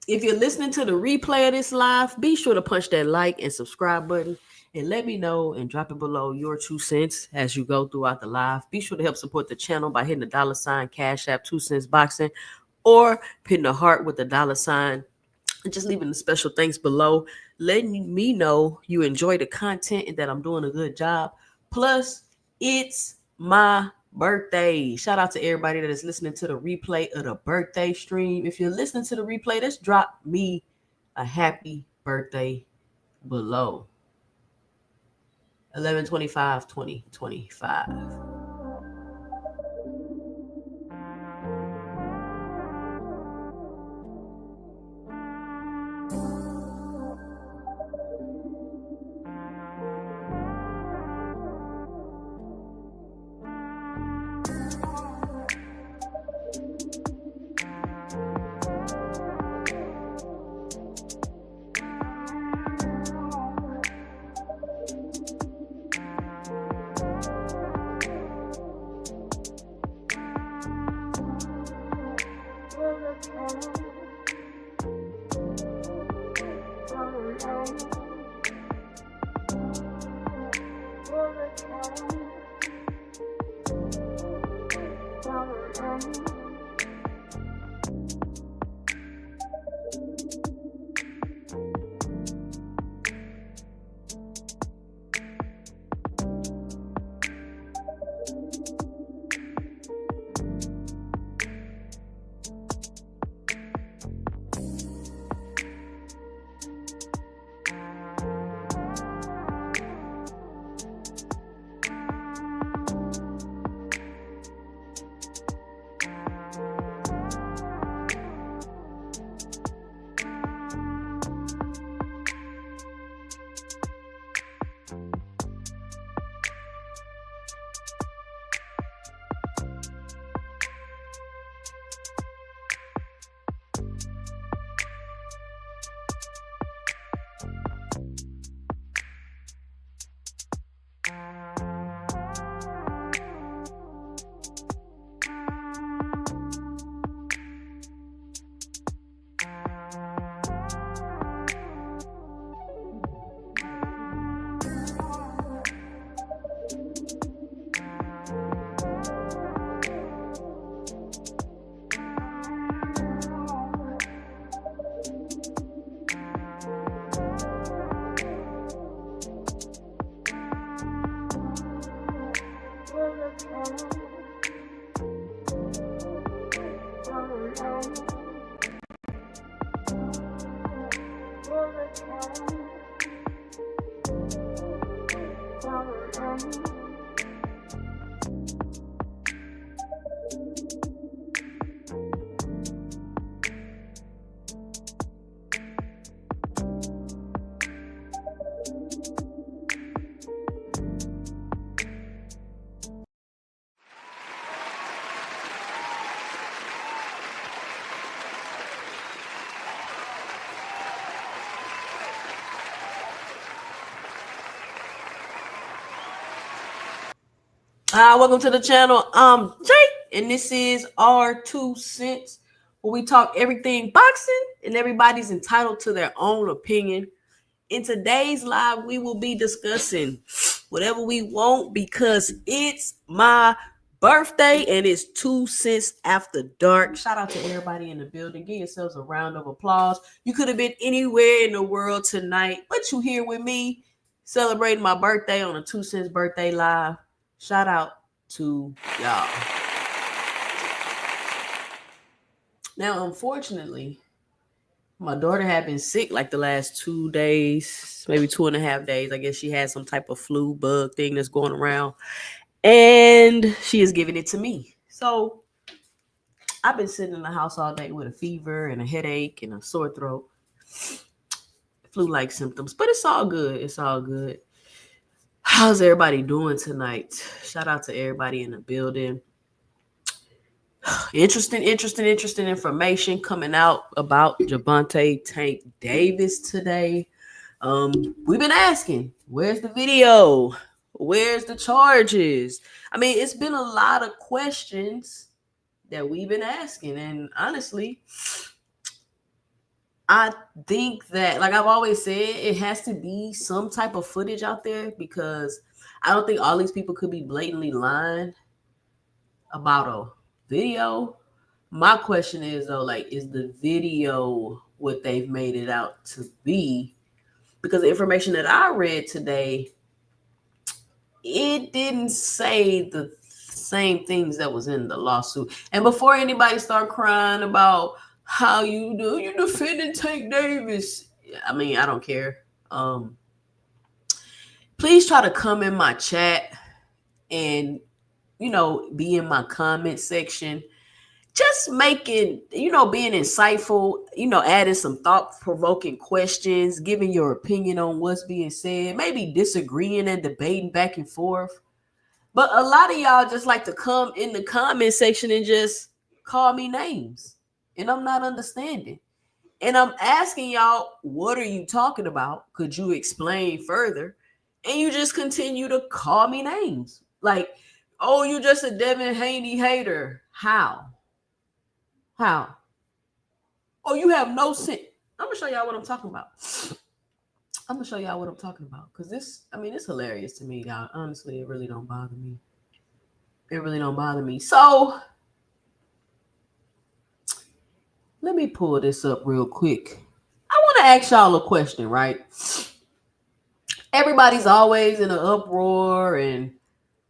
If you're listening to the replay of this live, be sure to punch that like and subscribe button and let me know and drop it below your 2 cents as you go throughout the live. Be sure to help support the channel by hitting the $ Cash App 2 cents boxing or hitting a heart with the $ and just leaving a special thanks below, letting me know you enjoy the content and that I'm doing a good job. Plus, it's my birthday. Shout out to everybody that is listening to the replay of the birthday stream. If you're listening to the replay, just drop me a happy birthday below. 11/25/2025. Welcome to the channel. Jake, and this is our 2 cents, where we talk everything boxing, and everybody's entitled to their own opinion. In today's live, we will be discussing whatever we want because it's my birthday and it's 2 cents after dark. Shout out to everybody in the building. Give yourselves a round of applause. You could have been anywhere in the world tonight, but you here with me celebrating my birthday on a 2 cents birthday live. Shout out to y'all. Now, unfortunately, my daughter had been sick like the last 2 days, maybe 2.5 days. I guess she had some type of flu bug thing that's going around, and she is giving it to me. So I've been sitting in the house all day with a fever and a headache and a sore throat, flu-like symptoms, but it's all good. It's all good. How's everybody doing tonight? Shout out to everybody in the building. Interesting information coming out about Gervonta Tank Davis today. We've been asking, where's the video? Where's the charges? I mean, it's been a lot of questions that we've been asking, and honestly, I think that, like I've always said, it has to be some type of footage out there, because I don't think all these people could be blatantly lying about a video. My question is though, like, is the video what they've made it out to be? Because the information that I read today, it didn't say the same things that was in the lawsuit. And before anybody start crying about how you defending Tank Davis, I mean, I don't care. Please try to come in my chat and be in my comment section, just making, being insightful, adding some thought-provoking questions, giving your opinion on what's being said, maybe disagreeing and debating back and forth. But a lot of y'all just like to come in the comment section and just call me names, and I'm not understanding. And I'm asking y'all, what are you talking about? Could you explain further? And you just continue to call me names. Like, oh, you just a Devin Haney hater. How? Oh, you have no sense. I'm going to show y'all what I'm talking about. Because it's hilarious to me, y'all. Honestly, it really don't bother me. So, let me pull this up real quick. I want to ask y'all a question, right? Everybody's always in an uproar and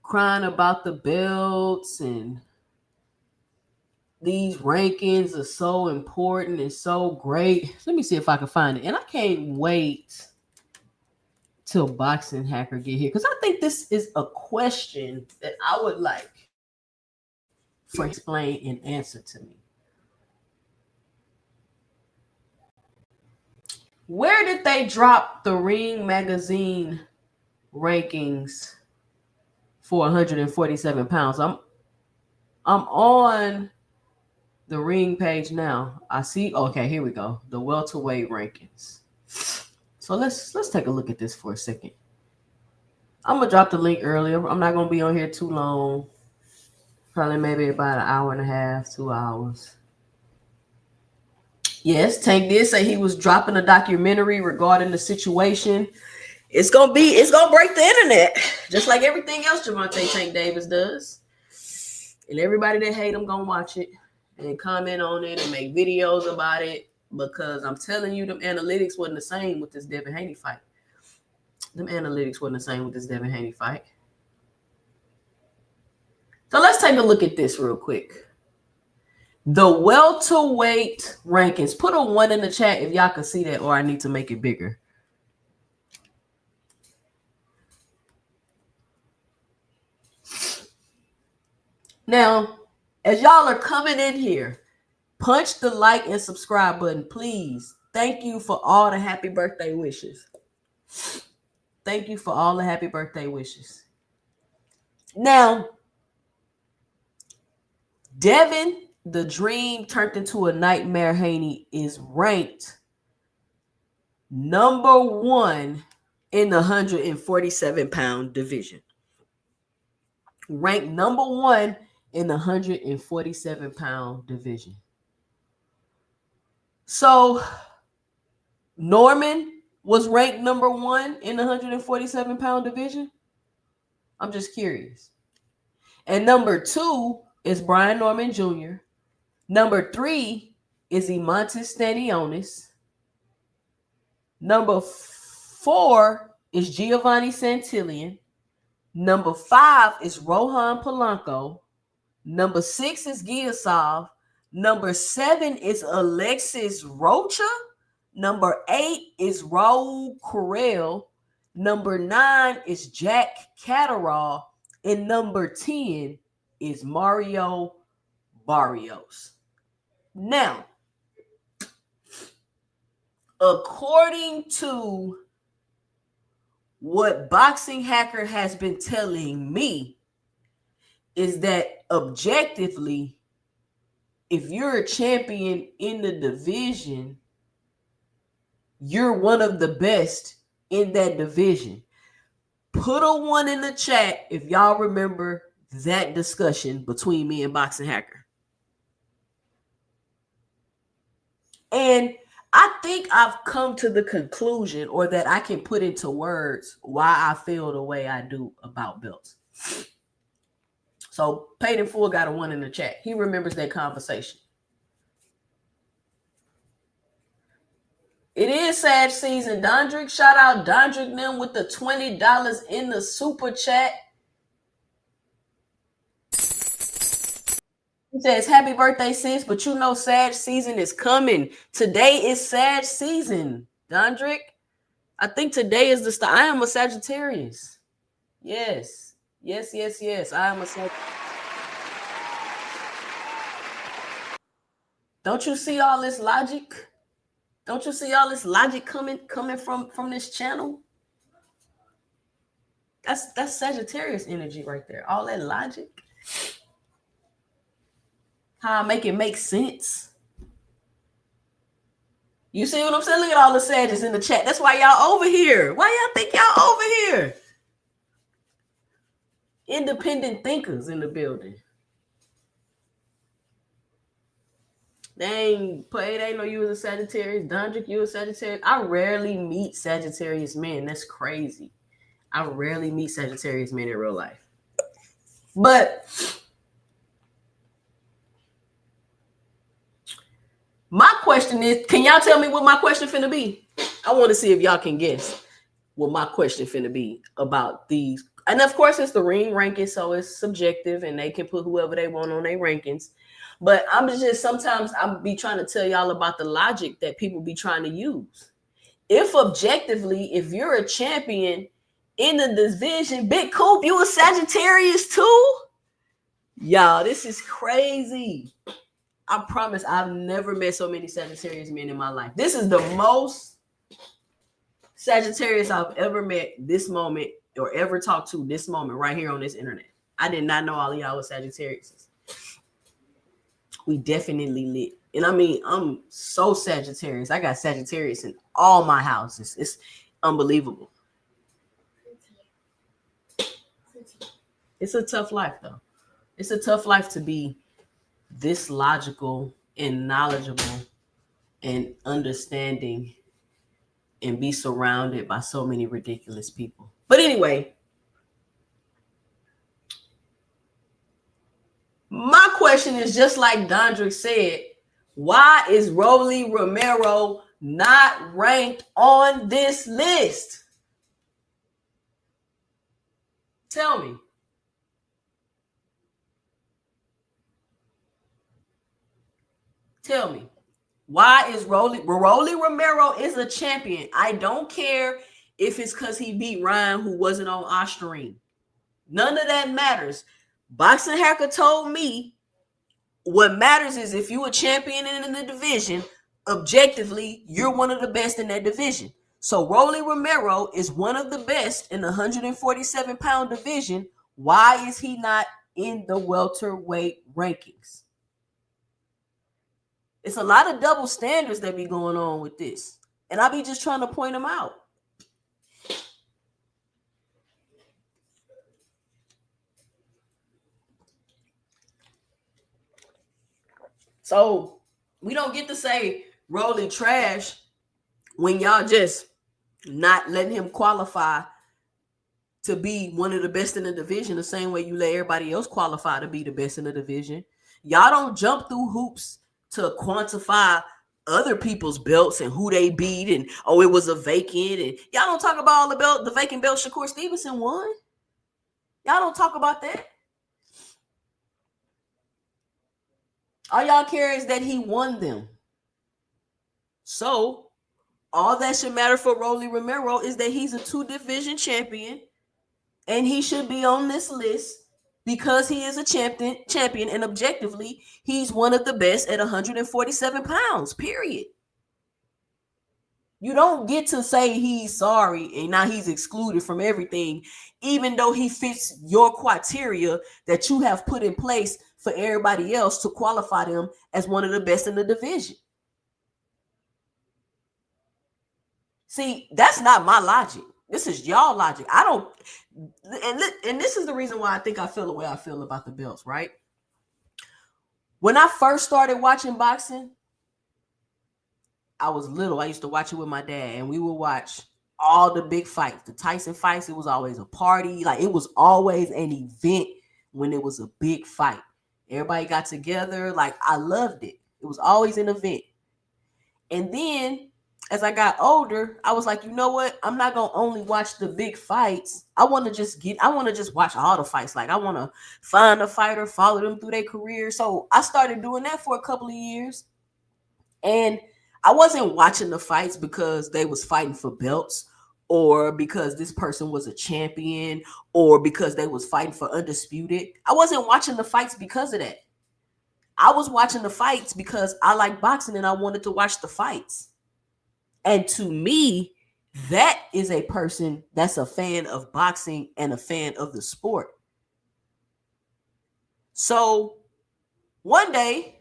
crying about the belts, and these rankings are so important and so great. Let me see if I can find it. And I can't wait till Boxing Hacker get here, because I think this is a question that I would like for explain and answer to me. Where did they drop the Ring Magazine rankings for 147 pounds? I'm on the Ring page now. I see. Okay, here we go. The welterweight rankings. So let's take a look at this for a second. I'm gonna drop the link earlier. I'm not gonna be on here too long. Probably maybe about an hour and a half, 2 hours. Yes, Tank did say he was dropping a documentary regarding the situation. It's gonna break the internet, just like everything else Gervonta Tank Davis does. And everybody that hate him gonna watch it and comment on it and make videos about it, because I'm telling you, them analytics wasn't the same with this Devin Haney fight. So let's take a look at this real quick. The welterweight rankings. Put a 1 in the chat if y'all can see that, or I need to make it bigger. Now, as y'all are coming in here, punch the like and subscribe button, please. Thank you for all the happy birthday wishes. Now, Devin, the dream turned into a nightmare Haney, is ranked number 1 in the 147-pound division. Ranked number 1 in the 147-pound division. So, Norman was ranked number 1 in the 147-pound division. I'm just curious. And number 2 is Brian Norman Jr. Number 3 is Imantas Stanionis. Number 4 is Giovanni Santillan. Number 5 is Rohan Polanco. Number 6 is Giasov. Number 7 is Alexis Rocha. Number 8 is Raul Correll. Number 9 is Jack Catterall. And number 10 is Mario Barrios. Now, according to what Boxing Hacker has been telling me, is that objectively, if you're a champion in the division, you're one of the best in that division. Put a 1 in the chat if y'all remember that discussion between me and Boxing Hacker. And I think I've come to the conclusion, or that I can put into words, why I feel the way I do about belts. So Paid in Full got a 1 in the chat. He remembers that conversation. It is Sag season. Dondrick, shout out Dondrick them with the $20 in the super chat. He says, happy birthday, sis, but you know Sag season is coming. Today is Sag season, Dondrick. I think today is the start. I am a Sagittarius. Yes. Yes. I am a Sagittarius. Don't you see all this logic? Don't you see all this logic coming from this channel? That's Sagittarius energy right there. All that logic. How I make it make sense. You see what I'm saying? Look at all the Sagittarius in the chat. That's why y'all over here. Why y'all think y'all over here? Independent thinkers in the building. They ain't know you was a Sagittarius. Dondrick, you a Sagittarius. I rarely meet Sagittarius men. That's crazy. I rarely meet Sagittarius men in real life. But my question is, can y'all tell me what my question finna be? I want to see if y'all can guess what my question finna be about these. And of course, it's the ring ranking, so it's subjective, and they can put whoever they want on their rankings. But I'm just, sometimes I'll be trying to tell y'all about the logic that people be trying to use. If objectively, if you're a champion in the division, Big Coop, you a Sagittarius too? Y'all, this is crazy. I promise I've never met so many Sagittarius men in my life. This is the most Sagittarius I've ever met this moment, or ever talked to this moment right here on this internet. I did not know all of y'all were Sagittarius. We definitely lit. And I mean, I'm so Sagittarius. I got Sagittarius in all my houses. It's unbelievable. It's a tough life, though. It's a tough life to be this logical and knowledgeable and understanding and be surrounded by so many ridiculous people. But anyway, my question is just like Dondrick said, why is Rolly Romero not ranked on this list? Tell me. Tell me. Why is Rolly Romero is a champion? I don't care if it's because he beat Ryan, who wasn't on Osterine. None of that matters. Boxing Hacker told me what matters is if you're a champion in the division, objectively, you're one of the best in that division. So Rolly Romero is one of the best in the 147-pound division. Why is he not in the welterweight rankings? It's a lot of double standards that be going on with this. And I be just trying to point them out. So we don't get to say Rolly trash when y'all just not letting him qualify to be one of the best in the division the same way you let everybody else qualify to be the best in the division. Y'all don't jump through hoops to quantify other people's belts and who they beat, and it was a vacant, and y'all don't talk about all the vacant belts Shakur Stevenson won. Y'all don't talk about that. All y'all care is that he won them. So all that should matter for Rolly Romero is that he's a 2-division champion, and he should be on this list because he is a champion, and objectively, he's one of the best at 147 pounds, period. You don't get to say he's sorry and now he's excluded from everything, even though he fits your criteria that you have put in place for everybody else to qualify them as one of the best in the division. See, that's not my logic. This is y'all logic. I don't, and this is the reason why I think I feel the way I feel about the belts, right? When I first started watching boxing, I was little, I used to watch it with my dad, and we would watch all the big fights. The Tyson fights, it was always a party. Like, it was always an event when it was a big fight. Everybody got together. Like, I loved it. It was always an event. And then as I got older, I was like, you know what? I'm not gonna only watch the big fights. I want to just watch all the fights. Like, I want to find a fighter, follow them through their career. So I started doing that for a couple of years. And I wasn't watching the fights because they was fighting for belts, or because this person was a champion, or because they was fighting for undisputed. I wasn't watching the fights because of that. I was watching the fights because I like boxing and I wanted to watch the fights. And to me, that is a person that's a fan of boxing and a fan of the sport. So one day,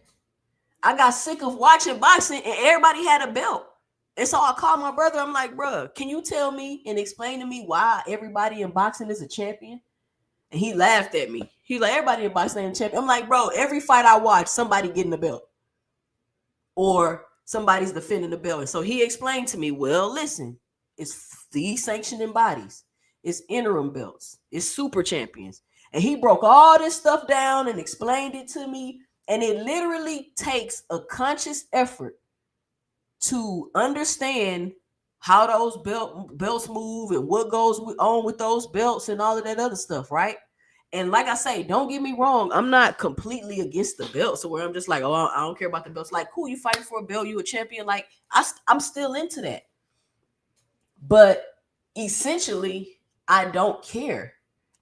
I got sick of watching boxing and everybody had a belt. And so I called my brother. I'm like, bro, can you tell me and explain to me why everybody in boxing is a champion? And he laughed at me. He's like, everybody in boxing is a champion. I'm like, bro, every fight I watch, somebody getting the belt. Or somebody's defending the belt. And so he explained to me, well, listen, it's these sanctioning bodies. It's interim belts. It's super champions. And he broke all this stuff down and explained it to me. And it literally takes a conscious effort to understand how those belts move and what goes on with those belts and all of that other stuff, right? And like I say, don't get me wrong, I'm not completely against the belts. So where I'm just like, oh, I don't care about the belts. Like, cool, you fighting for a belt, you a champion. Like, I'm still into that. But essentially, I don't care.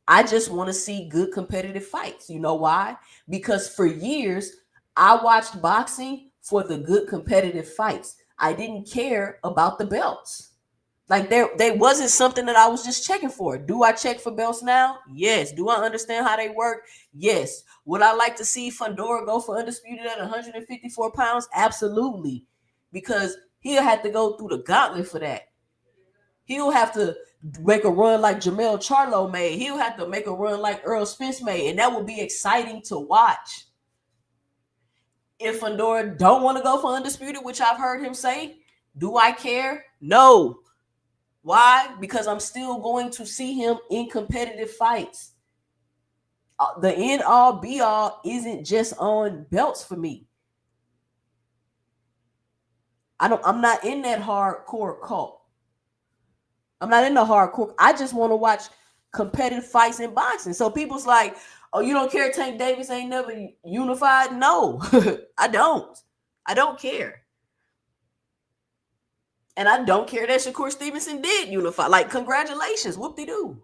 I just want to see good competitive fights. You know why? Because for years, I watched boxing for the good competitive fights. I didn't care about the belts. Like, they wasn't something that I was just checking for. Do I check for belts now? Yes. Do I understand how they work? Yes. Would I like to see Fundora go for undisputed at 154 pounds? Absolutely. Because he'll have to go through the gauntlet for that. He'll have to make a run like Jamel Charlo made. He'll have to make a run like Earl Spence made. And that would be exciting to watch. If Fundora don't want to go for undisputed, which I've heard him say, do I care? No. Why? Because I'm still going to see him in competitive fights. The end all be all isn't just on belts for me. I'm not in that hardcore cult. I'm not in the hardcore. I just want to watch competitive fights in boxing. So people's like, oh, you don't care Tank Davis ain't never unified? No, I don't. I don't care. And I don't care that Shakur Stevenson did unify. Like, congratulations, whoop-de-doo.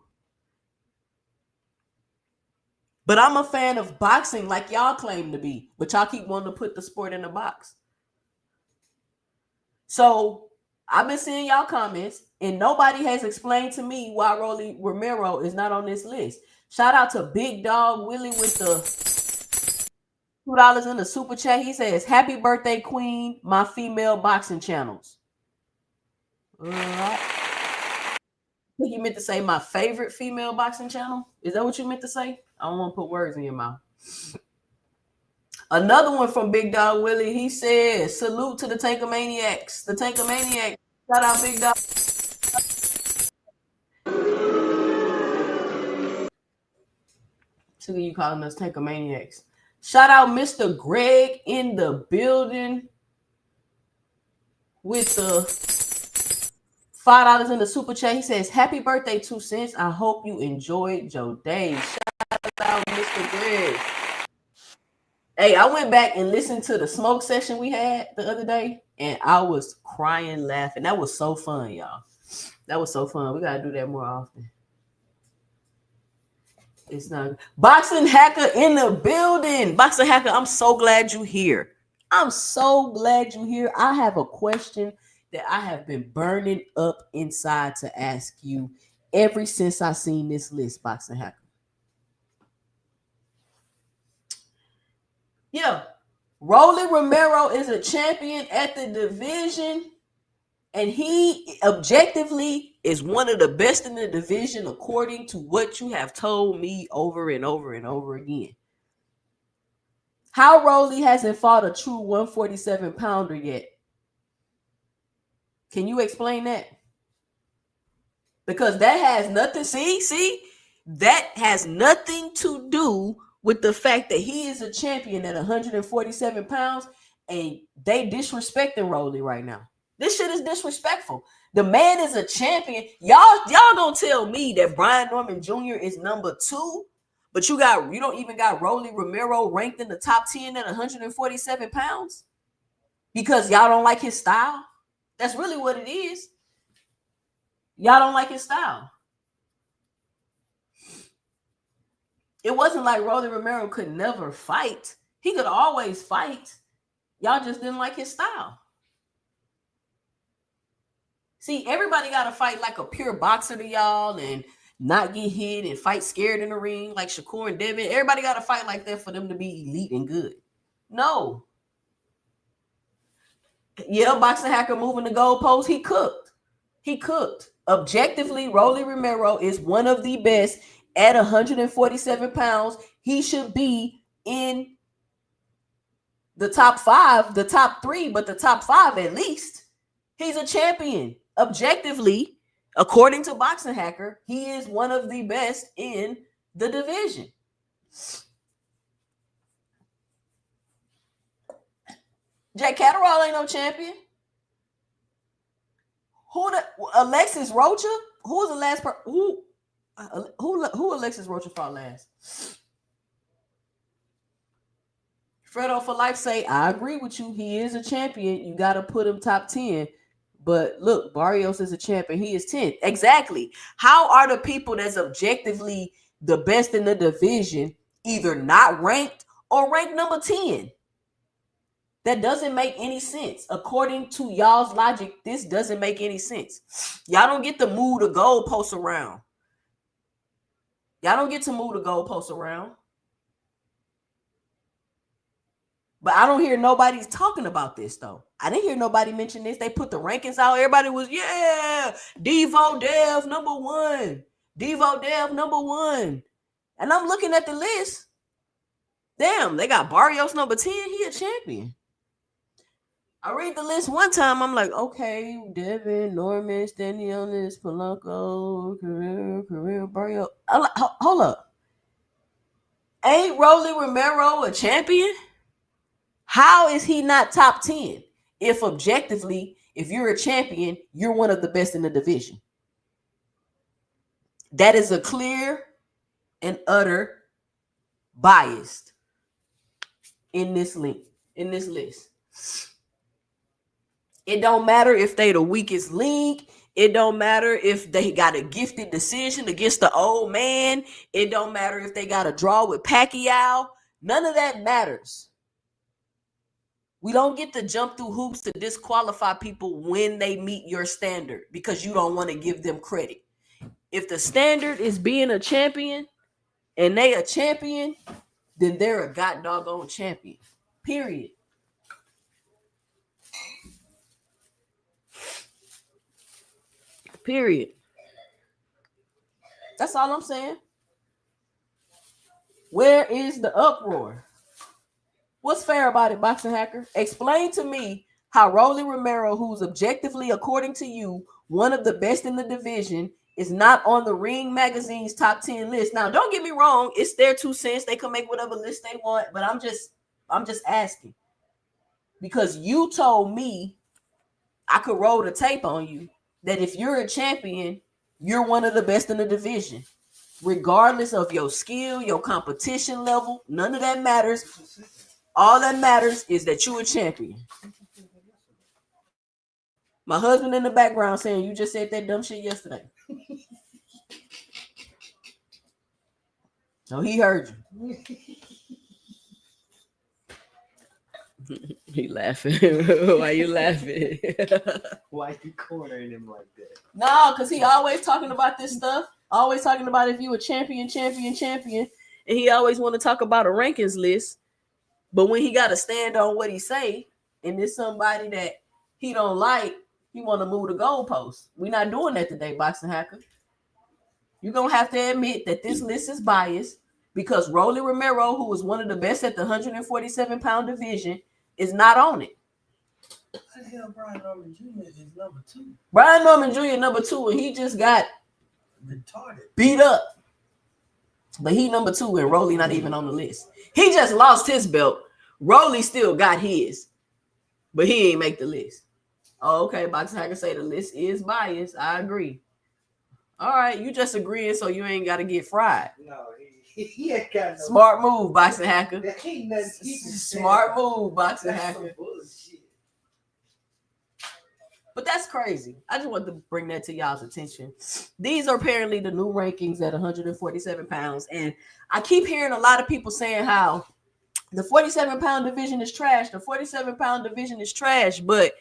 But I'm a fan of boxing like y'all claim to be. But y'all keep wanting to put the sport in the box. So I've been seeing y'all comments, and nobody has explained to me why Rolly Romero is not on this list. Shout out to Big Dog Willie with the $2 in the super chat. He says, happy birthday, Queen, my female boxing channels. I think you meant to say my favorite female boxing channel. Is that what you meant to say? I don't want to put words in your mouth. Another one from Big Dog Willie. He says, salute to the Tankomaniacs. The Tankomaniacs. Shout out Big Dog. So you calling us Tankomaniacs. Shout out Mr. Greg in the building with the $5 in the super chat. He says, happy birthday, 2 cents. I hope you enjoyed your day. Shout out Mr. Greg. Hey, I went back and listened to the smoke session we had the other day, and I was crying, laughing. That was so fun, y'all. That was so fun. We got to do that more often. It's not Boxing Hacker in the building. Boxing Hacker, I'm so glad you're here. I'm so glad you're here. I have a question that I have been burning up inside to ask you ever since I seen this list, Boxing Hacker. Yeah, Rolly Romero is a champion at the division, and he objectively is one of the best in the division according to what you have told me over and over and over again. How Rolly hasn't fought a true 147 pounder yet? Can you explain that? Because that has nothing, that has nothing to do with the fact that he is a champion at 147 pounds and they disrespecting Rolly right now. This shit is disrespectful. The man is a champion. Y'all gonna tell me that Brian Norman Jr. is number 2, but you don't even got Rolly Romero ranked in the top 10 at 147 pounds because y'all don't like his style. That's really what it is. Y'all don't like his style. It wasn't like Rolly Romero could never fight. He could always fight. Y'all just didn't like his style. See, everybody got to fight like a pure boxer to y'all and not get hit and fight scared in the ring like Shakur and Devin. Everybody got to fight like that for them to be elite and good. No. Yeah, Boxing Hacker moving the goalpost. He cooked. Objectively, Rolly Romero is one of the best at 147 pounds. He should be in the top 5, the top 3, but the top 5 at least. He's a champion. Objectively, according to Boxing Hacker, he is one of the best in the division. Jack Catterall ain't no champion. Alexis Rocha? Who was the last person? Who Alexis Rocha fought last? Fredo for Life say, I agree with you. He is a champion. You got to put him top 10. But look, Barrios is a champion. He is 10. Exactly. How are the people that's objectively the best in the division either not ranked or ranked number 10? That doesn't make any sense. According to y'all's logic, this doesn't make any sense. Y'all don't get to move the goalposts around. But I don't hear nobody's talking about this, though. I didn't hear nobody mention this. They put the rankings out. Everybody was, Devo Dev number 1. Devo Dev number 1. And I'm looking at the list. Damn, they got Barrios number 10. He a champion. I read the list one time. I'm like, okay, Devin, Norman, Stanionis, Polanco, Career, Barrios. Hold up. Ain't Rolly Romero a champion? How is he not top 10? If objectively, if you're a champion, you're one of the best in the division. That is a clear and utter bias in this list. It don't matter if they the weakest link. It don't matter if they got a gifted decision against the old man. It don't matter if they got a draw with Pacquiao. None of that matters. We don't get to jump through hoops to disqualify people when they meet your standard because you don't want to give them credit. If the standard is being a champion and they a champion, then they're a god doggone champion. Period. That's all I'm saying. Where is the uproar? What's fair about it, Boxing Hacker? Explain to me how Rolly Romero, who's objectively, according to you, one of the best in the division, is not on the Ring Magazine's top 10 list. Now, don't get me wrong. It's their 2 cents. They can make whatever list they want, but I'm just asking. Because you told me I could roll the tape on you that if you're a champion, you're one of the best in the division. Regardless of your skill, your competition level, none of that matters. All that matters is that you're a champion. My husband in the background saying you just said that dumb shit yesterday. So he heard you. He laughing. Why you laughing? Why you cornering him like that? No, because he always talking about this stuff. Always talking about if you a champion. And he always want to talk about a rankings list. But when he got to stand on what he say, and it's somebody that he don't like, he want to move the goalposts. We're not doing that today, Boxing Hacker. You're going to have to admit that this list is biased because Rolly Romero, who is one of the best at the 147-pound division, is not on it. the hell Brian Norman Jr. is number 2? Brian Norman Jr. number 2, and he just got Retarded. beat up. But he number 2, and Rolly not even on the list. He just lost his belt. Rolly still got his, but he ain't make the list. Oh, okay, Boxing Hacker say the list is biased. I agree. All right, you just agreeing so you ain't got to get fried. No, he ain't got no. Smart move, Boxing Hacker. That ain't nothing he can Smart say. move, Boxing That's Hacker. some bullshit. But that's crazy. I just want to bring that to y'all's attention. These are apparently the new rankings at 147 pounds. And I keep hearing a lot of people saying how the 47-pound division is trash. The 47-pound division is trash. But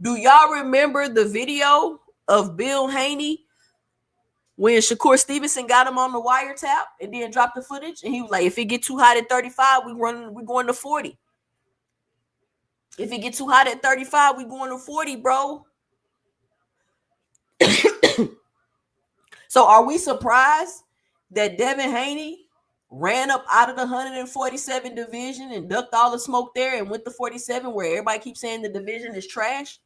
do y'all remember the video of Bill Haney when Shakur Stevenson got him on the wiretap and then dropped the footage? And he was like, if it get too hot at 35, we're going to 40. If it get too hot at 35, we going to 40, bro. So are we surprised that Devin Haney ran up out of the 147 division and ducked all the smoke there and went to 47, where everybody keeps saying the division is trash?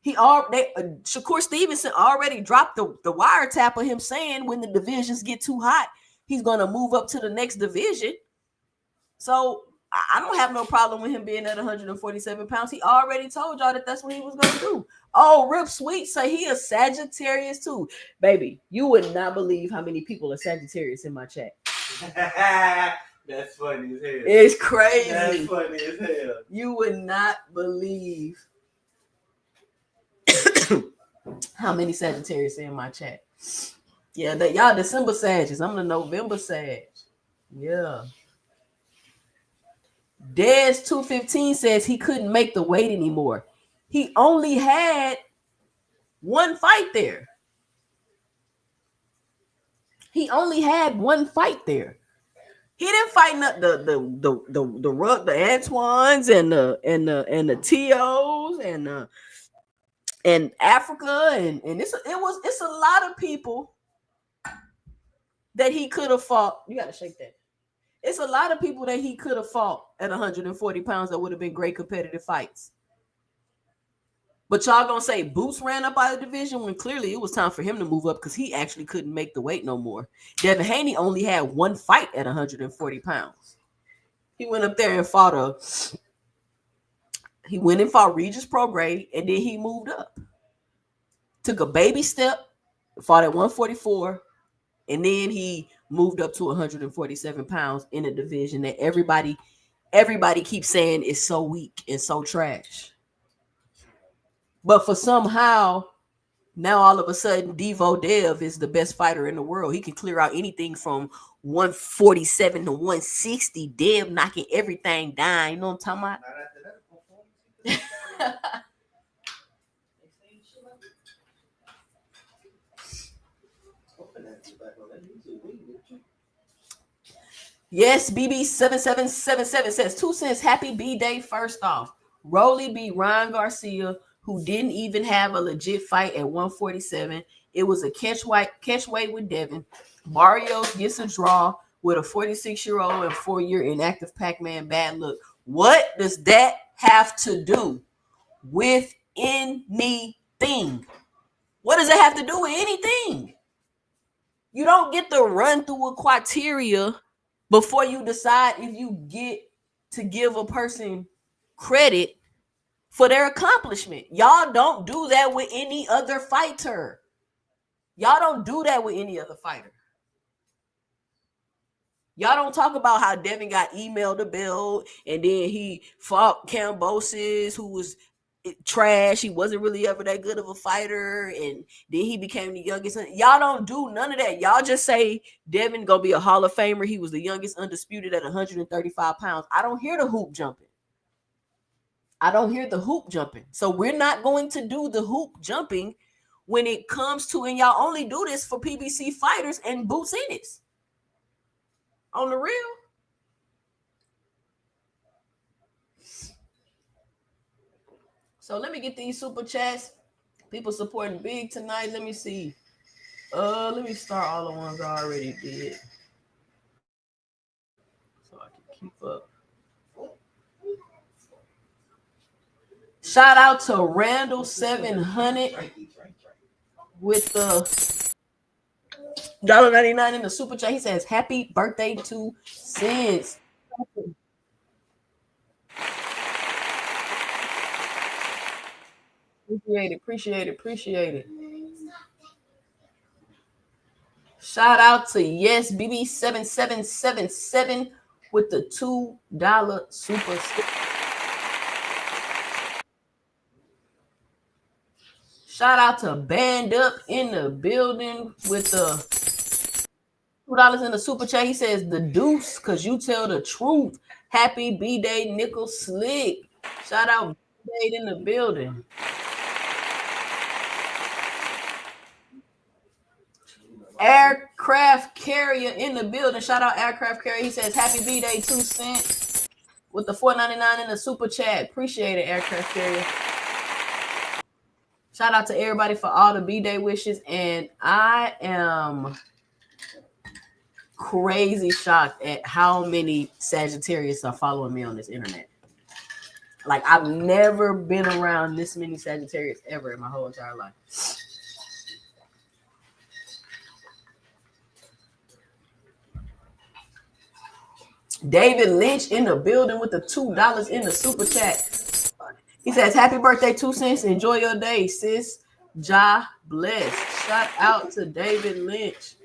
Shakur Stevenson already dropped the wiretap of him saying when the divisions get too hot, he's going to move up to the next division. So I don't have no problem with him being at 147 pounds. He already told y'all that that's what he was going to do. Oh, Rip Sweet say he a Sagittarius too. Baby, you would not believe how many people are Sagittarius in my chat. That's funny as hell. It's crazy. That's funny as hell. You would not believe how many Sagittarius are in my chat. Yeah, y'all December Sagittarius. I'm the November Sag. Yeah. Dez215 says he couldn't make the weight anymore. He only had one fight there. He only had one fight there. He didn't fight the Antoines and the T.O.s and Africa and it's a lot of people that he could have fought. You gotta shake that. It's a lot of people that he could have fought at 140 pounds that would have been great competitive fights. But y'all gonna say Boots ran up out of the division when clearly it was time for him to move up because he actually couldn't make the weight no more. Devin Haney only had one fight at 140 pounds. He went up there and fought Regis Prograis, and then he moved up. Took a baby step, fought at 144, and then he moved up to 147 pounds in a division that everybody keeps saying is so weak and so trash. But for somehow, now all of a sudden, Devo Dev is the best fighter in the world. He can clear out anything from 147 to 160. Dev knocking everything down. You know what I'm talking about? Yes, BB7777 says 2 cents. Happy B-Day. First off, Rolly beat Ryan Garcia, who didn't even have a legit fight at 147. It was a catch weight with Devin. Barrios gets a draw with a 46-year-old and 4-year inactive Pac-Man. Bad look. What does that have to do with anything? What does it have to do with anything? You don't get to run through a criteria before you decide if you get to give a person credit for their accomplishment. Y'all don't do that with any other fighter. Y'all don't do that with any other fighter. Y'all don't talk about how Devin got emailed a bill and then he fought Cambosis, who was trash. He wasn't really ever that good of a fighter, and then he became the youngest. Y'all don't do none of that. Y'all just say Devin gonna be a Hall of Famer. He was the youngest undisputed at 135 pounds. I don't hear the hoop jumping. So we're not going to do the hoop jumping when it comes to, and y'all only do this for PBC fighters and Boots Ennis. On the real. So let me get these super chats. People supporting big tonight. Let me see. Let me start all the ones I already did, so I can keep up. Shout out to Randall 700 with the $1.99 in the super chat. He says, "Happy birthday to Sense." Appreciate it. Shout out to Yes BB7777 with the $2 super sticker. Shout out to Band Up in the building with the $2 in the super chat. He says, "The deuce, cause you tell the truth." Happy B-Day, Nickel Slick. Shout out B-Day in the building. Aircraft Carrier in the building. Shout out Aircraft Carrier. He says, "Happy B-Day, 2 cents." With the $4.99 in the super chat. Appreciate it, Aircraft Carrier. Shout out to everybody for all the B-Day wishes. And I am crazy shocked at how many Sagittarius are following me on this internet. Like, I've never been around this many Sagittarius ever in my whole entire life. David Lynch in the building with the $2 in the super chat. He says, "Happy birthday, 2 cents. Enjoy your day, sis. Ja bless." Shout out to David Lynch.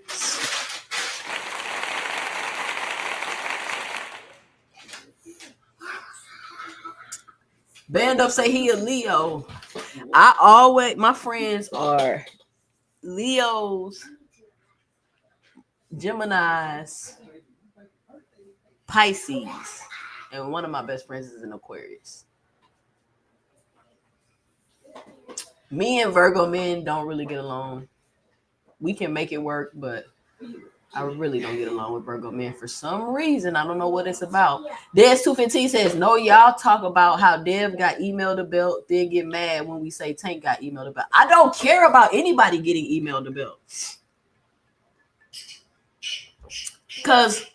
Band Up say he a Leo. My friends are Leos, Geminis, Pisces, and one of my best friends is an Aquarius. Me and Virgo men don't really get along. We can make it work, but I really don't get along with Virgo men for some reason. I don't know what it's about. Des215 says, "No, y'all talk about how Dev got emailed a belt, then get mad when we say Tank got emailed a belt." I don't care about anybody getting emailed a belt. Because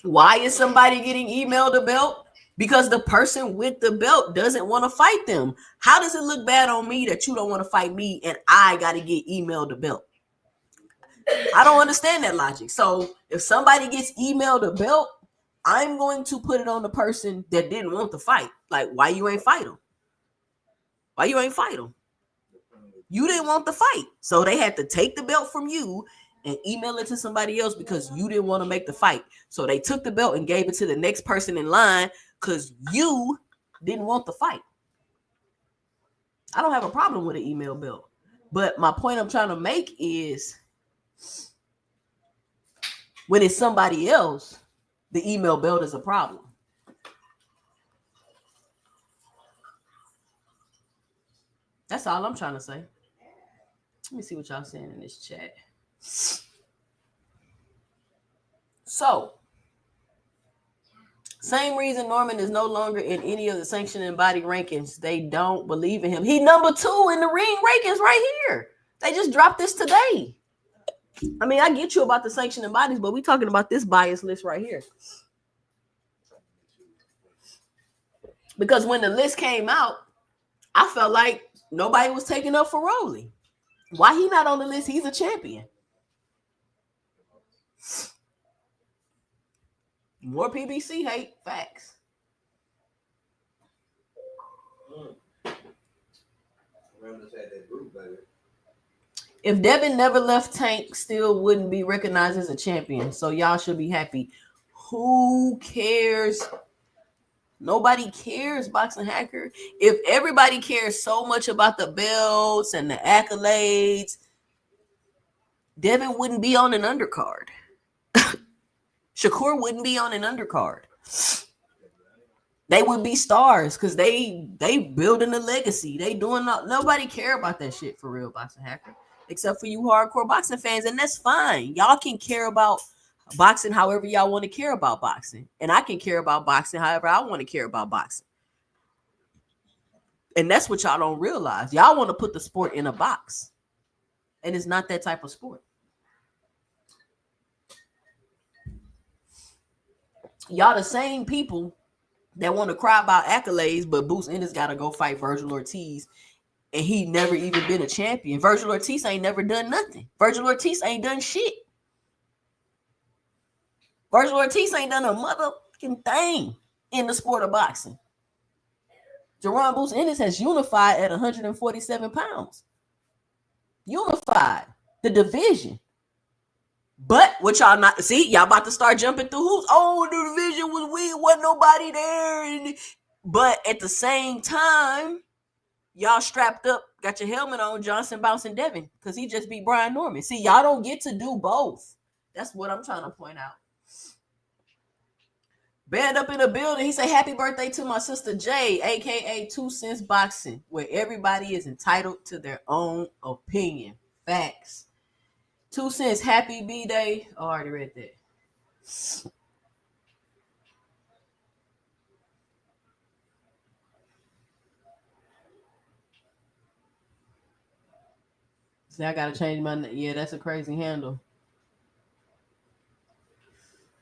why is somebody getting emailed a belt? Because the person with the belt doesn't want to fight them. How does it look bad on me that you don't want to fight me and I got to get emailed a belt? I don't understand that logic. So if somebody gets emailed a belt, I'm going to put it on the person that didn't want to fight. Like, why you ain't fight them? Why you ain't fight them? You didn't want the fight. So they had to take the belt from you and email it to somebody else because you didn't want to make the fight. So they took the belt and gave it to the next person in line because you didn't want the fight. I don't have a problem with an email belt. But my point I'm trying to make is when it's somebody else, the email belt is a problem. That's all I'm trying to say. Let me see what y'all saying in this chat. So, same reason Norman is no longer in any of the sanctioning body rankings. They don't believe in him. He number 2 in the ring rankings right here. They just dropped this today. I mean, I get you about the sanctioning bodies, but we're talking about this bias list right here. Because when the list came out, I felt like nobody was taking up for Rolly. Why he not on the list? He's a champion. More PBC hate. Facts. If Devin never left Tank, still wouldn't be recognized as a champion. So y'all should be happy. Who cares? Nobody cares, Boxing Hacker. If everybody cares so much about the belts and the accolades, Devin wouldn't be on an undercard. Shakur wouldn't be on an undercard. They would be stars because they building a legacy. They doing nobody care about that shit for real, Boxing Hacker, except for you hardcore boxing fans, and that's fine. Y'all can care about boxing however y'all want to care about boxing, and I can care about boxing however I want to care about boxing. And that's what y'all don't realize. Y'all want to put the sport in a box, and it's not that type of sport. Y'all the same people that want to cry about accolades, but Boots Ennis got to go fight Virgil Ortiz, and he never even been a champion. Virgil Ortiz ain't never done nothing. Virgil Ortiz ain't done shit. Virgil Ortiz ain't done a motherfucking thing in the sport of boxing. Jerron Boots Ennis has unified at 147 pounds. Unified the division. But what y'all not see, y'all about to start jumping through hoops. Oh, the division was weak, wasn't nobody there. But at the same time, y'all strapped up, got your helmet on, Johnson bouncing Devin, because he just beat Brian Norman. See, y'all don't get to do both. That's what I'm trying to point out. Band up in the building. He said, happy birthday to my sister Jay, aka 2 Cents Boxing, where everybody is entitled to their own opinion. Facts. 2 Cents, happy B-Day. Oh, I already read that. See, I gotta change my name. Yeah, that's a crazy handle.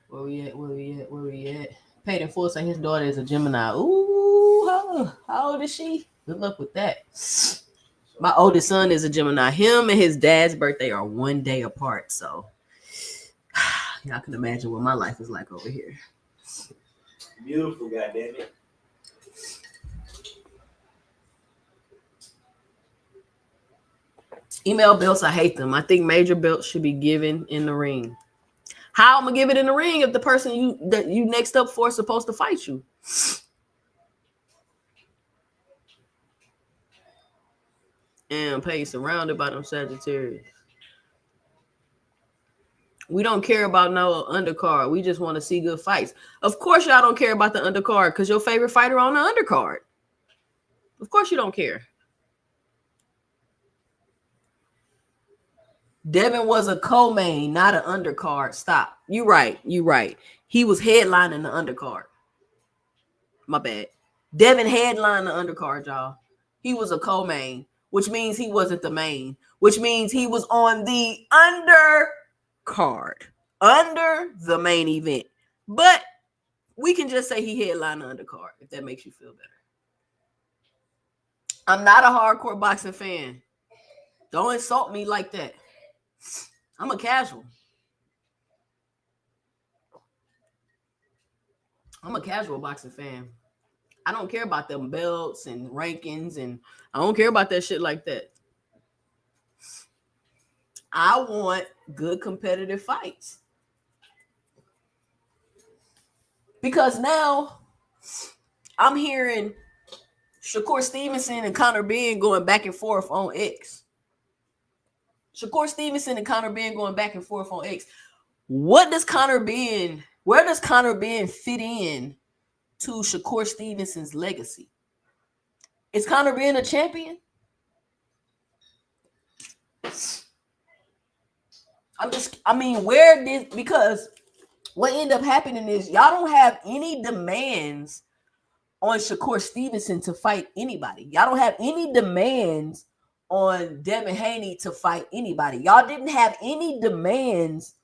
Where we at? Paid in full say his daughter is a Gemini. Ooh, how old is she? Good luck with that. My oldest son is a Gemini. Him and his dad's birthday are 1 day apart. So y'all can imagine what my life is like over here. Beautiful, goddammit. Email belts, I hate them. I think major belts should be given in the ring. How I'm gonna give it in the ring if the person you next up for is supposed to fight you? And Paige surrounded by them Sagittarius. We don't care about no undercard. We just want to see good fights. Of course, y'all don't care about the undercard because your favorite fighter on the undercard. Of course, you don't care. Devin was a co-main, not an undercard. Stop. You right. He was headlining the undercard. My bad. Devin headlined the undercard, y'all. He was a co-main, which means he wasn't the main, which means he was on the undercard, under the main event. But we can just say he headlined the undercard, if that makes you feel better. I'm not a hardcore boxing fan. Don't insult me like that. I'm a casual. I'm a casual boxing fan. I don't care about them belts and rankings, and I don't care about that shit like that. I want good competitive fights. Because now I'm hearing Shakur Stevenson and Conor Benn going back and forth on X. Shakur Stevenson and Conor Benn going back and forth on X. Where does Conor Benn fit in to Shakur Stevenson's legacy? Is Conor Benn a champion? Because what ended up happening is y'all don't have any demands on Shakur Stevenson to fight anybody. Y'all don't have any demands on Devin Haney to fight anybody. Y'all didn't have any demands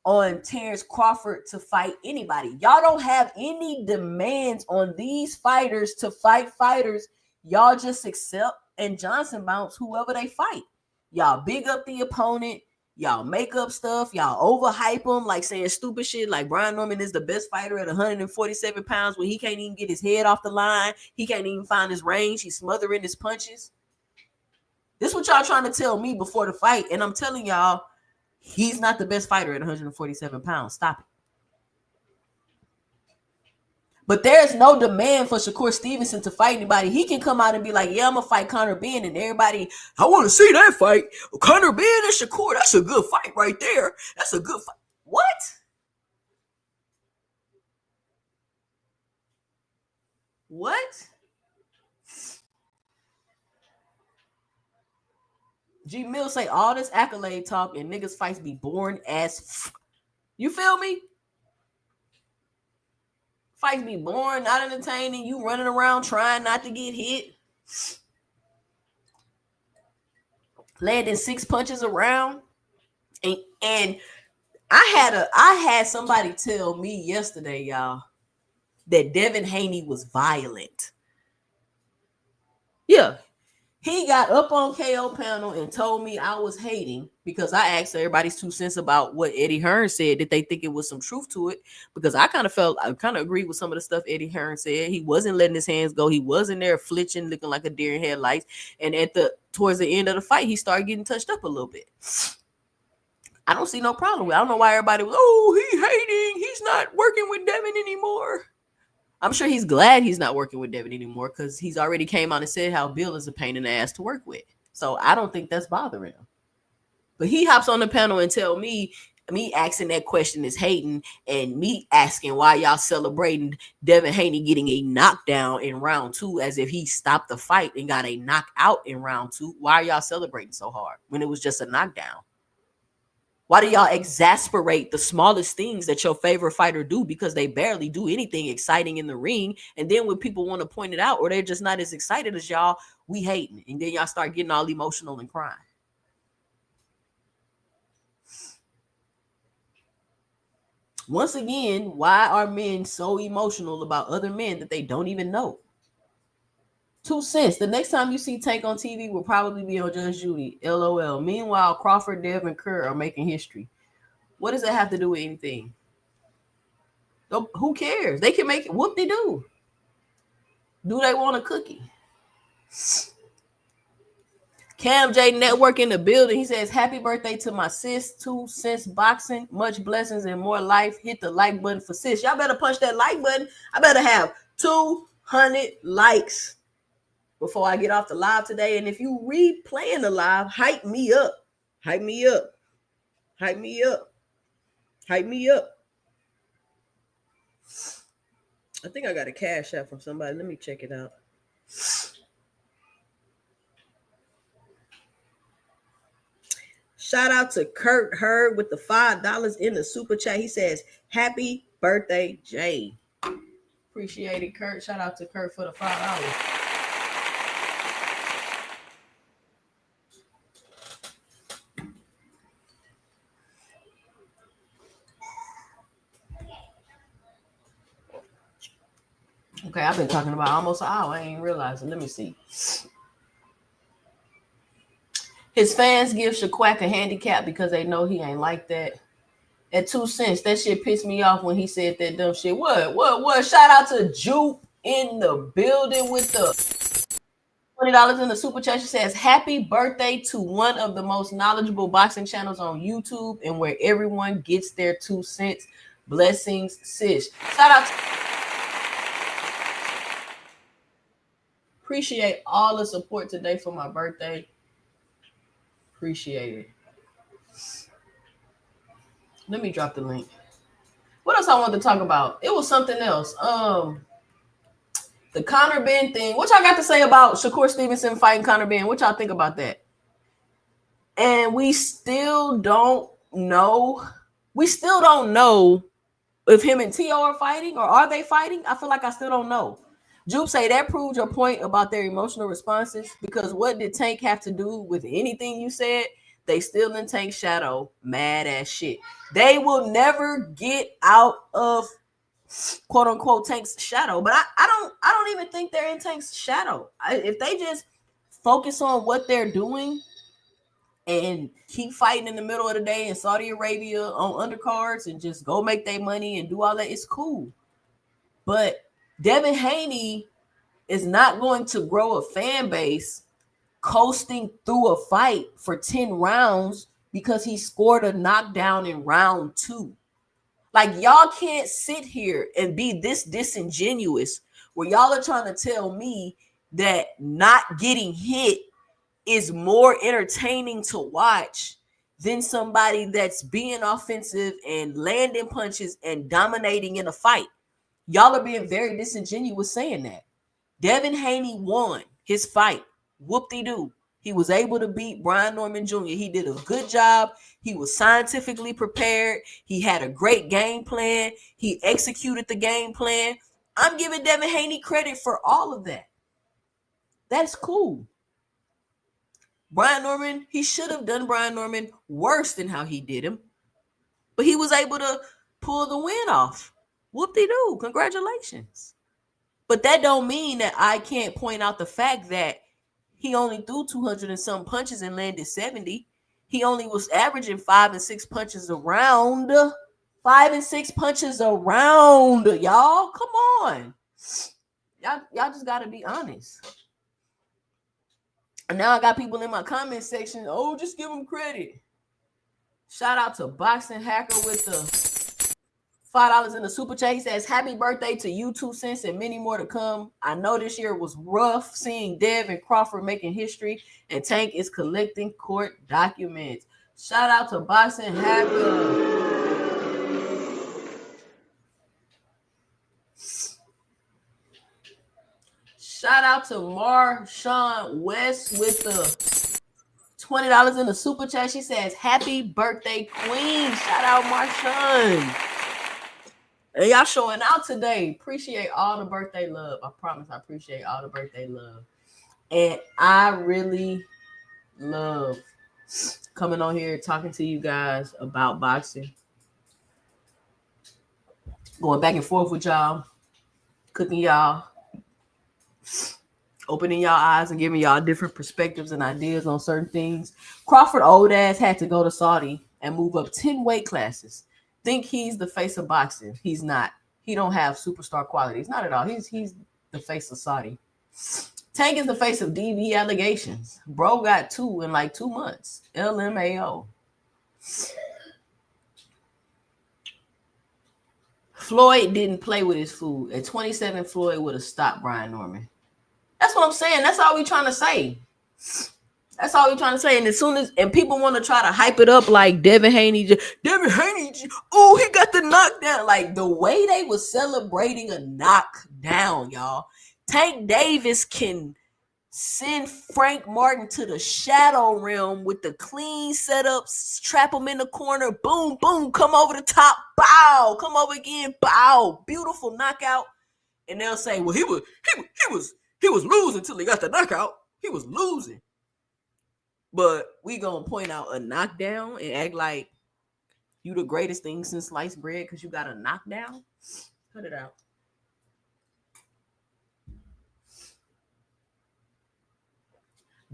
on Terrence Crawford to fight anybody. Y'all don't have any demands on these fighters to fight fighters. Y'all just accept and Johnson bounce whoever they fight. Y'all big up the opponent. Y'all make up stuff. Y'all overhype them, like saying stupid shit like Brian Norman is the best fighter at 147 pounds when he can't even get his head off the line. He can't even find his range. He's smothering his punches. This is what y'all trying to tell me before the fight. And I'm telling y'all, he's not the best fighter at 147 pounds. Stop it. But there's no demand for Shakur Stevenson to fight anybody. He can come out and be like, yeah, I'm going to fight Conor Benn. And everybody, I want to see that fight. Conor Benn and Shakur, that's a good fight right there. That's a good fight. What? What? G Mills say all this accolade talk and niggas fights be boring as You feel me? Fights be boring, not entertaining. You running around trying not to get hit. Landing 6 punches around. And I had somebody tell me yesterday, y'all. that Devin Haney was violent. Yeah. He got up on KO panel and told me I was hating because I asked everybody's 2 cents about what Eddie Hearn said. Did they think it was some truth to it? Because I kind of agreed with some of the stuff Eddie Hearn said. He wasn't letting his hands go. He wasn't there flinching, looking like a deer in headlights. And towards the end of the fight, he started getting touched up a little bit. I don't see no problem with it. I don't know why everybody was, he hating. He's not working with Devin anymore. I'm sure he's glad he's not working with Devin anymore because he's already came out and said how Bill is a pain in the ass to work with. So I don't think that's bothering him. But he hops on the panel and tell me asking that question is hating, and me asking why y'all celebrating Devin Haney getting a knockdown in round 2 as if he stopped the fight and got a knockout in round 2. Why are y'all celebrating so hard when it was just a knockdown? Why do y'all exasperate the smallest things that your favorite fighter do because they barely do anything exciting in the ring? And then when people want to point it out or they're just not as excited as y'all, we hating. And then y'all start getting all emotional and crying. Once again, why are men so emotional about other men that they don't even know? 2 cents. The next time you see Tank on TV will probably be on Judge Judy. LOL. Meanwhile, Crawford, Devin, and Kerr are making history. What does that have to do with anything? Who cares? They can make it. Whoop they do. Do they want a cookie? Cam J Network in the building. He says, happy birthday to my sis. 2 cents boxing. Much blessings and more life. Hit the like button for sis. Y'all better punch that like button. I better have 200 likes before I get off the live today. And if you replaying the live, hype me up. Hype me up. Hype me up. Hype me up. I think I got a cash app from somebody. Let me check it out. Shout out to Kurt Hurd with the $5 in the super chat. He says, happy birthday, Jay. Appreciate it, Kurt. Shout out to Kurt for the $5. Okay, I've been talking about almost an hour. I ain't realizing. Let me see. His fans give Shaquack a handicap because they know he ain't like that. At 2 cents, that shit pissed me off when he said that dumb shit. What? Shout out to Jupe in the building with the $20 in the super chat. She says, happy birthday to one of the most knowledgeable boxing channels on YouTube and where everyone gets their 2 cents. Blessings, sis. Shout out to appreciate all the support today for my birthday. Appreciate it. Let me drop the link. What else I wanted to talk about? It was something else. The Conor Benn thing. What y'all got to say about Shakur Stevenson fighting Conor Benn? What y'all think about that? And we still don't know. We still don't know if him and T.O. are fighting or are they fighting? I feel like I still don't know. Jupe say that proves your point about their emotional responses because what did Tank have to do with anything you said? They still in Tank's shadow, mad ass shit. They will never get out of quote unquote Tank's shadow, but I don't even think they're in Tank's shadow. If they just focus on what they're doing and keep fighting in the middle of the day in Saudi Arabia on undercards and just go make their money and do all that, it's cool. But Devin Haney is not going to grow a fan base coasting through a fight for 10 rounds because he scored a knockdown in round 2. Like, y'all can't sit here and be this disingenuous where y'all are trying to tell me that not getting hit is more entertaining to watch than somebody that's being offensive and landing punches and dominating in a fight. Y'all are being very disingenuous saying that. Devin Haney won his fight. Whoop-de-doo. He was able to beat Brian Norman Jr. He did a good job. He was scientifically prepared. He had a great game plan. He executed the game plan. I'm giving Devin Haney credit for all of that. That's cool. Brian Norman, he should have done Brian Norman worse than how he did him. But he was able to pull the win off. Whoop-de-doo. Congratulations. But that don't mean that I can't point out the fact that he only threw 200 and some punches and landed 70. He only was averaging 5 and 6 punches around. 5 and 6 punches around, y'all. Come on. Y'all just gotta be honest. And now I got people in my comment section. Oh, just give him credit. Shout out to Boxing Hacker with the $5 in the super chat. He says, happy birthday to you, 2 cents, and many more to come. I know this year was rough seeing Devin and Crawford making history, and Tank is collecting court documents. Shout out to Boxing Hacker. Shout out to Marshawn West with the $20 in the super chat. She says, happy birthday, Queen. Shout out Marshawn. And y'all showing out today. Appreciate all the birthday love. I promise I appreciate all the birthday love. And I really love coming on here talking to you guys about boxing. Going back and forth with y'all. Cooking y'all. Opening y'all eyes and giving y'all different perspectives and ideas on certain things. Crawford old ass had to go to Saudi and move up 10 weight classes. Think he's the face of boxing. He's not. He don't have superstar qualities. Not at all. He's the face of Saudi. Tank is the face of DV allegations. Bro got 2 in like 2 months. LMAO. Floyd didn't play with his food. At 27, Floyd would have stopped Brian Norman. That's what I'm saying. That's all we trying to say. That's all we trying to say. And as soon as people want to try to hype it up like Devin Haney, oh, he got the knockdown. Like the way they was celebrating a knockdown, y'all. Tank Davis can send Frank Martin to the shadow realm with the clean setups, trap him in the corner, boom, boom, come over the top, bow, come over again, bow, beautiful knockout. And they'll say, well, he was losing until he got the knockout. He was losing. But we gonna point out a knockdown and act like you the greatest thing since sliced bread because you got a knockdown? Cut it out.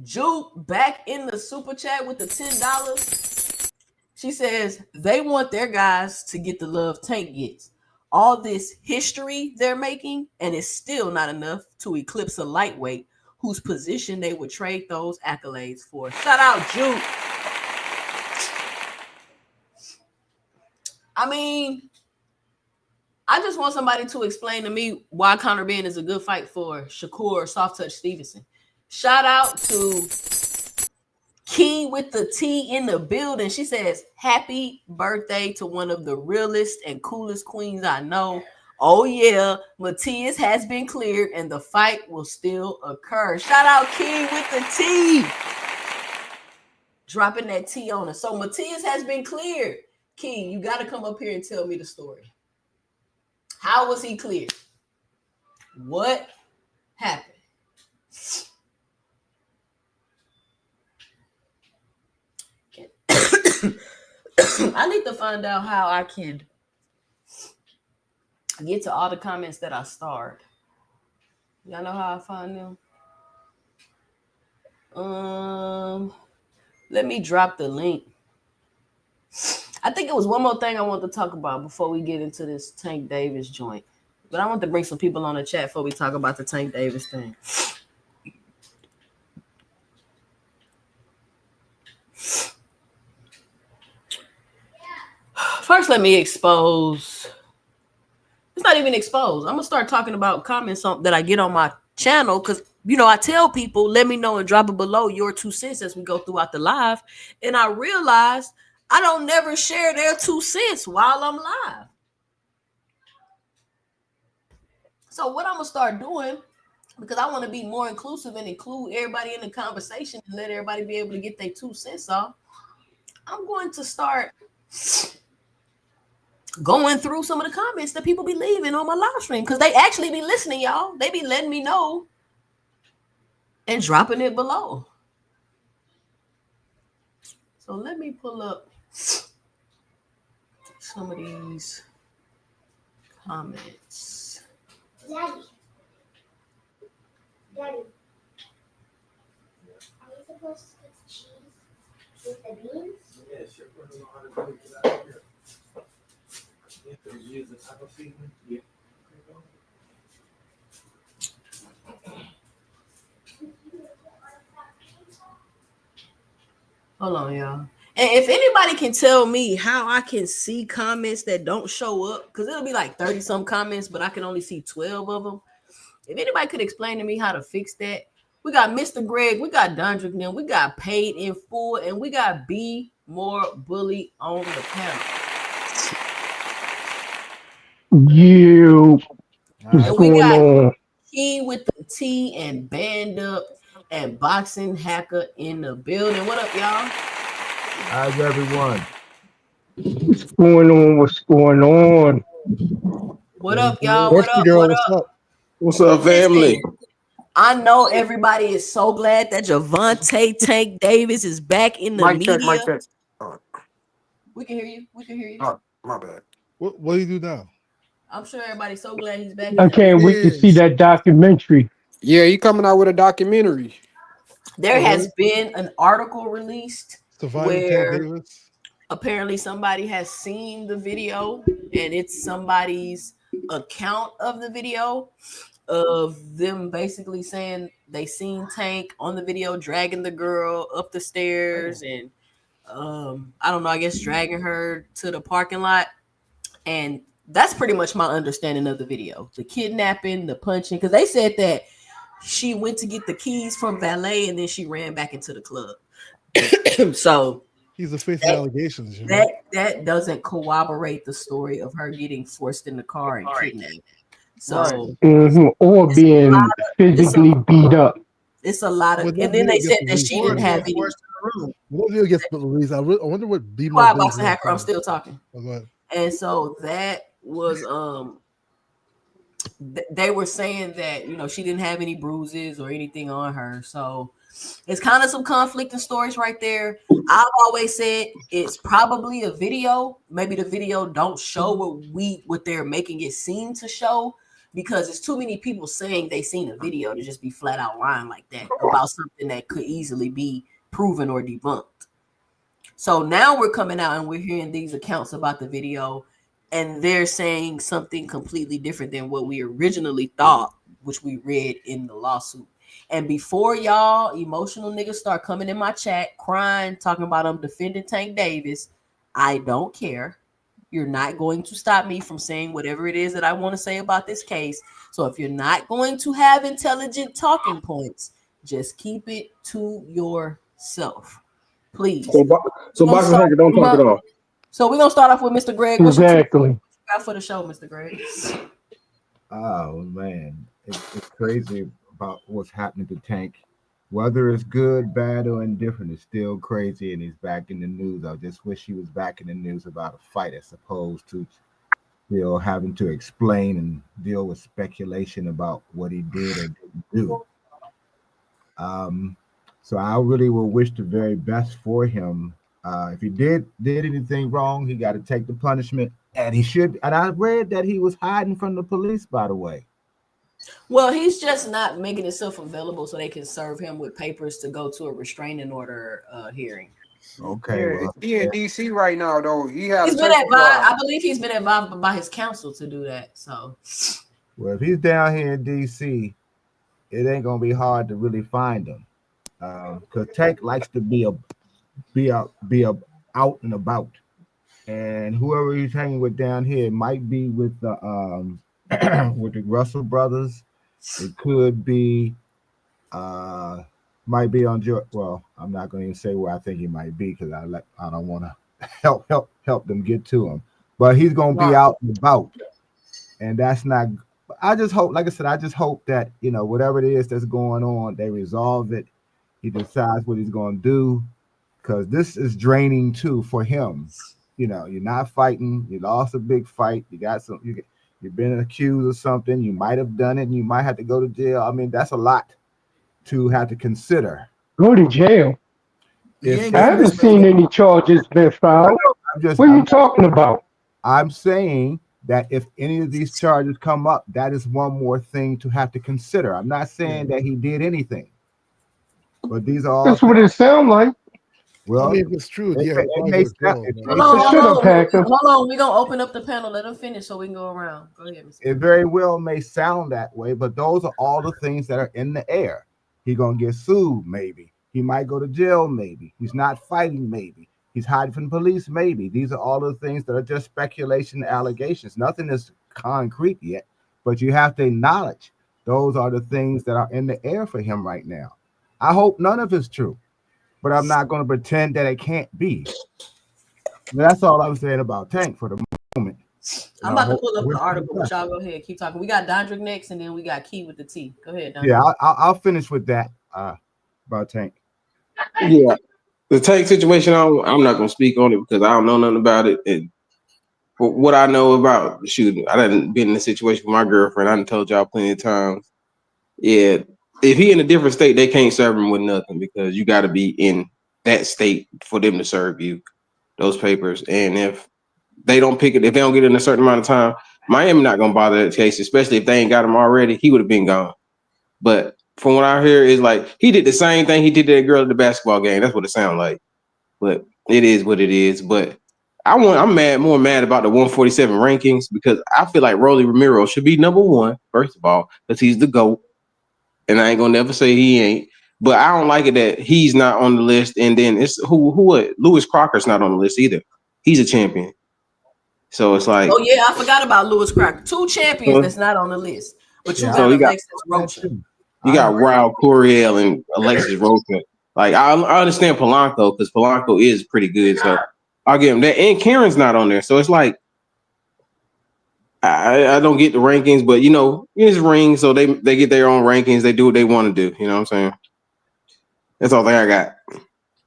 Juke back in the super chat with the $10. She says they want their guys to get the love Tank gets. All this history they're making, and it's still not enough to eclipse a lightweight whose position they would trade those accolades for. Shout out, Juke. I mean, I just want somebody to explain to me why Conor Ben is a good fight for Shakur Soft Touch Stevenson. Shout out to Key with the T in the building. She says, happy birthday to one of the realest and coolest queens I know. Oh, yeah. Matias has been cleared and the fight will still occur. Shout out Key with the T. Dropping that T on us. So Matias has been cleared. Key, you got to come up here and tell me the story. How was he cleared? What happened? I need to find out how I can get to all the comments that I starred. Y'all know how I find them? Let me drop the link. I think it was one more thing I want to talk about before we get into this Tank Davis joint. But I want to bring some people on the chat before we talk about the Tank Davis thing. First, let me expose. It's not even exposed. I'm going to start talking about comments that I get on my channel because, I tell people, let me know and drop it below your 2 cents as we go throughout the live. And I realized I don't never share their 2 cents while I'm live. So what I'm going to start doing, because I want to be more inclusive and include everybody in the conversation and let everybody be able to get their 2 cents off, I'm going to start going through some of the comments that people be leaving on my live stream because they actually be listening, y'all. They be letting me know and dropping it below. So let me pull up some of these comments. Daddy. Are you supposed to put cheese with the beans? Yeah, sure. I don't know how to do it out here. Yeah, use the taco seasoning. Yeah. Hold on, y'all. And if anybody can tell me how I can see comments that don't show up, because it'll be like 30 some comments, but I can only see 12 of them. If anybody could explain to me how to fix that, we got Mr. Greg, we got Dondrick, now we got Paid in Full, and we got B More Bully on the panel. You. What's And we going got on? Key with the T and Band Up and Boxing Hacker in the building. What up, y'all? How's everyone? What's going on? What's going on? What up, y'all? What Thirsty up? girl, What what's up? up? What's up, family? I know everybody is so glad that Gervonta Tank Davis is back in the media. Mic check. We can hear you. We can hear you. Oh, my bad. What do you do now? I'm sure everybody's so glad he's back in I the can't media. wait to see that documentary. Yeah, he coming out with a documentary. There has been an article released Surviving Tank where Davis? apparently somebody has seen the video, and it's somebody's account of the video of them basically saying they seen Tank on the video dragging the girl up the stairs and I don't know, I guess dragging her to the parking lot. And that's pretty much my understanding of the video. The kidnapping, the punching, because they said that she went to get the keys from valet and then she ran back into the club. So He's a face of allegations. that doesn't corroborate the story of her getting forced in the car and kidnapped. So Or being physically beat up. it's a lot of, Well, and then they said that she didn't have any. What video gets released? I wonder what B. Quiet, Boxing Hacker. I'm still talking. Oh, go ahead. And so that was they were saying that, you know, she didn't have any bruises or anything on her. So it's kind of some conflicting stories right there. I've always said it's probably a video. Maybe the video don't show what they're making it seem to show, because it's too many people saying they seen a video to just be flat out lying like that about something that could easily be proven or debunked. So now we're coming out and we're hearing these accounts about the video, and they're saying something completely different than what we originally thought, which we read in the lawsuit. And before y'all emotional niggas start coming in my chat crying, talking about I'm defending Tank Davis, I don't care. You're not going to stop me from saying whatever it is that I want to say about this case. So if you're not going to have intelligent talking points, just keep it to yourself, please. So Boxing Hacker, don't talk at all. So we're gonna start off with Mr. Greg. Exactly. What you got for the show, Mr. Greg? Oh man, it's crazy about what's happening to Tank. Whether it's good, bad, or indifferent, it's still crazy, and he's back in the news. I just wish he was back in the news about a fight, as opposed to still having to explain and deal with speculation about what he did or didn't do. So I really will wish the very best for him. If he did anything wrong, he got to take the punishment, and he should. And I read that he was hiding from the police, by the way. Well, he's just not making himself available so they can serve him with papers to go to a restraining order hearing. Okay, Yeah, well, he in DC right now, though. He's been advised. I believe he's been advised by his counsel to do that. So, well, if he's down here in DC, it ain't gonna be hard to really find him, because Tank likes to be out and about, and whoever he's hanging with down here might be with the with the Russell brothers. It could be might be on George. Well, I'm not going to even say where I think he might be, because I don't want to help them get to him. But he's going to be out and about, and that's not. I just hope, like I said, I just hope that, you know, whatever it is that's going on, they resolve it. He decides what he's going to do, because this is draining too for him. You know, you're not fighting. You lost a big fight. You got some. You've been accused of something. You might have done it, and you might have to go to jail. I mean, that's a lot to have to consider. Go to jail. I haven't seen any charges been filed. What are you talking about? I'm saying that if any of these charges come up, that is one more thing to have to consider. I'm not saying that he did anything, but these are all That's what it sounds like. I well. mean, if it's true, yeah, he'll It probably may go to sound, jail. it But may Hold on, They hold should have on, packed him. hold on. We're gonna open up the panel. Let them finish so we can go around. Go ahead, Mr. it very well may sound that way, but those are all the things that are in the air. He gonna get sued, maybe. He might go to jail, maybe. He's not fighting, maybe. He's hiding from the police, maybe. These are all the things that are just speculation, allegations. Nothing is concrete yet, but you have to acknowledge those are the things that are in the air for him right now. I hope none of it's true, but I'm not going to pretend that it can't be. That's all I'm saying about Tank for the moment. I'm about to pull up the article, but y'all go ahead, keep talking. We got Dondrick next, and then we got Key with the T. Go ahead, Dondrick. Yeah, I'll finish with that about Tank. Yeah, the Tank situation, I'm not gonna speak on it because I don't know nothing about it. And for what I know about the shooting, I done been in a situation with my girlfriend. I done told y'all plenty of times. Yeah, if he in a different state, they can't serve him with nothing because you got to be in that state for them to serve you those papers. And if they don't pick it, if they don't get it in a certain amount of time, Miami not gonna bother that case, especially if they ain't got him already. He would have been gone. But from what I hear, is like he did the same thing he did to that girl at the basketball game. That's what it sounds like. But it is what it is. But I'm more mad about the 147 rankings because I feel like Rolly Romero should be number one, first of all, because he's the GOAT. And I ain't gonna never say he ain't. But I don't like it that he's not on the list. And then it's what? Lewis Crocker's not on the list either. He's a champion. So it's like, oh yeah, I forgot about Lewis Crocker. 2 champions that's not on the list, but you got Alexis Rocha. You got Raul Curiel and Alexis Rocha. Like I understand Polanco because Polanco is pretty good, so I'll give him that. And Karen's not on there, so it's like I don't get the rankings, but it's rings, so they get their own rankings. They do what they want to do. You know what I'm saying? That's all I got.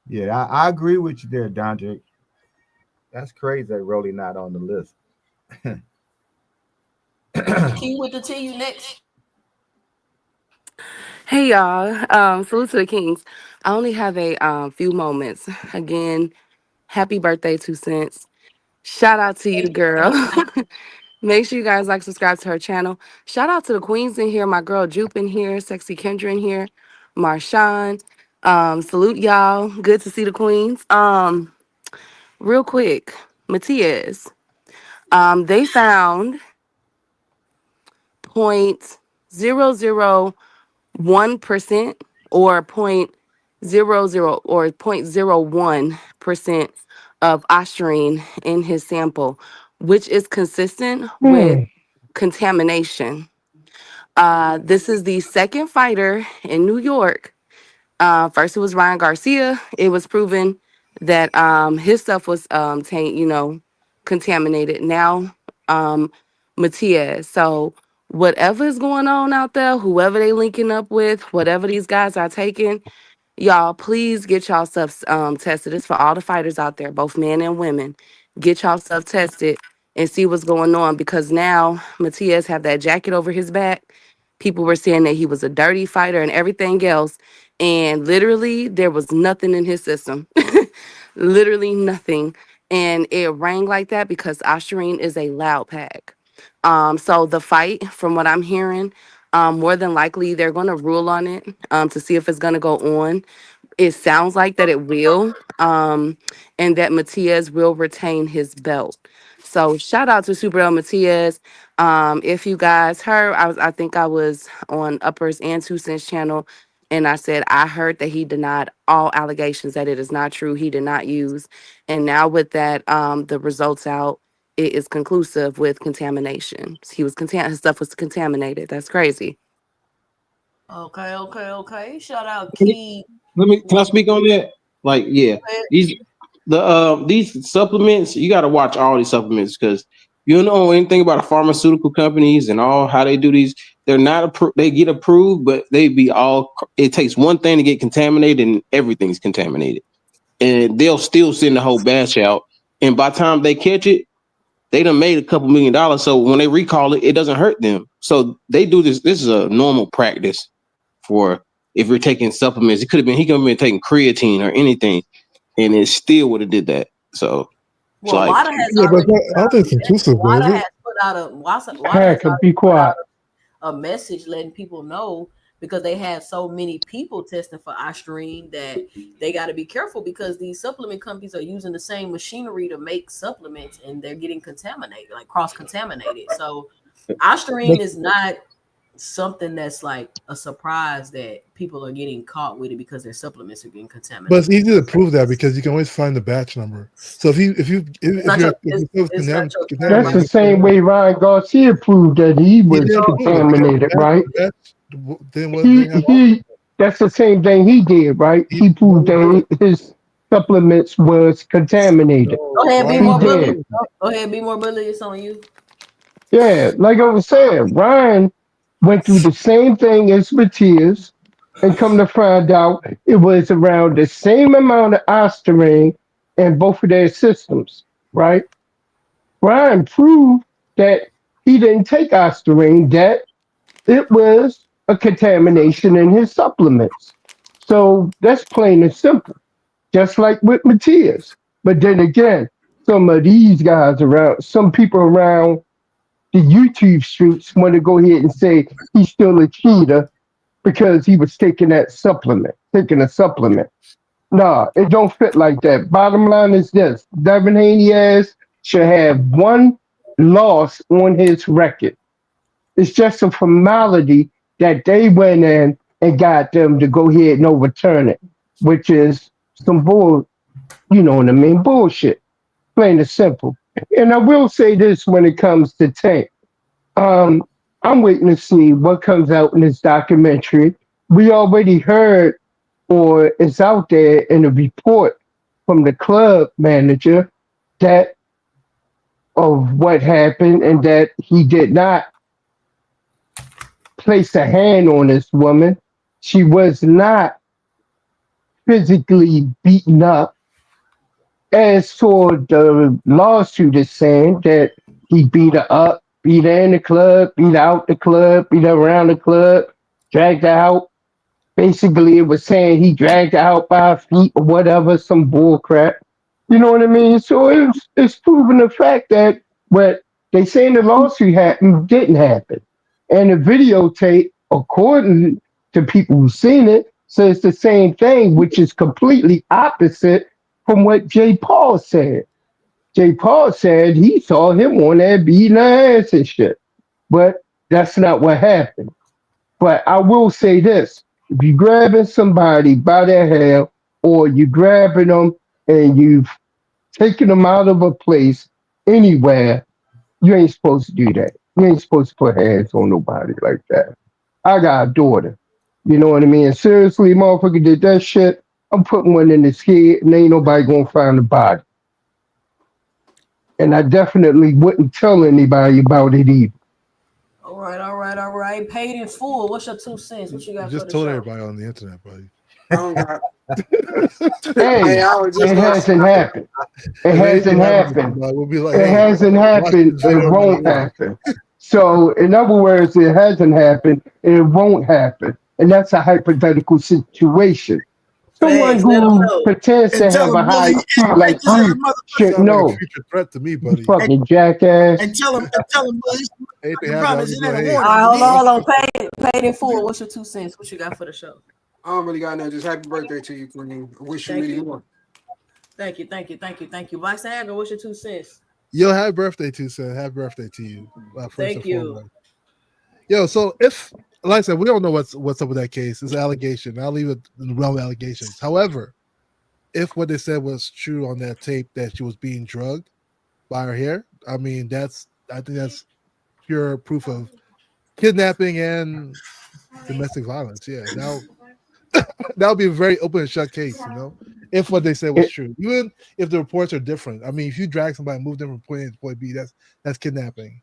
Yeah, I agree with you there, Dondrick. That's crazy that Rolly not on the list. Key with the T, you next. Hey y'all, salute to the Kings. I only have a few moments. Again, happy birthday, 2 cents. Shout out to you, girl. Make sure you guys subscribe to her channel. Shout out to the queens in here, my girl Jupe in here, Sexy Kendra in here, Marshawn. Salute y'all. Good to see the queens. Real quick, Matias. They found 0.001% or 0.00 or 0.01% of ostarine in his sample, which is consistent with contamination. This is the second fighter in New York. First, it was Ryan Garcia. It was proven that his stuff was contaminated. Now, Matias. So whatever is going on out there, whoever they linking up with, whatever these guys are taking, y'all, please get y'all stuff tested. It's for all the fighters out there, both men and women. Get y'all stuff tested and see what's going on because now Matias have that jacket over his back. People were saying that he was a dirty fighter and everything else. And literally, there was nothing in his system. Literally nothing. And it rang like that because Ostarine is a loud pack. So the fight, from what I'm hearing, more than likely they're going to rule on it to see if it's going to go on. It sounds like that it will, and that Matias will retain his belt. So shout out to Super El Matias. If you guys heard, I think I was on Uppers and 2 Cents channel, and I said I heard that he denied all allegations, that it is not true. He did not use, and now with that, the results out, it is conclusive with contamination. His stuff was contaminated. That's crazy. Okay. Shout out Key. Can I speak on that? Like, yeah, these supplements, you got to watch all these supplements because you don't know anything about the pharmaceutical companies and all how they do these. They're not they get approved, but they be all. It takes one thing to get contaminated, and everything's contaminated, and they'll still send the whole batch out. And by the time they catch it, they done made a couple $1 million. So when they recall it, it doesn't hurt them. So they do this. This is a normal practice for if you're taking supplements. He could have been taking creatine or anything, and it still would have did that. So Well, like, WADA has Yeah, but I don't think it's conclusive. WADA Is has it? put has Hacker, be already put out quiet. a message letting people know because they have so many people testing for Osterine that they got to be careful because these supplement companies are using the same machinery to make supplements and they're getting contaminated, like cross contaminated. So Osterine is not something that's like a surprise that people are getting caught with it because their supplements are getting But contaminated. it's easy to prove that because you can always find the batch number. So if It's you're not your, if you're it's not your That's the contaminated, same way Ryan Garcia proved that he he was didn't prove it because contaminated, right? the batch then what He they have also. he. That's the same thing he did, right? He, He proved that his supplements was contaminated. Go no, ahead, be Ryan He more never bully. did. proved Go ahead, be more bully. It's on you. Yeah, like I was saying, Ryan went through the same thing as Matthias, and come to find out it was around the same amount of ostarine in both of their systems, right? Ryan proved that he didn't take ostarine, that it was a contamination in his supplements. So that's plain and simple, just like with Matthias. But then again, some of these guys around, some people around the YouTube streets want to go ahead and say he's still a cheater because he was taking that supplement, taking a supplement. Nah, it don't fit like that. Bottom line is this: Devin Haney ass should have one loss on his record. It's just a formality that they went in and got them to go ahead and overturn it, which is some bull, you know what I mean? Bullshit. Plain and simple. And I will say this when it comes to Tank. Um, I'm waiting to see what comes out in this documentary. We already heard, or it's out there in a report from the club manager that of what happened and that he did not place a hand on this woman. She was not physically beaten up. As for the lawsuit is saying that he beat her up, beat her in the club, beat her out the club, beat her around the club, dragged her out. Basically, it was saying he dragged her out by her feet or whatever, some bull crap. You know what I mean? So it's proven the fact that what they say in the lawsuit happened didn't happen. And the videotape, according to people who've seen it, says the same thing, which is completely opposite from what Jay Paul said. Jay Paul said he saw him on there beating her ass and shit. But that's not what happened. But I will say this: if you're grabbing somebody by their hair, or you grabbing them and you've taken them out of a place anywhere, you ain't supposed to do that. You ain't supposed to put hands on nobody like that. I got a daughter. You know what I mean? Seriously, motherfucker did that shit. I'm putting one in his head and ain't nobody gonna find the body. And I definitely wouldn't tell anybody about it either. All right. Paid in full. What's your 2 cents? What you You got for just the told show? everybody on the internet, buddy. I don't got. Hey, Hey, I was just it gonna. hasn't happened. It If anything hasn't happens to happened. somebody, we'll be like, It hey, hasn't watch happened. this It video right won't here. happen. So, in other words, it hasn't happened. It won't happen. And that's a hypothetical situation. Someone Facts. Let them who know. pretends And to tell have a him, high bully, IQ and like tell you him, You should sound like a know. future threat to me, You buddy. fucking jackass. and tell him, bully, Anything your happen, I'll brothers, just it be ain't like, a hey, All warning, right, you hold dig? on. Paid in full. What's your 2 cents? What you got for the show? I don't really got no. Just happy birthday to you, Queen. I wish you Thank many you. more. Thank you. Vice Admiral, what's your 2 cents? yo, happy birthday to you, son. Happy birthday to you. First and Thank you. foremost. Yo, so if, like I said, we don't know what's up with that case. It's an allegation. I'll leave it in the realm of allegations. However, if what they said was true on that tape that she was being drugged by her hair, I mean, I think that's pure proof of kidnapping and domestic violence. Yeah, now that would be a very open and shut case, if what they said was It, true. Even if the reports are different. I mean, if you drag somebody and move them from point A to point B, that's kidnapping.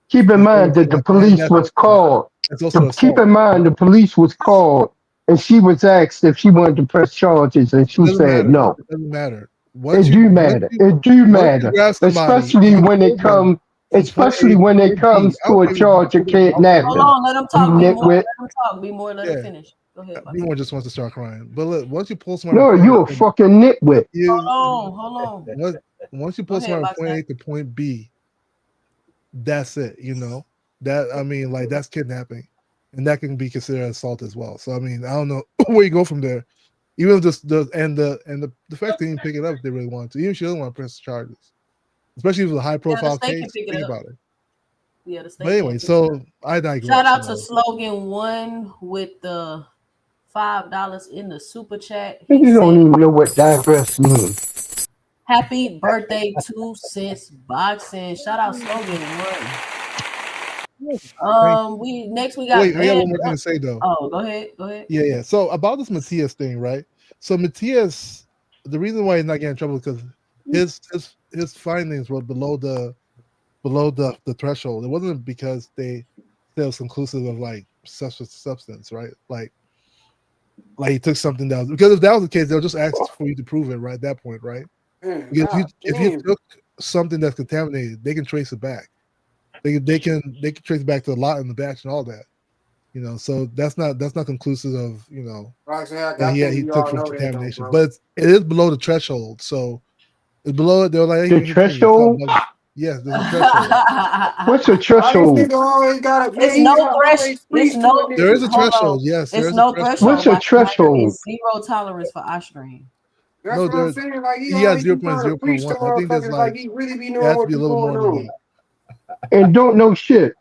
keep in That's mind that the police was called. That's also Keep assault. in mind the police was called and she was asked if she wanted to press charges and It she doesn't said matter. no. It doesn't matter. It Once you do once matter. you It do once you matter. grab somebody and Especially you when it pull them come from point A especially to when it point B, comes I to don't a care if you charge pull of them outside Hold the kidnapping. house. on. Let him You talk, B more. nitwit. Let him talk, B more. Let him Yeah, finish. Go ahead, Vice. everyone just wants to start crying. But look, once you pull somebody from No, point A to you a point fucking nitwit. B, you Hold on. once once you Go pull ahead, somebody Vice. from point A to point B, that's it. That I mean, like that's kidnapping, and that can be considered assault as well. So I mean, I don't know where you go from there. Even if the fact they didn't pick it up if they really wanted to, even if she doesn't want to press charges, especially if it's a high Yeah, the profile state can case. pick it Think up. about it. Yeah, the state But anyway, can pick it up. so I digress. Shout out to Slogan One with the $5 in the super chat. He You don't said, even know what digress means. "Happy birthday, 2 cents boxing." Shout out Slogan One. We got Wait, I got banned one more thing up. to say though. Oh, go ahead. Go ahead. Yeah. So about this Matias thing, right? So Matias, the reason why he's not getting in trouble is because his findings were below the threshold. It wasn't because they said it was conclusive of like such a substance, right? Like he took something that was, because if that was the case, they'll just ask for you to prove it right at that point, right? Man, Because if you damn. took something that's contaminated, they can trace it back. They can trace it back to the lot in the batch and all that. So that's not conclusive of Roxy, I that he think you took all from know that, though, contamination, bro. but it is below the threshold. So it's below it. They're like, hey, The you can continue. threshold? Yes, there's a threshold. What's the Why this threshold? nigga always got a It's he no got thresh. always It's preach to no. a There is nigga. a Hold on. threshold. Yes, there It's is a no threshold. threshold. What's a Boxing Hacker. threshold? It's zero tolerance for oxygen. That's No, what I'm saying. Like he he has always be trying to preach to 0.1. I think there's motherfuckers like like he really be it knowing has to what be a be little going more than on. that. And don't know shit.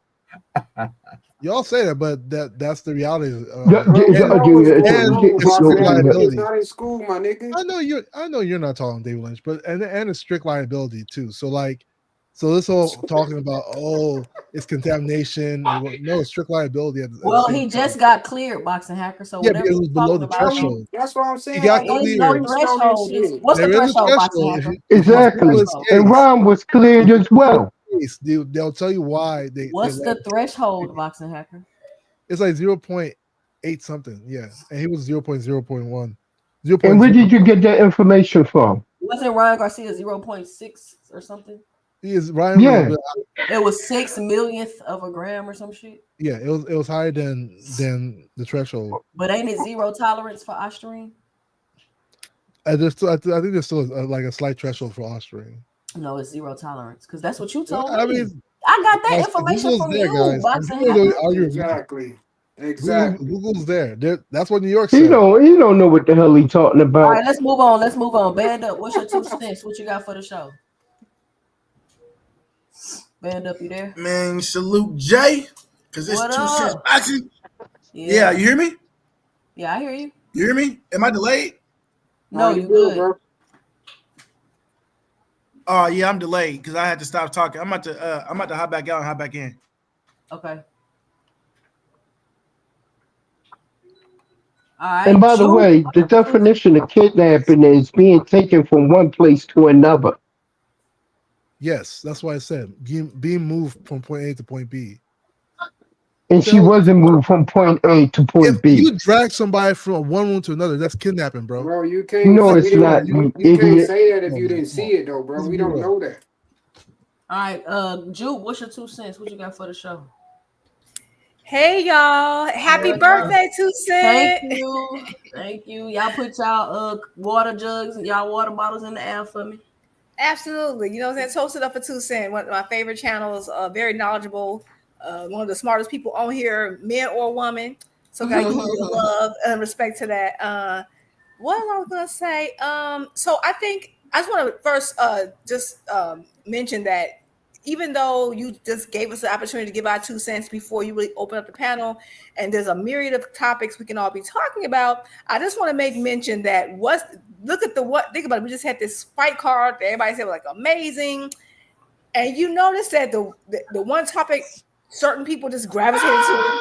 Y'all say that, but that's the reality. Yeah, Bro, you know what's going And on, it's strict boxing Hacker. Niggas liability. not in school, my nigga. I know you're not talking David Lynch, but and it's strict liability too. So this whole talking about it's contamination and no, it's strict liability at the Well, same he time. just got cleared, Boxing Hacker. So Yeah, whatever because it you're was below talking the about, threshold. That's what I'm saying. He got Like there he is be no cleared. preaching on this threshold. shit. What's the There is a threshold, Boxing threshold. Hacker? If you What's the Google Exactly. his threshold? And case, Ron was cleared as well. they'll tell you why they What's let the threshold, Boxing Hacker? it's like 0.8 something. Yeah. And he was 0.0.1. And where 0.0. did you get that information from? Wasn't Ryan Garcia 0.6 or something? Ryan was a Yeah. bit It was 6 millionth of a gram or some shit. yeah, it was higher than the threshold. But ain't it zero tolerance for ostrine? I think there's still like a slight threshold for Austrian. No, it's zero tolerance because that's what you Well, told I me. mean, I got that guys, information Google's from there, you, guys. Boxing People don't Hacker. argue with me. Exactly. Google's there. That's what New York He said. don't know what the hell he talking All about. right, let's move on. Let's move on. Band up. What's your 2 cents? What you got for the show? Band up, you there? Man, salute Jay, because it's What 2 cents up? boxing. Yeah, you hear me? Yeah, I hear you. You hear me? Am I delayed? No, you good. Bro. Oh yeah, I'm delayed because I had to stop talking. I'm about to hop back out and hop back in. Okay. All right. And by the Juke. way, the definition of kidnapping is being taken from one place to another. Yes, that's why I said being moved from point A to point B. And she wasn't moved from point A to If point B. you drag somebody from one room to another, that's kidnapping, bro. Bro, you can't. No, we it's didn't- not, You, you you can't idiot. say that if No, you man, didn't come see on. it, though, bro. Let's We be don't real. know that. All right. Juke, what's your 2 cents? What you got for the show? Hey y'all! Happy What up? birthday, 2 Thank Cent. you. Thank you. Y'all put y'all water jugs and y'all water bottles in the air for me. Absolutely. You know what I'm saying? Toasted up for 2 Cent. One of my favorite channels. Very knowledgeable. One of the smartest people on here, man or woman. So gotta give you your love and respect to that. What was I gonna say? So I think I just want to first mention that even though you just gave us the opportunity to give our 2 cents before you really open up the panel, and there's a myriad of topics we can all be talking about, I just want to make mention that think about it. We just had this fight card that everybody said was like amazing, and you notice that the one topic certain people just gravitated to.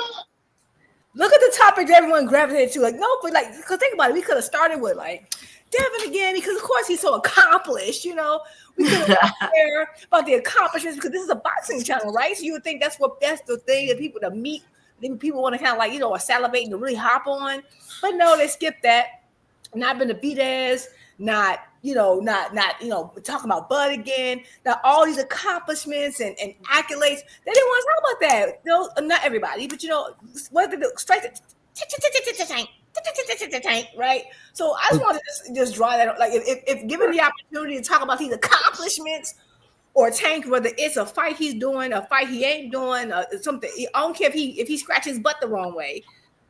Look at the topic that everyone gravitated to. Like, no, but like, because think about it, we could have started with like Devin again, because of course he's so accomplished, you know. We could have care about the accomplishments because this is a boxing channel, right? So you would think that's the thing that people to meet, then people want to kind of like, salivate and to really hop on. But no, they skipped that. Not been a beat ass, not talking about Bud again. Now all these accomplishments and accolades, they didn't want to talk about that. No, not everybody, but what they do, straight right? So I just want to just draw that up. Like if given the opportunity to talk about these accomplishments, or Tank, whether it's a fight he's doing, a fight he ain't doing, something. I don't care if he scratches his butt the wrong way.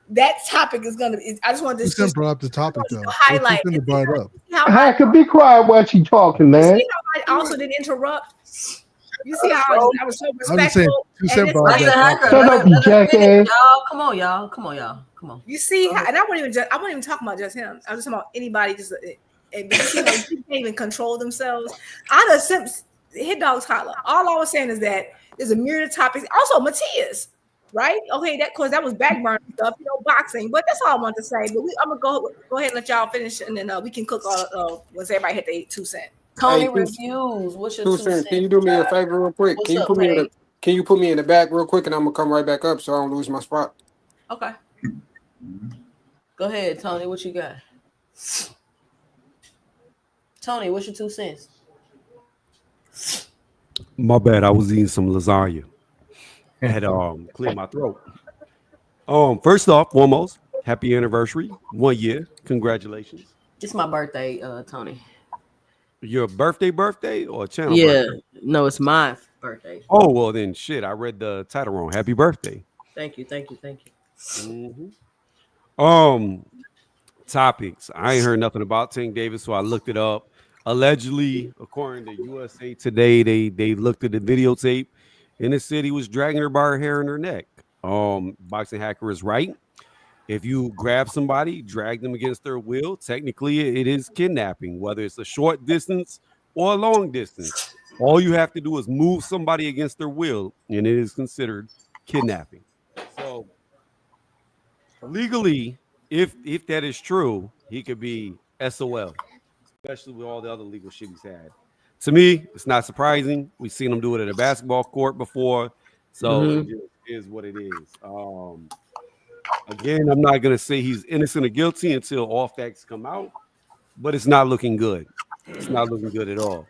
That topic is gonna. I just want to Who brought up the topic though? highlight. Who brought it up? I could be quiet while she talking, You man. see how I also didn't interrupt. You see how I was so I'm just saying, respectful. Two Cent brought Let that the hacker, topic. Shut let up, it- you let us finish, jackass. y'all. Come on, y'all. Come on, y'all. Come on. You see, how, and I wasn't even talking about just him. I was talking about anybody. Just and you see how people can't even control themselves. I just hit dogs holler. All I was saying is that there's a myriad of topics. Also, Matias, right? Okay, that was backburner stuff, boxing. But that's all I want to say. But I'm gonna go ahead and let y'all finish, and then we can cook all once everybody hit the 2 cent. Tony Hey, reviews. What's your 2 2 Cent, cents? can you do me a favor real quick? What's up, Ray? Can you put me in the back real quick, and I'm gonna come right back up so I don't lose my spot. Okay. Go ahead, Tony. What you got? Tony, what's your 2 cents? My bad. I was eating some lasagna. I had cleared my throat. First off, foremost, happy anniversary. 1 year. Congratulations. It's my birthday, Tony. Your birthday or channel Yeah. birthday? No, it's my birthday. Oh, well then shit. I read the title wrong. Happy birthday. Thank you. Topics. I ain't heard nothing about Tank Davis, so I looked it up. Allegedly, according to USA Today, they looked at the videotape and it said he was dragging her by her hair and her neck. Boxing Hacker is right. If you grab somebody, drag them against their will, technically it is kidnapping, whether it's a short distance or a long distance. All you have to do is move somebody against their will, and it is considered kidnapping. So legally, if that is true, he could be SOL, especially with all the other legal shit he's had. To me, it's not surprising. We've seen him do it at a basketball court before, so it just is what it is. Again, I'm not gonna say he's innocent or guilty until all facts come out, but it's not looking good. It's not looking good at all.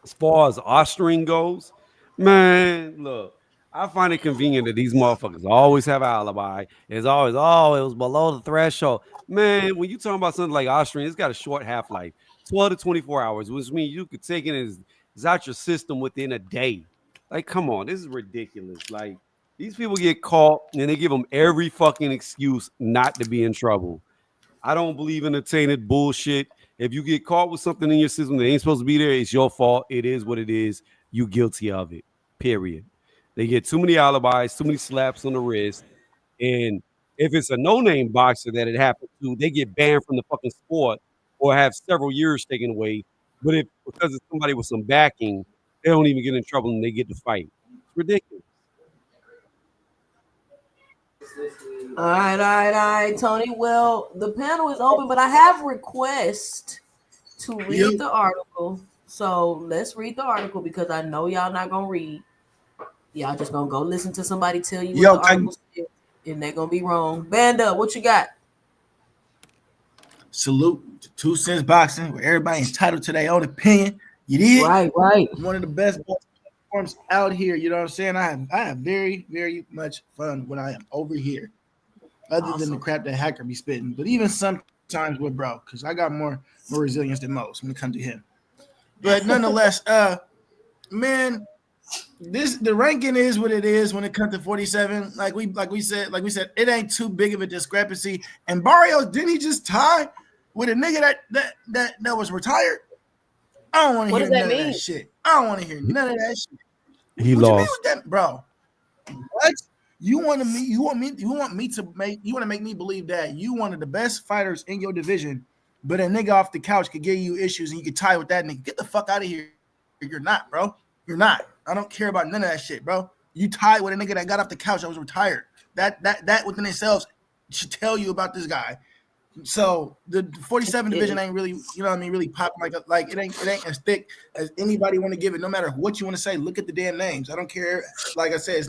As far as Austrian goes, man, look, I find it convenient that these motherfuckers always have an alibi. It's always, oh, it was below the threshold. Man, when you talking about something like Austrian, it's got a short half-life, 12 to 24 hours, which means you could take it as out your system within a day. Like, come on, this is ridiculous. Like, these people get caught and they give them every fucking excuse not to be in trouble. I don't believe in the tainted bullshit. If you get caught with something in your system that ain't supposed to be there, it's your fault. It is what it is. You guilty of it. Period. They get too many alibis, too many slaps on the wrist. And if it's a no-name boxer that it happened to, they get banned from the fucking sport or have several years taken away. But if because it's somebody with some backing, they don't even get in trouble and they get to fight. It's ridiculous. All right, Tony. Well, the panel is open, but I have requests to read the article. So let's read the article because I know y'all not gonna read. Y'all just gonna go listen to somebody tell you what the article says, and they're gonna be wrong. Banda, what you got? Salute to 2 Cents Boxing, where everybody entitled to their own opinion. You did Right. One of the best platforms out here. You know what I'm saying? I have very, very much fun when I am over here. Other than the crap that Hacker be spitting, but even sometimes with bro, because I got more resilience than most when it comes to him. But nonetheless, man, the ranking is what it is when it comes to 47. Like we said, it ain't too big of a discrepancy. And Barrios, didn't he just tie with a nigga that was retired? I don't want to hear none of that shit. I don't want to hear none of that shit. He what lost. You mean with that, bro? What? You want to make me believe that you one of the best fighters in your division, but a nigga off the couch could give you issues and you could tie with that nigga. Get the fuck out of here. You're not, bro. You're not. I don't care about none of that shit, bro. You tied with a nigga that got off the couch that was retired. That within itself should tell you about this guy. So the 47 division ain't really, really popping like it ain't as thick as anybody want to give it. No matter what you want to say, look at the damn names. I don't care. Like I said, it's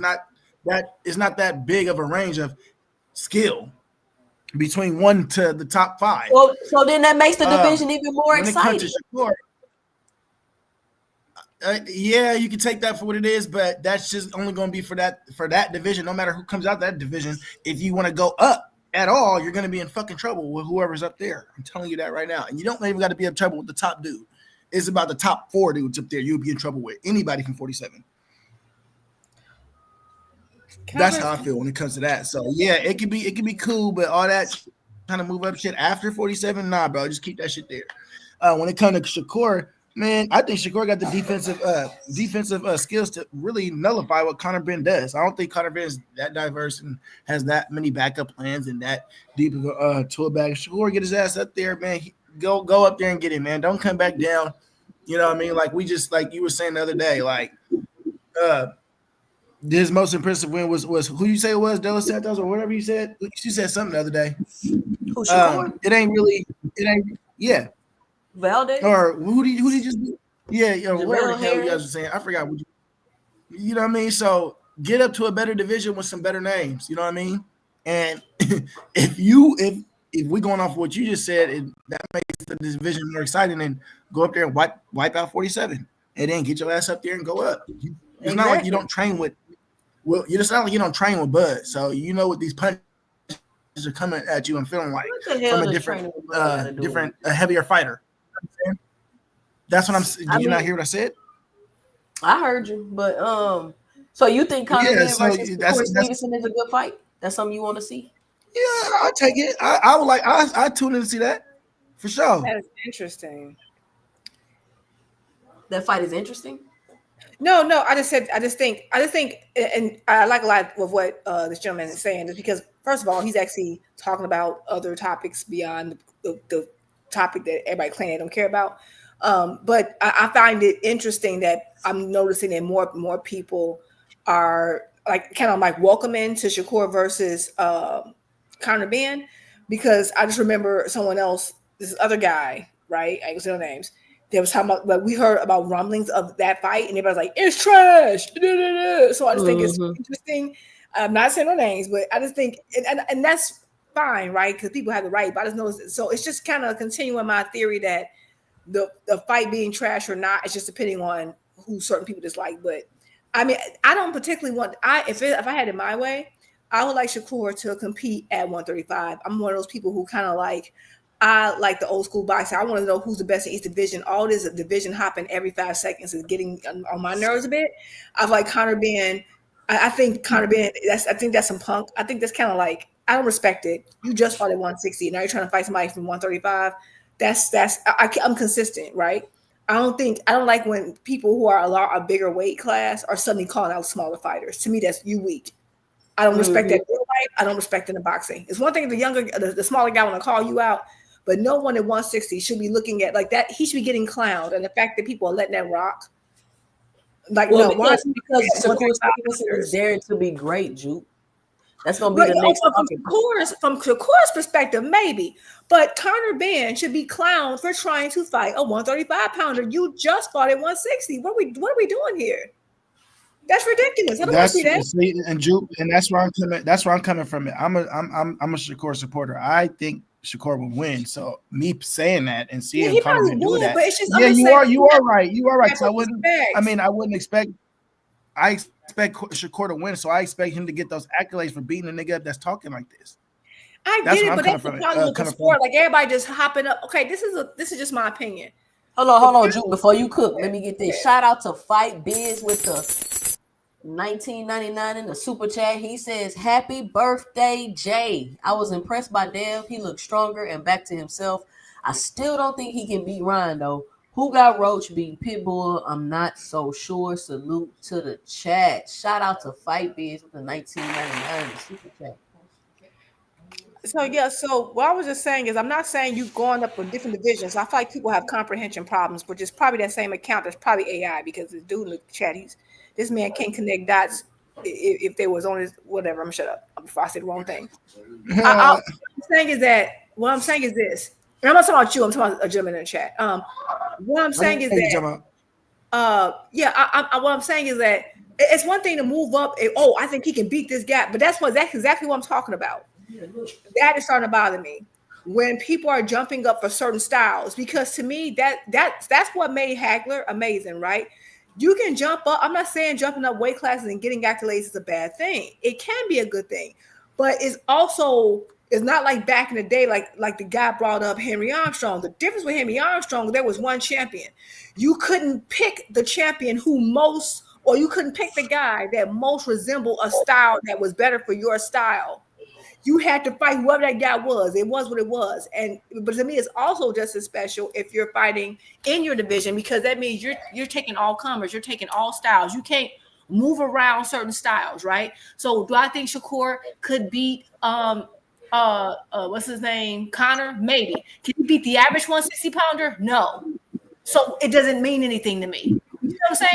not that big of a range of skill between one to the top 5. Well, so then that makes the division even more when exciting. It comes to Shakur, yeah, you can take that for what it is, but that's just only going to be for that division. No matter who comes out that division, if you want to go up at all, you're going to be in fucking trouble with whoever's up there. I'm telling you that right now. And you don't even got to be in trouble with the top dude. it's about the top 4 dudes up there you'll be in trouble with. Anybody from 47. That's how I feel when it comes to that. So yeah, it can be cool, but all that kind of move up shit after 47, nah, bro, just keep that shit there. When it comes to Shakur, man, I think Shakur got the defensive skills to really nullify what Conor Benn does. I don't think Conor Benn is that diverse and has that many backup plans and that deep of a tool bag. Shakur, get his ass up there, man. Go up there and get it, man. Don't come back down. You know what I mean? Like like you were saying the other day, like his most impressive win was who you say it was, De Los Santos or whatever you said. You said something the other day. Who, Shakur? It ain't yeah. Valdez? Or who did you just do? Yeah, whatever the hell Harris? you guys were saying. I forgot what you know what I mean? So get up to a better division with some better names, you know what I mean? And if we're going off what you just said, that makes the division more exciting, and go up there and wipe out 47 and then get your ass up there and go up. It's not like you don't train with it's not like you don't train with Bud, so you know what these punches are coming at you and feeling like from a different heavier fighter. That's what I'm saying. Did you not hear what I said? I heard you, but so you think Conor Benn versus Corey Stevenson is a good fight? That's something you want to see? Yeah, I'll take it. I would like. I tune in to see that for sure. That is interesting. That fight is interesting. No, I just think, and I like a lot of what this gentleman is saying, is because first of all, he's actually talking about other topics beyond the topic that everybody claims they don't care about. But I find it interesting that I'm noticing that more people are kind of welcoming to Shakur versus Conor Benn, because I just remember someone else, this other guy, right? I can say no names. They was talking about, we heard about rumblings of that fight, and everybody's like, it's trash. So I just think it's interesting. I'm not saying no names, but I just think, and that's fine, right? Because people have the right. But I just know, so it's just kind of continuing my theory that the fight being trash or not, it's just depending on who certain people dislike. But I mean, I don't particularly want. If I had it my way, I would like Shakur to compete at 135. I'm one of those people who kind of I like the old school boxing. I want to know who's the best in each division. All this division hopping every 5 seconds is getting on my nerves a bit. I like Conor Benn. I think Conor Benn. I think that's some punk. I think that's kind of I don't respect it. You just fought at 160. Now you're trying to fight somebody from 135. I'm consistent, right? I don't like when people who are a bigger weight class are suddenly calling out smaller fighters. To me, that's you weak. I don't respect that in real life. I don't respect it in boxing. It's one thing if the smaller guy want to call you out, but no one at 160 should be looking at that. He should be getting clowned, and the fact that people are letting that rock. Because Shakur Stevenson is daring to be great, Juke. That's gonna be the next. From Shakur's perspective, maybe, but Conor Benn should be clowned for trying to fight a 135 pounder. You just fought at 160. What are we doing here? That's ridiculous. I don't want to see that. And that's where I'm coming from. I'm a Shakur supporter. I think Shakur will win. So me saying that and seeing Conor Benn do that, you are right. You are right. So I wouldn't expect. I expect Shakur to win, so I expect him to get those accolades for beating a nigga up that's talking like this. I get it, but that's the problem with the sport. Everybody just hopping up. Okay, this is just my opinion. Hold on, Juke. Before you cook, let me get this. Shout out to Fight Biz with the 1999 in the super chat. He says, "Happy birthday, Jay. I was impressed by Dev. He looked stronger and back to himself. I still don't think he can beat Ryan though. Who got Roach beating Pitbull? I'm not so sure. Salute to the chat." Shout out to Fight Biz with the 1999 super chat. So what I was just saying is, I'm not saying you going up for different divisions. I feel like people have comprehension problems, which is probably that same account. That's probably AI, because the dude in the chat, this man can't connect dots. If there was on his whatever, I'm gonna shut up before I say the wrong thing. What I'm saying is this. And I'm not talking about you. I'm talking about a gentleman in the chat. What I'm saying is that, what I'm saying is that it's one thing to move up. I think he can beat this guy, but that's exactly what I'm talking about. That is starting to bother me when people are jumping up for certain styles, because to me that's what made Hagler amazing, right? You can jump up. I'm not saying jumping up weight classes and getting accolades is a bad thing. It can be a good thing, but it It's not like back in the day, like the guy brought up Henry Armstrong. The difference with Henry Armstrong, there was one champion. You couldn't pick the champion or you couldn't pick the guy that most resembled a style that was better for your style. You had to fight whoever that guy was. It was what it was. But to me, it's also just as special if you're fighting in your division, because that means you're taking all comers, you're taking all styles. You can't move around certain styles, right? So do I think Shakur could beat what's his name? Connor? Maybe. Can he beat the average 160 pounder? No. So it doesn't mean anything to me. You know what I'm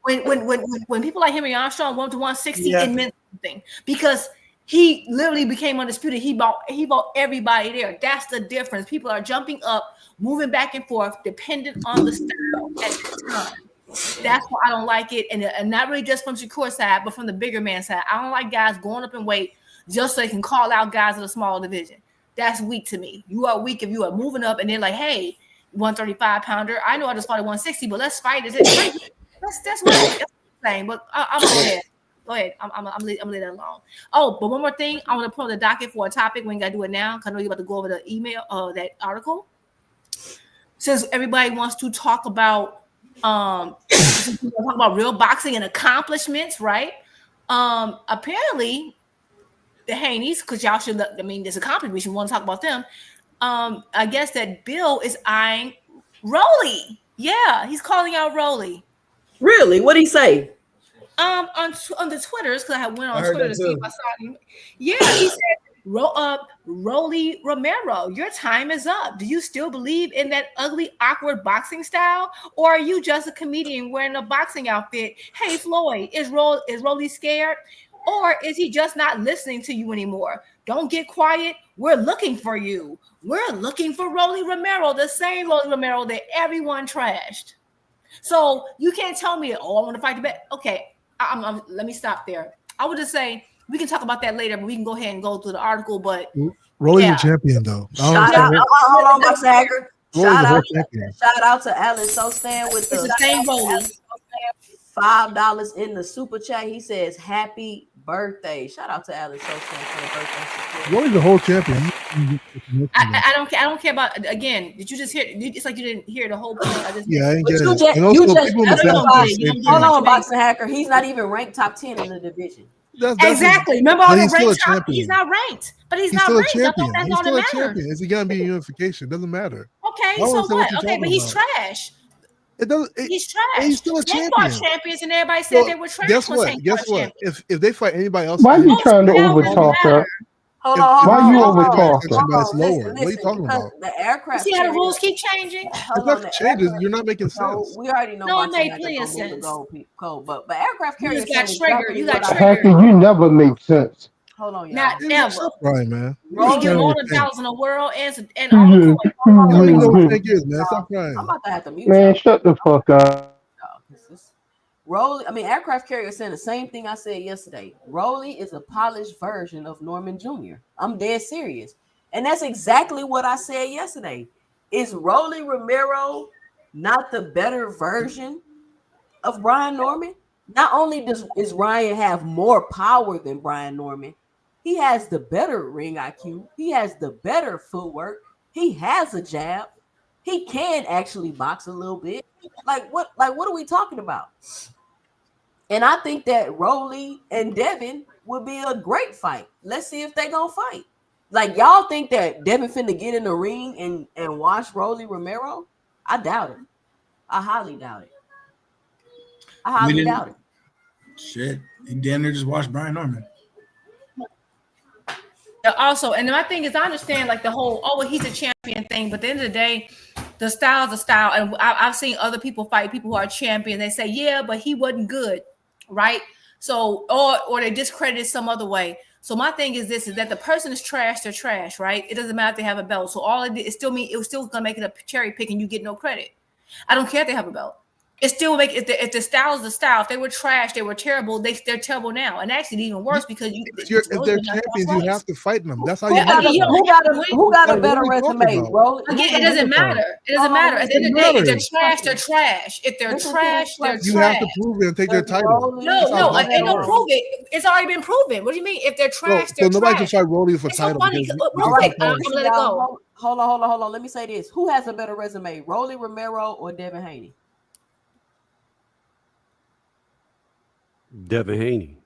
saying? When people like Henry Armstrong went to 160, it meant something because he literally became undisputed. He bought everybody there. That's the difference. People are jumping up, moving back and forth, dependent on the style at the time. That's why I don't like it, and not really just from Shakur's side, but from the bigger man side. I don't like guys going up in weight just so they can call out guys in a small division. That's weak to me. You are weak if you are moving up and they're like, hey, 135 pounder. I know I just fought at 160, but let's fight. That's what I'm saying. But I'm ahead. Go ahead. I'm leave that alone. Oh, but one more thing. I want to put on the docket for a topic. We ain't got to do it now because I know you're about to go over the email, that article. Since everybody wants to talk about real boxing and accomplishments, right? Apparently, the Haneys, because y'all should look, I mean, there's accomplishments. You want to talk about them. I guess that Bill is eyeing Rolly. Yeah, he's calling out Rolly. Really? What'd he say? On the Twitters, because I went on Twitter to see if I saw him. Yeah, he said, Rolly Romero, your time is up. Do you still believe in that ugly, awkward boxing style? Or are you just a comedian wearing a boxing outfit? Hey, Floyd, is Rolly scared? Or is he just not listening to you anymore? Don't get quiet. We're looking for you. We're looking for Rolly Romero, the same Rolly Romero that everyone trashed. So you can't tell me, oh, I want to fight the best. Okay, let me stop there. I would just say we can talk about that later, but we can go ahead and go through the article. But Rolly's a champion, though. Shout out, hold on, Boxing Hacker. Shout out to Alan Sostan with the same Rolly. $5 in the super chat. He says, "Happy birthday!" Shout out to Alan Sostan for the birthday. Rolly's the whole champion. I don't care about. Again, did you just hear? It's like you didn't hear the whole point. I didn't get it. Hold on, Boxing Hacker. He's not even ranked top 10 in the division. Exactly. Remember all the ranked top? He's not ranked, but he's not ranked. He's still a champion. Is he gonna be unification? Doesn't matter. Okay, so what? Okay, but he's trash. He's trash. He's still a champion. They fought champions, and everybody said they were trash. Guess what? If they fight anybody else, why are you trying to overtalk her? Why are you overtalking? Somebody's lower. What are you talking about? The aircraft. See how the rules keep changing? It's not changing. You're not making sense. We already know. No, it made plenty of sense. But aircraft carriers. You got triggered. You got triggered. Hacker, you never make sense. Hold on, y'all. Not ever. Right, man. You can get all the dollars in the world and all the coins. Stop crying. I'm about to have to mute. Man, shut the fuck up. Aircraft carrier saying the same thing I said yesterday. Rolly is a polished version of Norman Jr. I'm dead serious. And that's exactly what I said yesterday. Is Rolly Romero not the better version of Brian Norman? Not only is Ryan have more power than Brian Norman, he has the better ring IQ. He has the better footwork. He has a jab. He can actually box a little bit. Like what are we talking about? And I think that Rolly and Devin would be a great fight. Let's see if they gonna fight. Like, y'all think that Devin finna get in the ring and watch Rolly Romero? I doubt it. I highly doubt it. Doubt it. Shit, he damn near just watched Brian Norman. Also, and my thing is, I understand like the whole, he's a champion thing, but at the end of the day, the style is a style. And I've seen other people fight people who are champions. They say, yeah, but he wasn't good, right? So, or they discredited some other way. So my thing is this: is that the person is trash, they're trash, right? It doesn't matter if they have a belt. So all it still mean it was still gonna make it a cherry pick, and you get no credit. I don't care if they have a belt. It still make if the style is the style. If they were trash, they were terrible. They're terrible now, and actually even worse because If they're champions, you have to fight them. That's how you. Who got a better What are you talking resume, about? bro? Again, it doesn't matter. It doesn't matter. At the end of the day, if they're trash, they're trash. If they're trash, they're You trash. have to prove it and take their title. No, ain't no prove it. It's already been proven. What do you mean? If they're trash, So they're nobody trash. can fight Rolly for It's so title. funny. because Real quick, I'm gonna let it go. Hold on. Let me say this. Who has a better resume, Rolly Romero or Devin Haney? Devin Haney.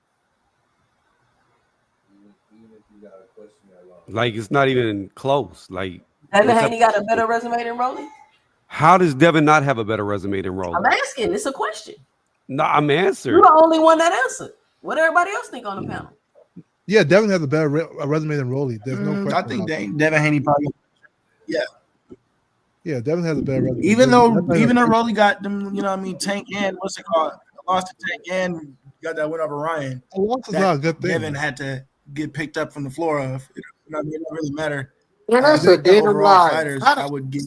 Like it's not even close. Like Devin Haney got a better resume than Rolly? How does Devin not have a better resume than Rolly? I'm asking. It's a question. No, I'm answering. You're the only one that answered. What everybody else think on the panel? Yeah, Devin has a better resume than Rolly. There's no question. I think Devin Haney probably. Yeah. Yeah, Devin has a better resume. Even though Rolly got them, you know what I mean, Tank and what's it called? Lost to Tank and got that win over Ryan. A loss is not a good thing. Devin had to get picked up from the floor of. You know what I mean? It don't really matter. Man, that's a damn lie. Fighters, I would give.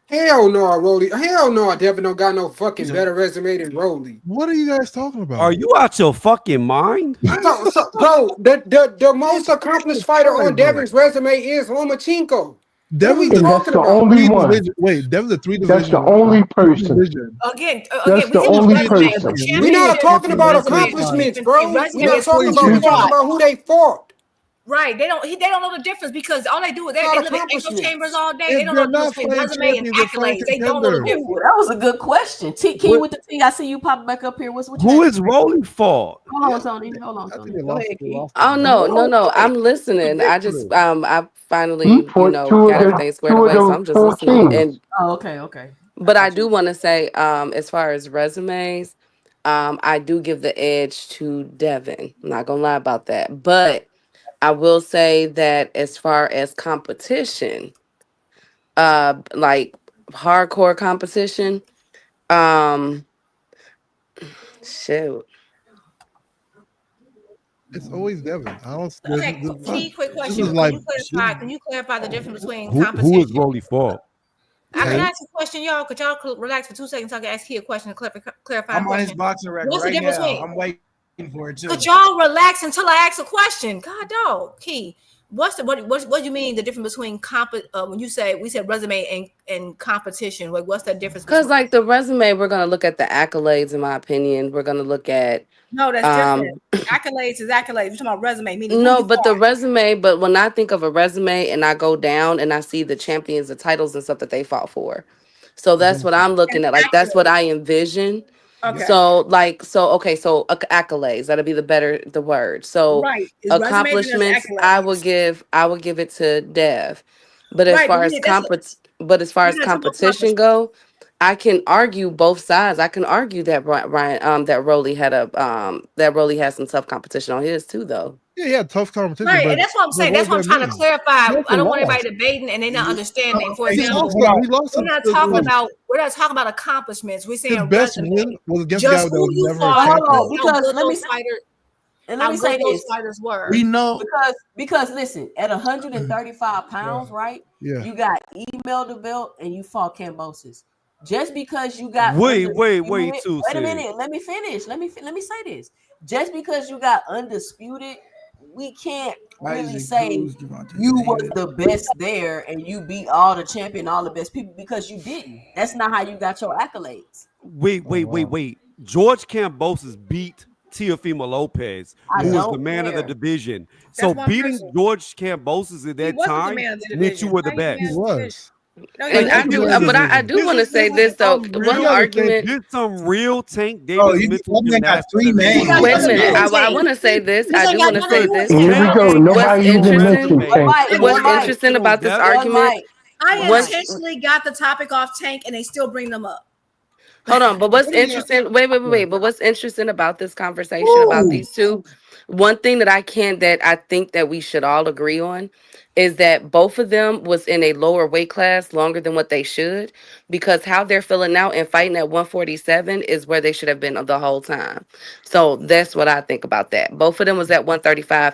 Hell no, Rolly. Hell no, Devin don't got no fucking better resume than Rolly. What are you guys talking about? Are you out your fucking mind? Bro, the most accomplished fighter on Devin's resume is Lomachenko. Devin's that's the only one. Wait, Devin's a three That's division. the only person. Again, That's the only person. We're not talking about accomplishments, bro. We're not talking about who they fought. Right, they don't know the difference because all they do is they live in echo chambers all day. They don't know the difference between resume and accolades. They don't know the difference. That was a good question. Key with the T. I see you pop back up here. What's what you Who is Rolly for? Hold on, Tony. Go ahead, Key. Oh no, I'm listening. I just I finally got everything squared away, so I'm just listening. And okay. But I do want to say, as far as resumes, I do give the edge to Devin. I'm not gonna lie about that, but I will say that as far as competition, like hardcore competition, shoot. It's always Devin. I don't. Okay, Key, quick question. Can you clarify the difference between Who competition? is Rolly for? I can ask a question, y'all. Could y'all relax for 2 seconds so I can ask Key a question to clarify? I'm on his boxing record What's the right difference now. between? I'm waiting for it too. Could y'all relax until I ask a question? God, dog, Key. What do you mean the difference between when you say we said resume and competition? Like, what's that difference? Because like the resume, we're gonna look at the accolades. In my opinion, we're gonna look at no, that's different. Accolades is accolades. We're talking about resume. Meaning no, but the resume. But when I think of a resume and I go down and I see the champions, the titles and stuff that they fought for, so that's what I'm looking at. Like that's what I envision. Okay. So accolades, that'll be the word. So accomplishments, I would give it to Dev. But as far as competition go, I can argue both sides. I can argue that Ryan that Rolly had some tough competition on his too though. Yeah, tough competition. Right, and that's what I'm saying. That's what I'm trying to clarify. I don't want everybody debating and they not understanding. For example, we're not talking about accomplishments. We're saying best win was against just who you fought. Because let me say those fighters were. We know because listen, at 135 pounds, right? Yeah. You got email the belt and you fought Cambosis. Just because you got wait a minute. Let me finish. Let me say this. Just because you got undisputed, we can't really say you was the best there and you beat all the champion, all the best people because you didn't. That's not how you got your accolades. Wait. George Cambosis beat Teofimo Lopez, who was the man of the division. So beating George Cambosis at that time meant you were the best. He was. And I do want to say this though. One argument. Did some real Tank Davis mental gymnastics. Wait a minute. I want to say this. I do want to say this. Here we go. Nobody even mentioned Tank. What's interesting about this argument? I intentionally got the topic off Tank, and they still bring them up. Hold on, but what's interesting? Wait. But what's interesting about this conversation about these two? One thing that I think that we should all agree on is that both of them was in a lower weight class longer than what they should, because how they're feeling now and fighting at 147 is where they should have been the whole time. So that's what I think about that. Both of them was at 135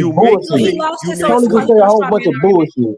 you make bullshit. me, he lost you it, so make it's Tony me. just called he say a gonna whole stop bunch being of an argument. bullshit.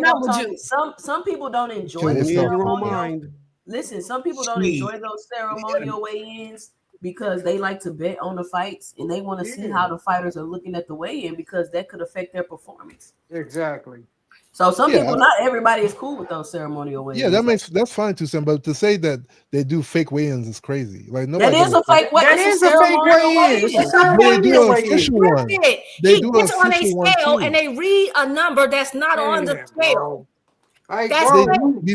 you not don't with talk. you. Some people don't enjoy Kill the Only in yourself. your own ceremonial. mind. Listen, some people don't See, enjoy those ceremonial weigh-ins because they like to bet on the fights and they want to see Yeah, how the fighters are looking at the weigh-in because that could affect their performance. exactly. So some Yeah, people, not everybody is cool with those ceremonial weigh-ins. Yeah, that's fine too, Sam. But to say that they do fake weigh-ins is crazy. Like That nobody is does a fake weigh. That It's is a a fake ceremonial weigh-in. It's a weigh-in. but they do ceremonial an weigh-in. official one. Scripted. They He do an gets on a official one scale too. and they read a number that's not on the Damn, scale. bro. Like, That's They bro, fake.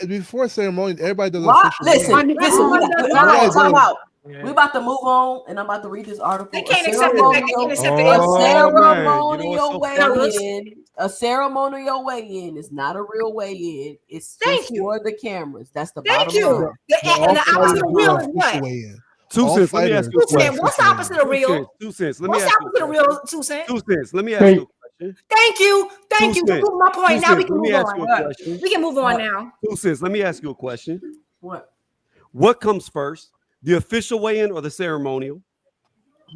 before ceremony, everybody does an Why? official Listen, weigh-in. listen. Everyone does Hold not. on, time Nobody out. yeah. We about to move on, and I'm about to read this They article. can't accept the fact. They can't accept the A Oh information. man, you know what's so ceremonial funny? weigh-in. A ceremonial weigh-in is not a real weigh-in. It's Thank just you. for the cameras. That's the Thank bottom you. line. But And all the fighters opposite of do real an is official what? weigh-in. 2 All cents. Let me fighters ask you a 2 do an cents. question. What's the official opposite weigh-in. of real? 2 cents. Let me What's the ask you a opposite of question. real? 2 cents. 2 cents. Let me ask you Hey, a question. Thank you. 2 Thank you. To cents. prove my 2 point. Now we cents. can Let me move ask you a on. What? question. We can move on What? now. 2 cents. Let me ask you a question. What? What comes first, the official weigh-in or the ceremonial?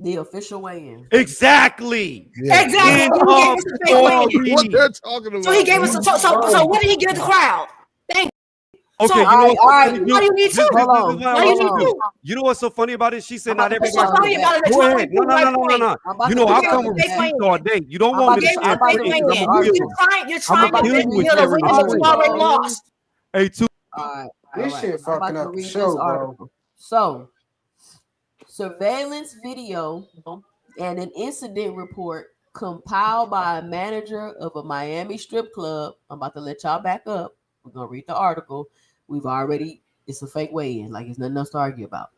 The official weigh-in. Exactly. Yeah. Exactly. End And he gave of us a fake win. What story. they're talking So he about, gave us man. a so what did he give the crowd? Thank you. So Okay, All you know right, what's all so right. funny? now you need two. Hold This is on. what I Now you want Hold you need to on. do. two. You know what's so funny about it? She I'm said about not to What's make so everybody y'all funny do. get back. about it that Go you ahead. ain't No, prove no, my no, no, no, point? no. I'm about You to know, make I'll You y'all gave come us with a get fake back. receipts win. all day. You don't I'm want about me to. to You gave I'm share us a about fake to screens read because this I'm win. gonna kill article. you. You're I'm I'm gonna trying to about kill to you with read heal a this sharing win that you screens. already article. lost. Hey, two. All right, all This right. shit I'm about fucking to up the read this show, bro. article. So, surveillance video and an incident report compiled by a manager of a Miami strip club. I'm about to let y'all back up. We're gonna read the article. It's a fake weigh-in. Like it's nothing else to argue about.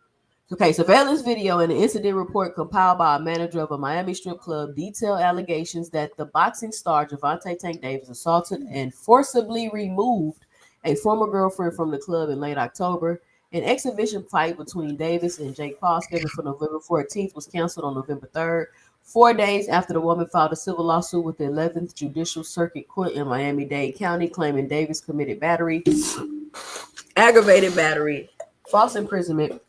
Okay, surveillance video and an incident report compiled by a manager of a Miami strip club detail allegations that the boxing star Gervonta Tank Davis assaulted and forcibly removed a former girlfriend from the club in late October. An exhibition fight between Davis and Jake Paul scheduled for November 14th was canceled on November 3rd, 4 days after the woman filed a civil lawsuit with the 11th Judicial Circuit Court in Miami-Dade County claiming Davis committed battery, aggravated battery, false imprisonment,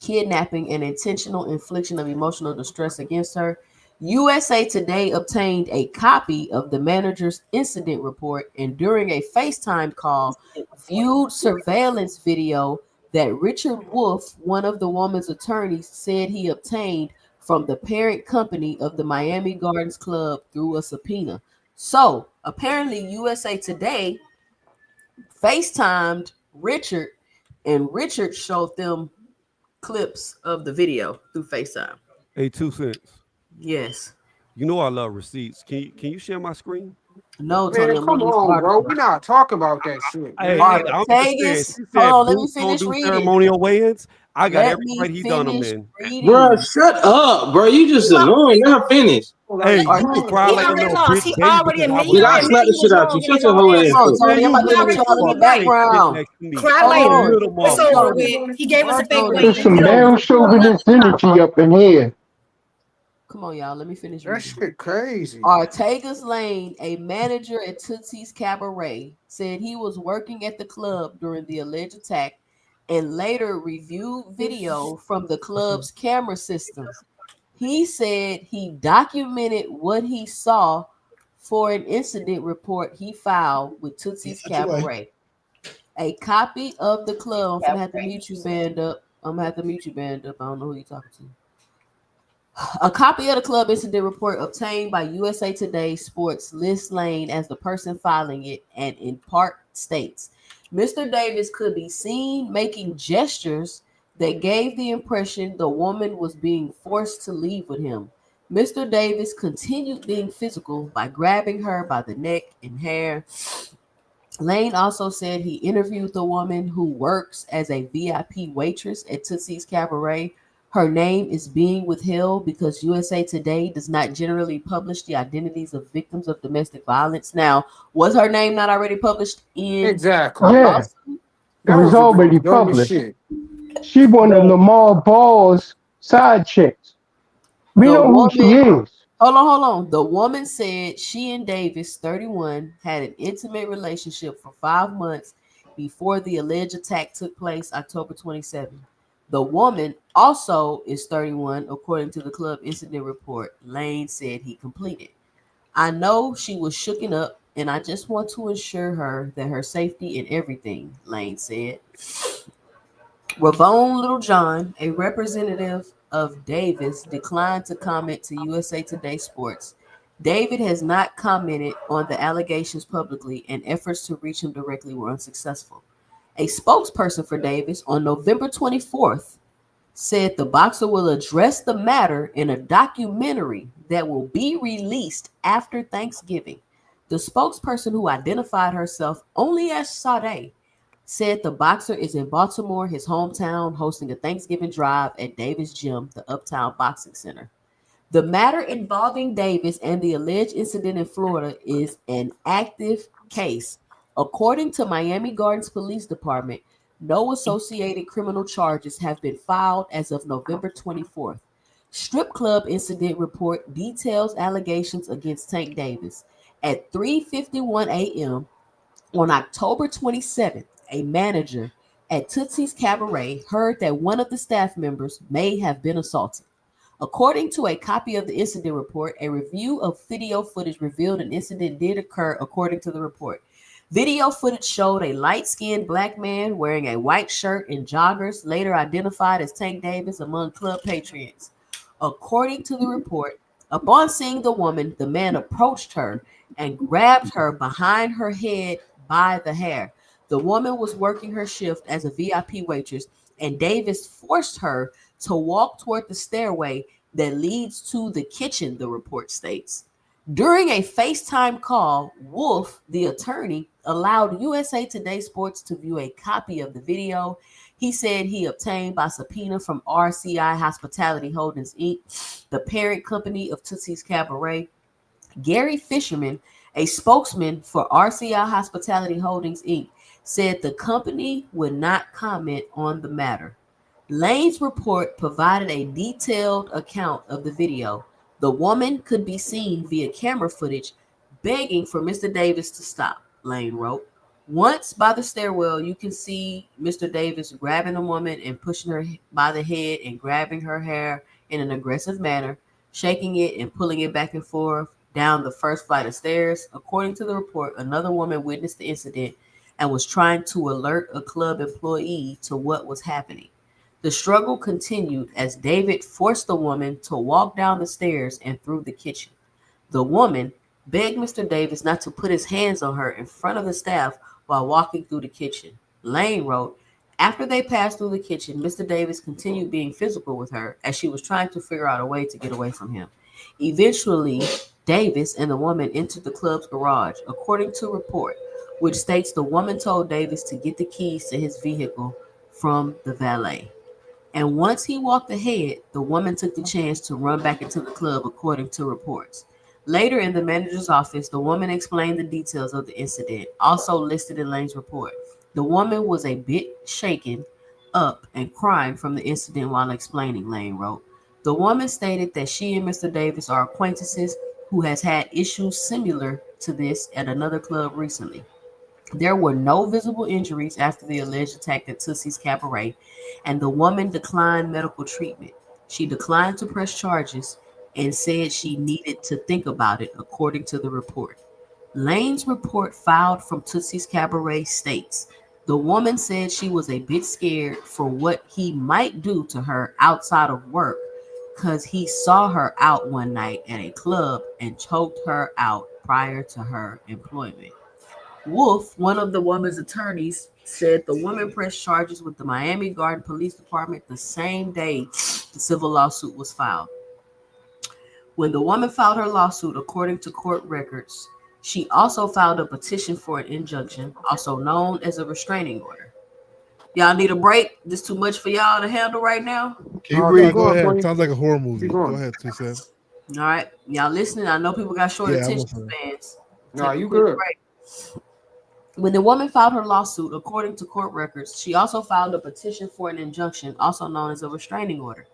kidnapping, and intentional infliction of emotional distress against her. USA Today obtained a copy of the manager's incident report and during a FaceTime call viewed surveillance video that Richard Wolf, one of the woman's attorneys, said he obtained from the parent company of the Miami Gardens Club through a subpoena. So apparently USA Today FaceTimed Richard and Richard showed them clips of the video through FaceTime. Hey, 2 cents. Yes. You know I love receipts. Can you share my screen? No, Tony, Man, I'm come reading this on, bro. article. We're not talking about that shit, Hey, man. I'm just saying. Artagas. She Hold said on, let me Boots don't finish do reading. ceremonial weigh-ins. I got Let every me right he done them finish in. Bro, reading. shut up, bro. You just annoying. Not finished. Hey, Like, you Art- can bro, cry He like a already little lost. bitch He baby already because I admitted. He won Nigga, the I already game. slapped admitted the he shit was out you. wrong in Shut his your own whole ass answer. Hold on, up. Tony. I'm Man, you about to He let will. already y'all in proved the it Fuck right. you. Sit background. next to me. Cry Hold You later. on. little It's Hold over motherfucker. Tony. with. He gave us a Art fake Tony. win. There's some Get over damn it. chauvinist energy up in here. Come on, y'all. Let me finish that reading. shit crazy. Artagas Lane, a manager at Tootsie's Cabaret, said he was working at the club during the alleged attack and later reviewed video from the club's camera system. He said he documented what he saw for an incident report he filed with Tootsie's Cabaret. A copy of the club. I'm gonna have to mute you, band up. I'm gonna have to mute you, band up. I don't know who you're talking to. A copy of the club incident report obtained by USA Today Sports lists Lane as the person filing it and in part states Mr. Davis could be seen making gestures that gave the impression the woman was being forced to leave with him. Mr. Davis continued being physical by grabbing her by the neck and hair. Lane also said he interviewed the woman who works as a VIP waitress at Tootsie's Cabaret. Her name is being withheld because USA Today does not generally publish the identities of victims of domestic violence. Now, was her name not already published in a Exactly. Yeah, lawsuit? it That was was the already dumbest published. shit. She one of Lamar Ball's side chicks. We The know who she woman, is. hold on. The woman said she and Davis, 31, had an intimate relationship for 5 months before the alleged attack took place October 27. The woman also is 31, according to the club incident report Lane said he completed. I know she was shooken up, and I just want to assure her that her safety and everything, Lane said. Ravone Littlejohn, a representative of Davis, declined to comment to USA Today Sports. David has not commented on the allegations publicly, and efforts to reach him directly were unsuccessful. A spokesperson for Davis on November 24th said the boxer will address the matter in a documentary that will be released after Thanksgiving. The spokesperson, who identified herself only as Sade, said the boxer is in Baltimore, his hometown, hosting a Thanksgiving drive at Davis Gym, the Uptown Boxing Center. The matter involving Davis and the alleged incident in Florida is an active case. According to Miami Gardens Police Department, no associated criminal charges have been filed as of November 24th. Strip club incident report details allegations against Tank Davis. At 3:51 a.m. on October 27th, a manager at Tootsie's Cabaret heard that one of the staff members may have been assaulted. According to a copy of the incident report, a review of video footage revealed an incident did occur, according to the report. Video footage showed a light-skinned black man wearing a white shirt and joggers, later identified as Tank Davis, among club patrons. According to the report, upon seeing the woman, the man approached her and grabbed her behind her head by the hair. The woman was working her shift as a VIP waitress, and Davis forced her to walk toward the stairway that leads to the kitchen, the report states. During a FaceTime call, Wolf, the attorney, allowed USA Today Sports to view a copy of the video. He said he obtained by subpoena from RCI Hospitality Holdings, Inc., the parent company of Tootsie's Cabaret. Gary Fisherman, a spokesman for RCI Hospitality Holdings, Inc., said the company would not comment on the matter. Lane's report provided a detailed account of the video. The woman could be seen via camera footage begging for Mr. Davis to stop, Lane wrote. Once by the stairwell, you can see Mr. Davis grabbing the woman and pushing her by the head and grabbing her hair in an aggressive manner, shaking it and pulling it back and forth down the first flight of stairs. According to the report, another woman witnessed the incident and was trying to alert a club employee to what was happening. The struggle continued as David forced the woman to walk down the stairs and through the kitchen. The woman begged Mr. Davis not to put his hands on her in front of the staff while walking through the kitchen. Lane wrote, after they passed through the kitchen, Mr. Davis continued being physical with her as she was trying to figure out a way to get away from him. Eventually, Davis and the woman entered the club's garage, according to report, which states the woman told Davis to get the keys to his vehicle from the valet. And once he walked ahead, the woman took the chance to run back into the club, according to reports. Later in the manager's office, the woman explained the details of the incident, also listed in Lane's report. The woman was a bit shaken up and crying from the incident while explaining, Lane wrote. The woman stated that she and Mr. Davis are acquaintances who has had issues similar to this at another club recently. There were no visible injuries after the alleged attack at Tootsie's Cabaret, and the woman declined medical treatment. She declined to press charges and said she needed to think about it, according to the report. Lane's report filed from Tootsie's Cabaret states the woman said she was a bit scared for what he might do to her outside of work because he saw her out one night at a club and choked her out prior to her employment. Wolf, one of the woman's attorneys, said the woman pressed charges with the Miami Garden Police Department the same day the civil lawsuit was filed. When the woman filed her lawsuit, according to court records, she also filed a petition for an injunction, also known as a restraining order. Y'all need a break? This too much for y'all to handle right now? Keep Go reading. ahead. Queen. Sounds like a horror movie. Keep Go going. ahead, Susan. All right. Y'all listening? I know people got short Yeah, attention I'm listening. spans. Nah, Take a you quick good. break. When the woman filed her lawsuit, according to court records, she also filed a petition for an injunction, also known as a restraining order.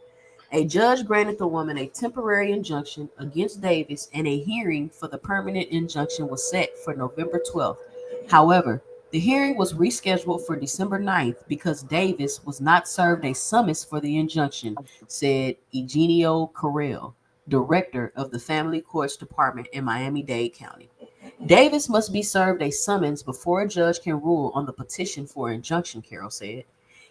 A judge granted the woman a temporary injunction against Davis, and a hearing for the permanent injunction was set for November 12th. However, the hearing was rescheduled for December 9th because Davis was not served a summons for the injunction, said Eugenio Carrell, director of the Family Courts Department in Miami-Dade County. Davis must be served a summons before a judge can rule on the petition for injunction, Carroll said.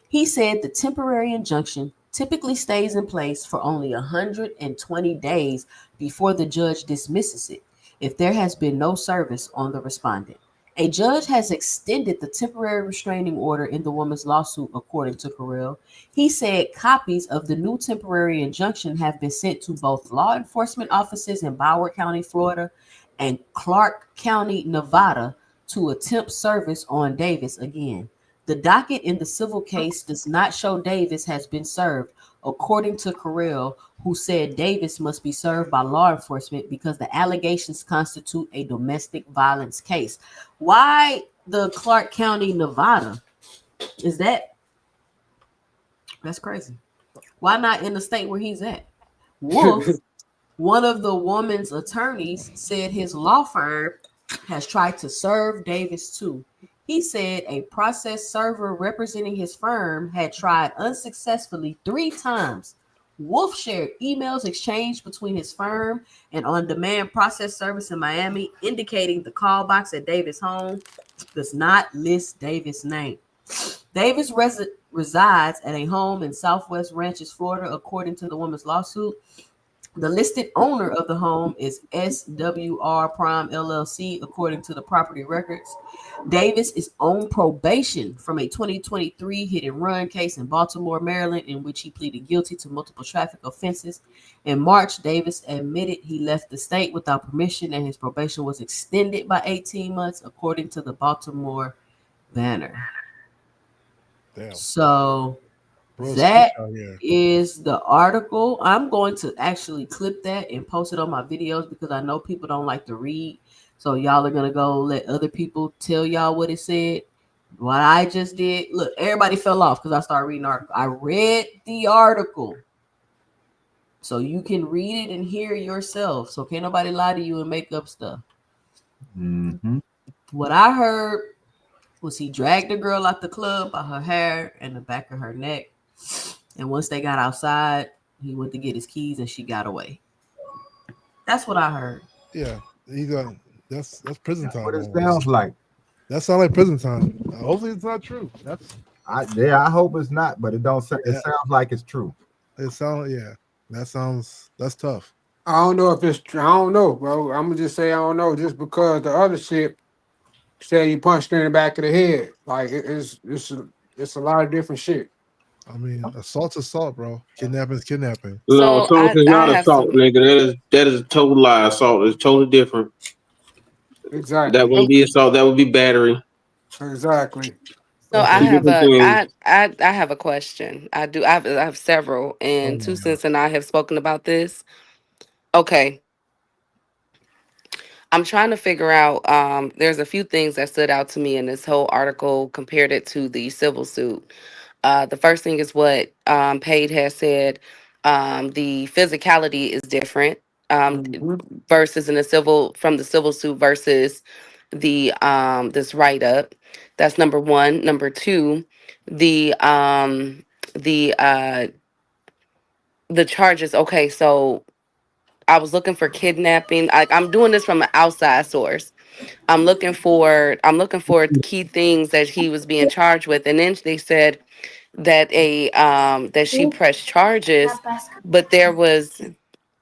He said the temporary injunction typically stays in place for only 120 days before the judge dismisses it if there has been no service on the respondent. A judge has extended the temporary restraining order in the woman's lawsuit, according to Carell. He said copies of the new temporary injunction have been sent to both law enforcement offices in Broward County, Florida, and Clark County, Nevada, to attempt service on Davis again. The docket in the civil case does not show Davis has been served, according to Carell, who said Davis must be served by law enforcement because the allegations constitute a domestic violence case. Why the Clark County, Nevada? Is that's crazy. Why not in the state where he's at? Wolf, one of the woman's attorneys, said his law firm has tried to serve Davis too. He said a process server representing his firm had tried unsuccessfully 3 times. Wolf shared emails exchanged between his firm and on demand process service in Miami, indicating the call box at Davis' home does not list Davis' name. Davis resides at a home in Southwest Ranches, Florida, according to the woman's lawsuit. The listed owner of the home is SWR Prime LLC, according to the property records. Davis is on probation from a 2023 hit and run case in Baltimore, Maryland, in which he pleaded guilty to multiple traffic offenses. In March, Davis admitted he left the state without permission and his probation was extended by 18 months, according to the Baltimore Banner. Damn. So Bro, that out here. is the article. I'm going to actually clip that and post it on my videos because I know people don't like to read. So y'all are gonna go let other people tell y'all what it said. What I just did. Look, everybody fell off because I started reading the article. I read the article. So you can read it and hear yourself. So can't nobody lie to you and make up stuff. Mm-hmm. What I heard was he dragged the girl out the club by her hair and the back of her neck. And once they got outside, he went to get his keys and she got away. That's what I heard. Yeah, he got that's prison time. What it almost. sounds like. That sounds like prison time. Hopefully, it's not true. I hope it's not, but it don't. It sounds like it's true. It sounds that's tough. I don't know if it's true. I don't know, bro. I'm gonna just say I don't know, just because the other shit said he punched her in the back of the head. Like it's a lot of different shit. I mean, assault's assault, bro. Kidnapping is kidnapping. No, So assault is I not have assault, some. nigga. That is a total lie. Assault is totally different. Exactly. That wouldn't be assault. That would be battery. Exactly. So Okay. I Two have different a things. I have a question. I have several, Oh and my Two god. Cents and I have spoken about this. Okay, I'm trying to figure out. There's a few things that stood out to me in this whole article. Compared it to the civil suit. The first thing is what Paige has said. The physicality is different Mm-hmm. versus in the civil from the civil suit versus the this write up. That's number one. Number two, the um the uh the charges. Okay, so I was looking for kidnapping. I'm doing this from an outside source. I'm looking for key things that he was being charged with, and then they said that that she pressed charges, but there was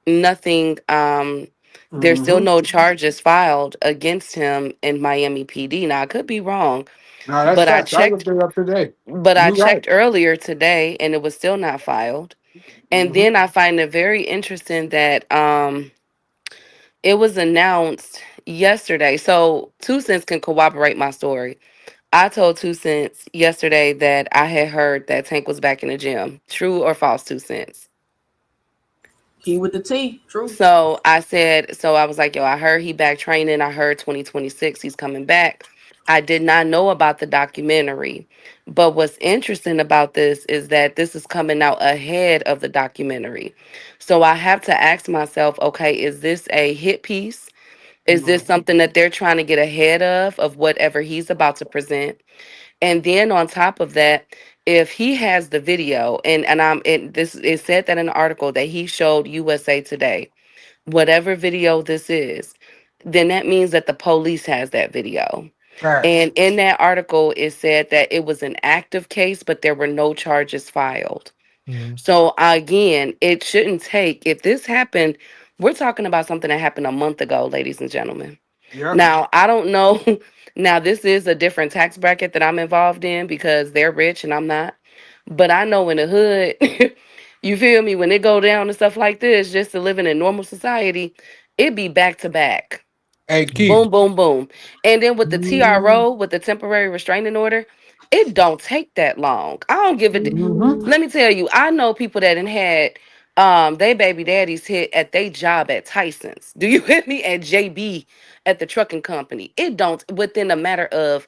nothing. There's still Mm-hmm. no charges filed against him in Miami PD. Now I could be wrong, No, that's but I facts. I checked. looked it up today. But I You right. checked earlier today, and it was still not filed. And Mm-hmm. then I find it very interesting that it was announced yesterday. So Two Cents can corroborate my story. I told Two Cents yesterday that I had heard that Tank was back in the gym. True or false, Two Cents? He with the T. True. So I said, so I was like, yo, I heard he back training. I heard 2026 he's coming back. I did not know about the documentary. But what's interesting about this is that this is coming out ahead of the documentary. So I have to ask myself, okay, is this a hit piece? Is this something that they're trying to get ahead of whatever he's about to present? And then on top of that, if he has the video, and this it said that in the article that he showed USA Today, whatever video this is, then that means that the police has that video. Facts. And in that article, it said that it was an active case, but there were no charges filed. Mhm. So again, it shouldn't take, if this happened, we're talking about something that happened a month ago, ladies and gentlemen. Yep. Now, I don't know. Now, this is a different tax bracket that I'm involved in because they're rich and I'm not. But I know in the hood, you feel me, when it go down and stuff like this, just to living in normal society, it be back to back. Hey, Keith. Boom, boom, boom. And then with the Mm-hmm. TRO, with the temporary restraining order, it don't take that long. I don't give a Mm-hmm. let me tell you, I know people that done had they baby daddies hit at their job at Tyson's. Do you hear me? At JB at the trucking company. It don't within a matter of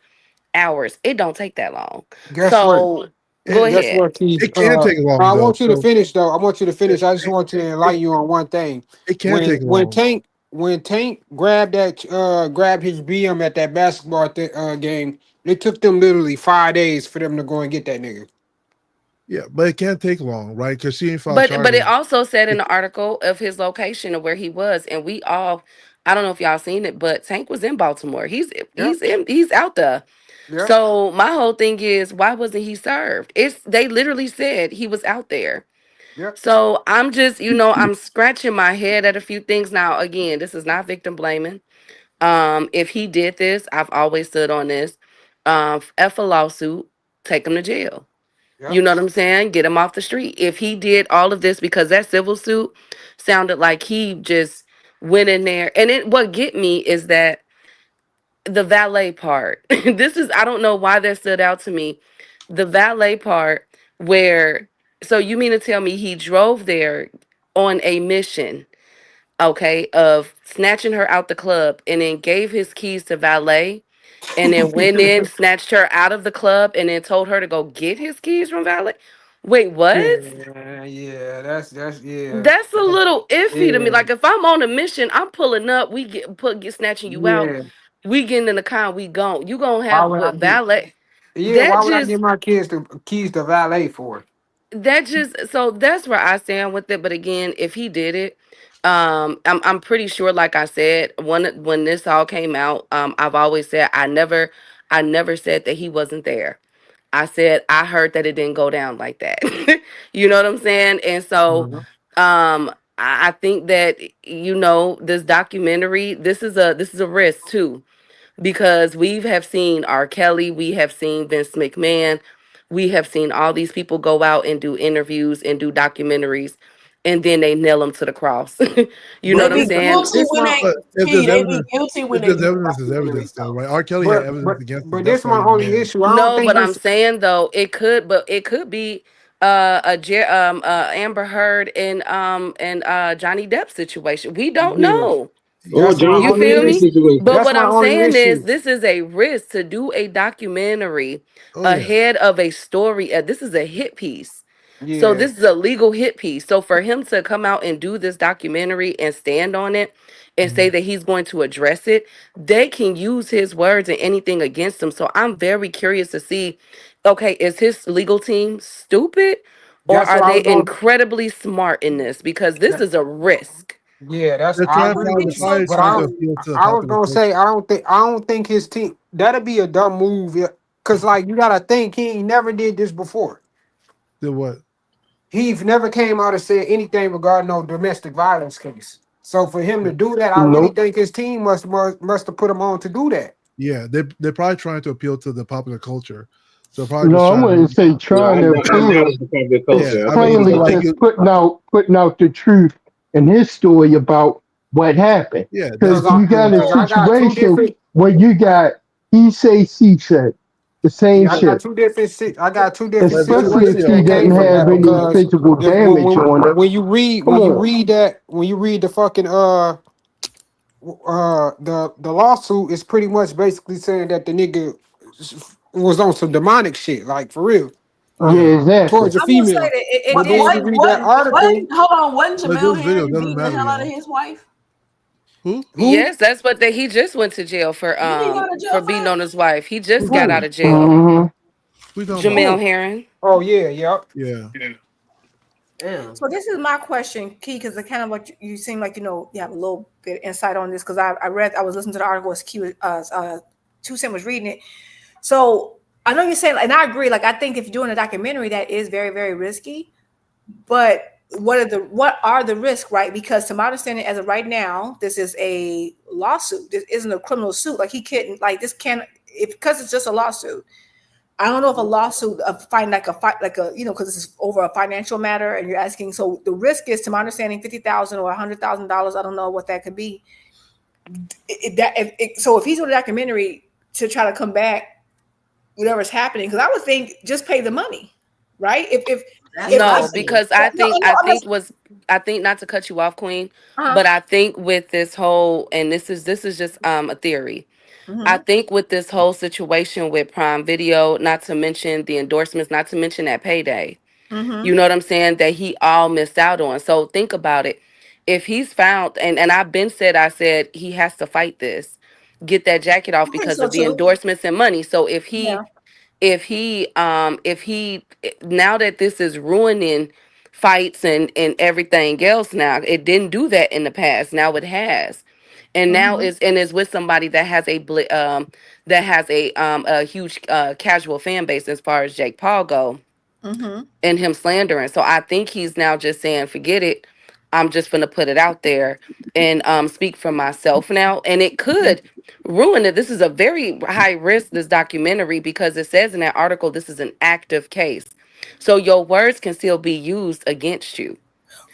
hours. It don't take that long. Guess what? So go It, Guess ahead. what, Keith? it can take long I though. want you to So finish though. I want you to it, finish. I just want to it, enlighten you on one thing. it can take When long. Tank grabbed his BM at that basketball game, it took them literally 5 days for them to go and get that nigga. Yeah, but it can't take long, right? Because she ain't filed But it charges. also said in It, the article of his location of where he was, and we all, I don't know if y'all seen it, but Tank was in Baltimore. Yep. He's out there. Yep. So my whole thing is, why wasn't he served? It's they literally said he was out there. Yep. So I'm just, I'm scratching my head at a few things. Now, again, this is not victim blaming. If he did this, I've always stood on this. F a lawsuit, take him to jail. You Yep. know what I'm saying? Get him off the street. If he did all of this because that civil suit sounded like he just went in there. And what get me is that the valet part. This is I don't know why that stood out to me. The valet part where so you mean to tell me he drove there on a mission, okay, of snatching her out the club and then gave his keys to valet and then went in, snatched her out of the club, and then told her to go get his keys from valet. Wait, what? Yeah. Yeah. That's yeah. That's a little iffy to me. Yeah. Like if I'm on a mission, I'm pulling up. We get snatching you out. Yeah. We getting in the car. We gone. You gonna Why have would I what get? valet? Yeah. That Why would I give just my kids the keys to valet for? so that's where I stand with it. But again, if he did it, I'm pretty sure. Like I said, when this all came out, I've always said I never said that he wasn't there. I said I heard that it didn't go down like that. You know what I'm saying? And so Mhm. I think that this documentary, this is a risk too because we have seen R. Kelly, we have seen Vince McMahon, we have seen all these people go out and do interviews and do documentaries, and then they nail them to the cross. You know But what I'm They be saying? guilty this when my they but if Key, there's they be evidence, guilty when if they there's do evidence, there's documentaries evidence, though, though. right? R. Kelly had but evidence but against him. but That's this why my he was only banned. issue. I don't No, think but I'm his saying though it could be Amber Heard and Johnny Depp situation. We don't yeah. know. Or That's my James You only feel Rodriguez issue. me? situation. But That's what my I'm only saying is issue. this is a risk to do a documentary Oh yeah, ahead of a story. This is a hit piece. So Yeah. this is a legal hit piece. So for him to come out and do this documentary and stand on it and say Mhm. that he's going to address it, they can use his words and anything against him. So I'm very curious to see, okay, is his legal team stupid or That's are what I they was going. incredibly smart in this? Because this is a risk. Yeah, that's they're I trying to agree I file. think They're with you, so probably but trying to too. appeal to the I was popular gonna say culture. I don't think his team that'd be a dumb move. Yeah, cause like you gotta think he ain't never did this before. Then what? He never came out and said anything regarding no domestic violence case. So for him to do that, I really Nope. think his team must have put him on to do that. Yeah, they're probably trying to appeal to the popular culture. So probably just No, I trying to. wouldn't say Yeah, trying to I doubt appeal. it's the popular It's Yeah, culture. I I think mean, it's plainly like like just putting out the truth in his story about what happened. yeah, Cause that's Because I you got a cause I got two situation different where you got he say, she said, the same yeah, yeah. shit. I got two different But that's Especially if situations still she that okay came doesn't from though, have that bro. any Like because physical if damage on her. Come on. when you read the fucking the lawsuit is pretty much basically saying that the nigga was on some demonic shit, like for real, yeah, Yeah, exactly. towards a I will say that female. But then when you read that article, hold on, wasn't but Jamel this video Harris doesn't beating the matter, hell out of y'all. his wife? Who? who Yes, that's what he just went to jail Didn't he go to for jail for beating that? on his wife. He just got out who of jail. Hmm. We talking about? Jamel who? Herring. Oh yeah, yep. Yeah, Yeah. So this is my question, Key, because it kind of like you seem like you have a little bit of insight on this because I was listening to the article as Q Two Cent was reading it. So I know you're saying, and I agree. Like I think if you're doing a documentary, that is very very risky. But what are the risks, right? Because to my understanding, as of right now, this is a lawsuit. This isn't a criminal suit. Like he couldn't, like this can't, if because it's just a lawsuit. I don't know if a lawsuit of find like a fight like a because this is over a financial matter and you're asking. So the risk is, to my understanding, $50,000 or $100,000. I don't know what that could be. So if he's doing a documentary to try to combat whatever's happening, because I would think just pay the money, right? If No, because I think not to cut you off, Queen, but I think with this whole, and this is just a theory. I think with this whole situation with Prime Video, not to mention the endorsements, not to mention that payday, you know what I'm saying, that he all missed out on. So think about it. If he's found, and I said he has to fight this, get that jacket off because of the endorsements and money. So if he now that this is ruining fights and everything else, now it didn't do that in the past, now it has, and now is with somebody that has a huge casual fan base as far as Jake Paul go, and him slandering. So I think he's now just saying, forget it, I'm just gonna put it out there and speak for myself now. And it could ruin it. This is a very high risk, this documentary, because it says in that article this is an active case. So your words can still be used against you.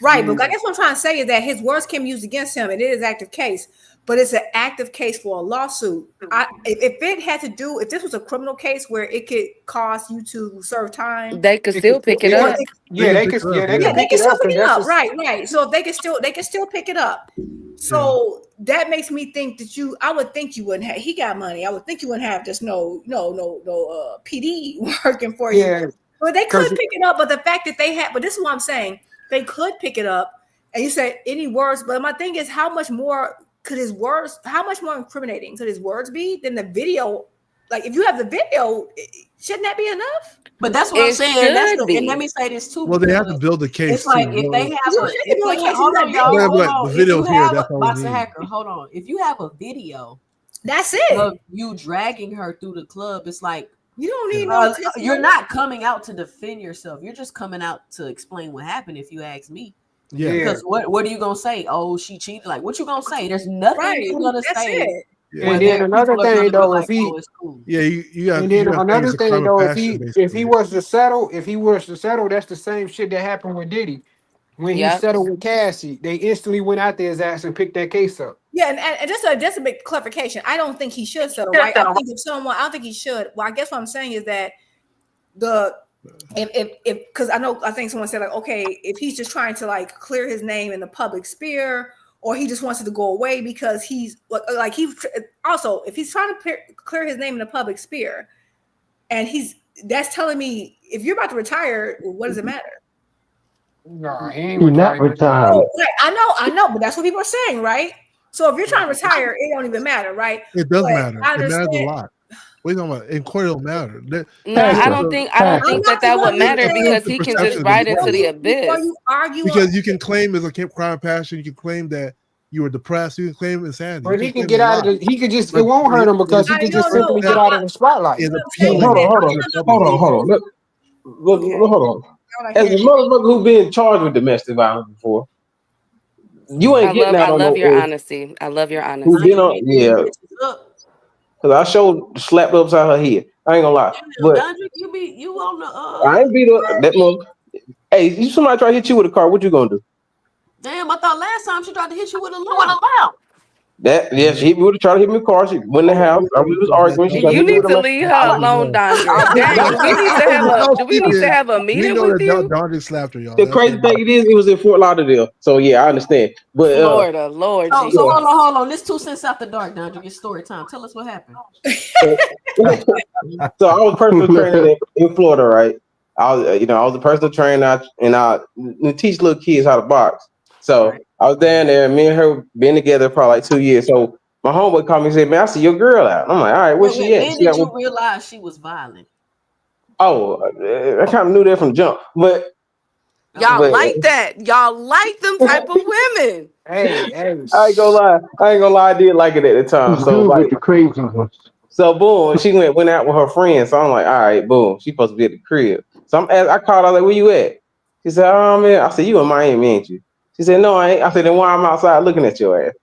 Right, but I guess what I'm trying to say is that his words can be used against him, and it is an active case, but it's an active case for a lawsuit. If it had to do, if this was a criminal case where it could cost you to serve time, they could still pick it up. They can still pick it up. Right. So if they can still pick it up. So that makes me think that I would think you wouldn't have. He got money. I would think you wouldn't have just no PD working for you. But they could pick it up. But the fact that they had, but this is what I'm saying. They could pick it up, and you said any words. But my thing is, how much more incriminating could his words be than the video? Like, if you have the video, shouldn't that be enough? But that's what I'm saying. And let me say this too. Well, they have to build the case. It's like if they have hold on, y'all. The video's here. That's all Boxer Hacker, hold on. If you have a video, that's it. Of you dragging her through the club, it's like you don't need you're not coming out to defend yourself. You're just coming out to explain what happened. If you ask me, because what are you gonna say? Oh, she cheated. Like, what you gonna say? There's nothing you're gonna say. Yeah. And then another thing though, if he, another thing though, if he was to settle, that's the same shit that happened with Diddy. When he settled with Cassie, they instantly went out there his ass and picked that case up. Yeah, and just a big clarification. I don't think he should settle. Right? I don't think he should. Well, I guess what I'm saying is that if because I think someone said like, okay, if he's just trying to like clear his name in the public sphere, or he just wants it to go away because he's like also if he's trying to clear his name in the public sphere, and that's telling me if you're about to retire, what does it matter? No, he ain't not retired. Oh, right. I know, but that's what people are saying, right? So if you're trying to retire, it don't even matter, right? It does matter. It matters a lot. What are you talking about? In court, it don't matter. No, I don't think that would matter because he can just ride into the abyss. Because you can claim as a crime of passion, you can claim that you were depressed, you can claim insanity. But he can get out of he could just, it won't hurt him because he can just simply get out of the spotlight. Hold on. As a motherfucker who been charged with domestic violence before, you ain't getting out on no. I love your honesty. I love your honesty. Who been on? Yeah. Because I showed slapped upside her head. I ain't gonna lie. But you on the I ain't beat up that mother. Hey, somebody try to hit you with a car, what you gonna do? Damn, I thought last time she tried to hit you with a lamp. She hit me with a try to hit me with a car. She went in the house. We was arguing. You need to leave her alone, Dondre. Do we need to have a meeting with you? Dondre slapped her, y'all. The crazy thing it was in Fort Lauderdale. So yeah, I understand. But Florida, Lord. So hold on. This 2 cents after dark, Dondre. It's story time. Tell us what happened. So I was a personal trainer in Florida, right? I was a personal trainer and I teach little kids how to box. So I was down there, me and her been together for like 2 years. So my homeboy called me and said, "Man, I see your girl out." I'm like, "All right, where's she at?" When did you realize she was violent? Oh, I kind of knew that from jump, but y'all like that. Y'all like them type of women. Hey, I ain't gonna lie. I did like it at the time. So like the crazy ones. So boom, she went out with her friends. So I'm like, all right, boom, she supposed to be at the crib. So I called her, like, where you at? She said, "Oh man," I said, "You in Miami, ain't you?" She said, "No, I ain't." I said, "Then why I'm outside looking at your ass?"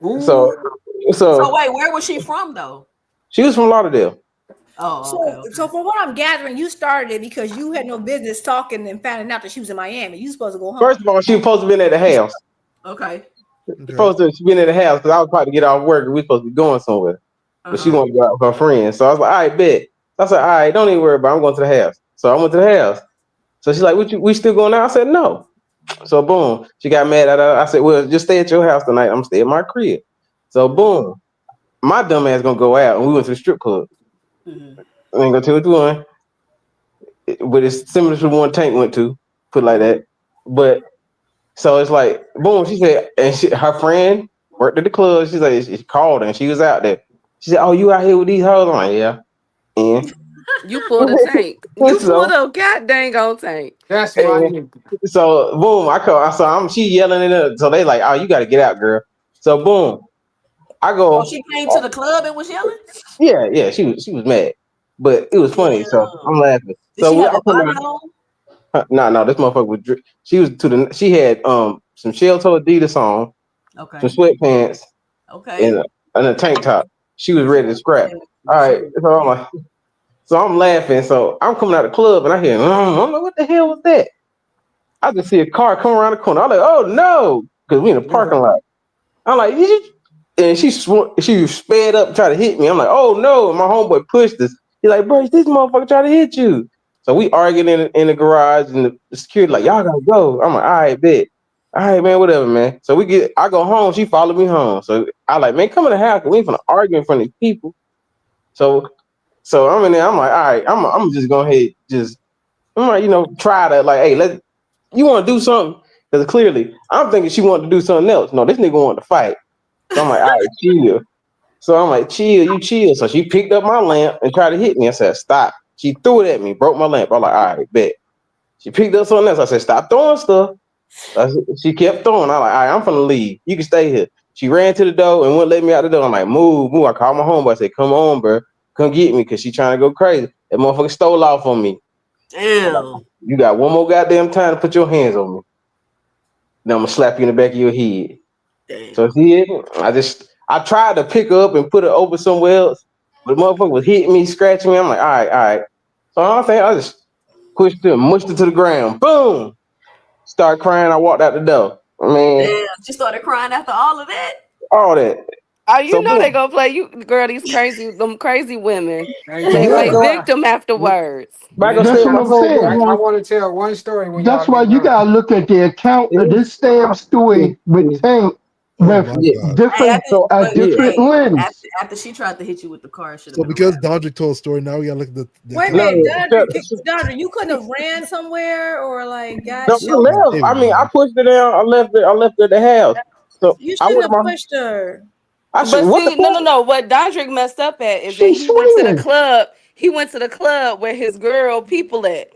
So, Ooh. So so wait, where was she from though? she was from Lauderdale. Oh, okay, So okay. from what I'm gathering, you started it because you had no business talking and finding out that she was in Miami. You supposed to go First home. of all, she was supposed to be at the house. Okay. Okay. She been at the house because I was about to get off work and we supposed to be going somewhere. But she Uh-huh. wanted to go out with her friends. So I was like, all right, bet. So I said, all right, don't even worry about it. I'm going to the house. So I went to the house. So she's like, we still going out? I said, no. So boom. She got mad at her. I said, well, just stay at your house tonight. I'm staying at my crib. So boom. My dumb ass gonna go out and we went to the strip club. Mm-hmm. I ain't gonna tell you which one. But it's similar to the one Tank went to, put it like that. But so it's like, boom, she said, and her friend worked at the club. She's like, she called her and she was out there. She said, oh, you out here with these hoes? I'm like, yeah. And You pulled a tank. You pulled so, a goddamn old tank. That's my and nigga. so boom, I call. So she yelling at her. So they like, oh, you got to get out, girl. So boom, I Oh, go, she came to the club and was yelling? yeah, she was mad, but it was funny. So Damn. I'm laughing. Did So she have I a come bonnet out. on? No, this motherfucker was. She was to the. She had some shell toe Adidas on, some Okay. sweatpants, and Okay. a tank top. She was ready to scrap. All She right, was so I'm like, so I'm laughing. So I'm coming out of the club and I hear, I'm like, what the hell was that? I just see a car come around the corner. I'm like, oh no, because we in the parking lot. I'm like, and she sped up, try to hit me. I'm like, oh no, and my homeboy pushed us. He's like, bro, this motherfucker try to hit you. So we arguing in the garage, and the security like, y'all gotta go. I'm like, all right, bet. All right, man, whatever, man. So I go home. She followed me home. So I like, man, come in the house. We ain't finna argue in front of these people. So I'm in there. I'm like, all right, I'm just going ahead, I'm like, try to like, hey, you want to do something? Because clearly, I'm thinking she wanted to do something else. No, this nigga wanted to fight. So I'm like, all right, chill. So I'm like, chill, you chill. So she picked up my lamp and tried to hit me. I said, stop. She threw it at me, broke my lamp. I'm like, all right, bet. She picked up something else. I said, stop throwing stuff. She kept throwing. I'm like, all right, I'm finna leave. You can stay here. She ran to the door and wouldn't let me out the door. I'm like, move, move. I called my homeboy. I said, come on, bro. Come get me because she trying to go crazy. That motherfucker stole off on me. I'm like, Damn. you got one more goddamn time to put your hands on me. Then I'm gonna slap you in the back of your head. Damn. So I tried to pick her up and put her over somewhere else, but the motherfucker was hitting me, scratching me. I'm like, all right, all right. So I just pushed her, mushed her to the ground. Boom. Start crying. I walked out the door. Man, Damn. She started crying after all of that. all that. Oh, So you know they boom. gonna play you, girl. Them crazy women. Hey, They man, play you Yeah, know victim what? afterwards. But I go Man, stay that's with what my I'm homeboy saying. I house. want to tell one story when y'all That's get why you done. gotta look at the account of this damn story with Tank Oh with my Yeah. god. Hey, different after, So a but yeah. different hey, lens. after she tried to hit you with the car, it should have So been a because wrap. Dondrick told a story, now we gotta look at the Wait a account. No, minute, shut, Dodger, you couldn't have ran somewhere or like got no, I shelter. left. Hey I mean, I man. pushed her down. I left her at the house. So You I shouldn't went to have my. pushed her. I should. But What the see, no, no, fuck? no. What Dondrick messed up at is that She's he went to the swinging. club. He went to the club where his girl people at,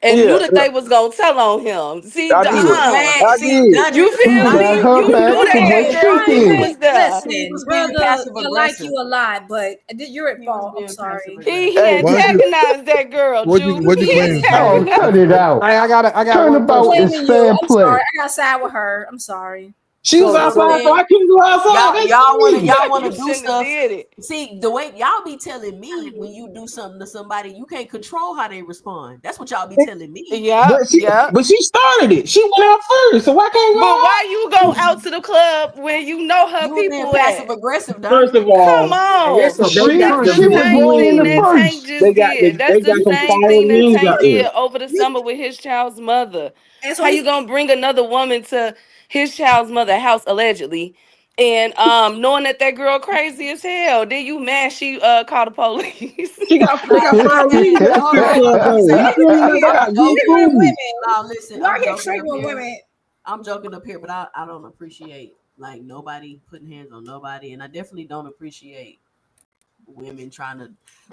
and knew Yeah, that they was gonna tell on him. See, I did. Man, I see, did. Dundrick, you He feel got Dundrick, me? her You knew back for that what Okay, his she girl people did. was there. he listen, was being brother, passive I like aggressive. you a lot, but you're at He was fault. I'm being passive sorry. aggressive. He Hey, Why'd you antagonized that girl, Jew. what'd you He claim, Oh, Dondrick? cut antagonized. it out. Hey, I got one Turnabout question. is Blaming you. fair I'm sorry. play. I got side with her. I'm sorry. she was You know what I'm outside, so saying? I couldn't go outside. That's me. Y'all wanna You do shouldn't have stuff. did it. See, the way y'all be telling me when you do something to somebody, you can't control how they respond. That's what y'all be telling me. Yep, yep. But she started it. She went out first, so I can't But go out. why you go out to the club where you know her You were being people passive at? aggressive, First of Dondrick. Come all, Hey, it's on. a they free got That's the the She country. was same wrong in thing the bling. that Tank first. just did. That's They the got the same fire thing that news out Tank there. did over the You summer with his child's mother. and so How you he gonna bring another woman to his child's mother house allegedly? And knowing that girl crazy as hell, then you mad she called the police. They Nah, got you fire saying, news at the hold strip on. club You though. You saying feel me? y'all Like get they got I'm good joking. triggering food. women. Nah, listen, Y'all I'm get joking up triggering here. women. I'm joking up here, but I don't appreciate like nobody putting hands on nobody, and I definitely don't appreciate women trying to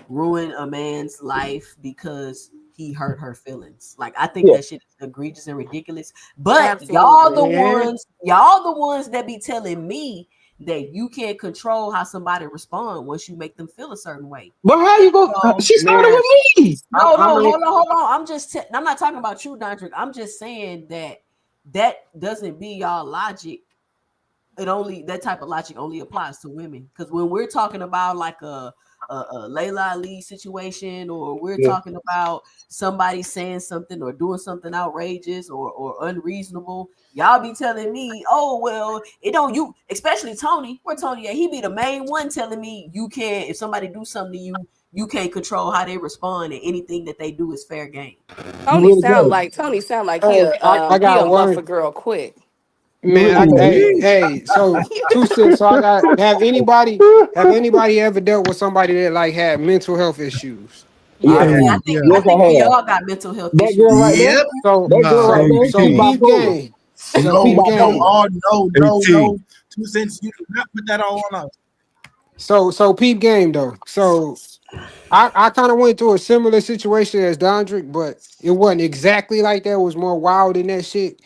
ruin a man's life because he hurt her feelings. Like I think Yeah, that shit is egregious and ridiculous. But Absolutely. Man, y'all the ones that be telling me that you can't control how somebody respond once you make them feel a certain way. But how you go? So She started Man, with me. no, I no, mean, hold on. I'm not talking about you, Dondrick. I'm just saying that doesn't be y'all logic. It only that type of logic only applies to women. Because when we're talking about like a Layla Ali situation, or we're Yeah. talking about somebody saying something or doing something outrageous or unreasonable, y'all be telling me, oh well, it don't you, especially Tony. Where Tony at? He be the main one telling me you can't, if somebody do something to you, you can't control how they respond, and anything that they do is fair game. You Tony really sound got it. like hey, I he'll got muff a one. girl quick. You Man, really got it. hey, so 2 cents. So I got have anybody ever dealt with somebody that like had mental health issues? I Yes. Yeah, Hey, have. yeah. I Yes, think I we have. all got mental health That issues. girl right there. Yep. So That girl right Nah, there. so She AT. peep bipolar. game. A- So No, peep no, game. no. AT. 2 cents. You do not put that all on us. So peep game though. So I kind of went through a similar situation as Dondrick, but it wasn't exactly like that. It was more wild than that shit.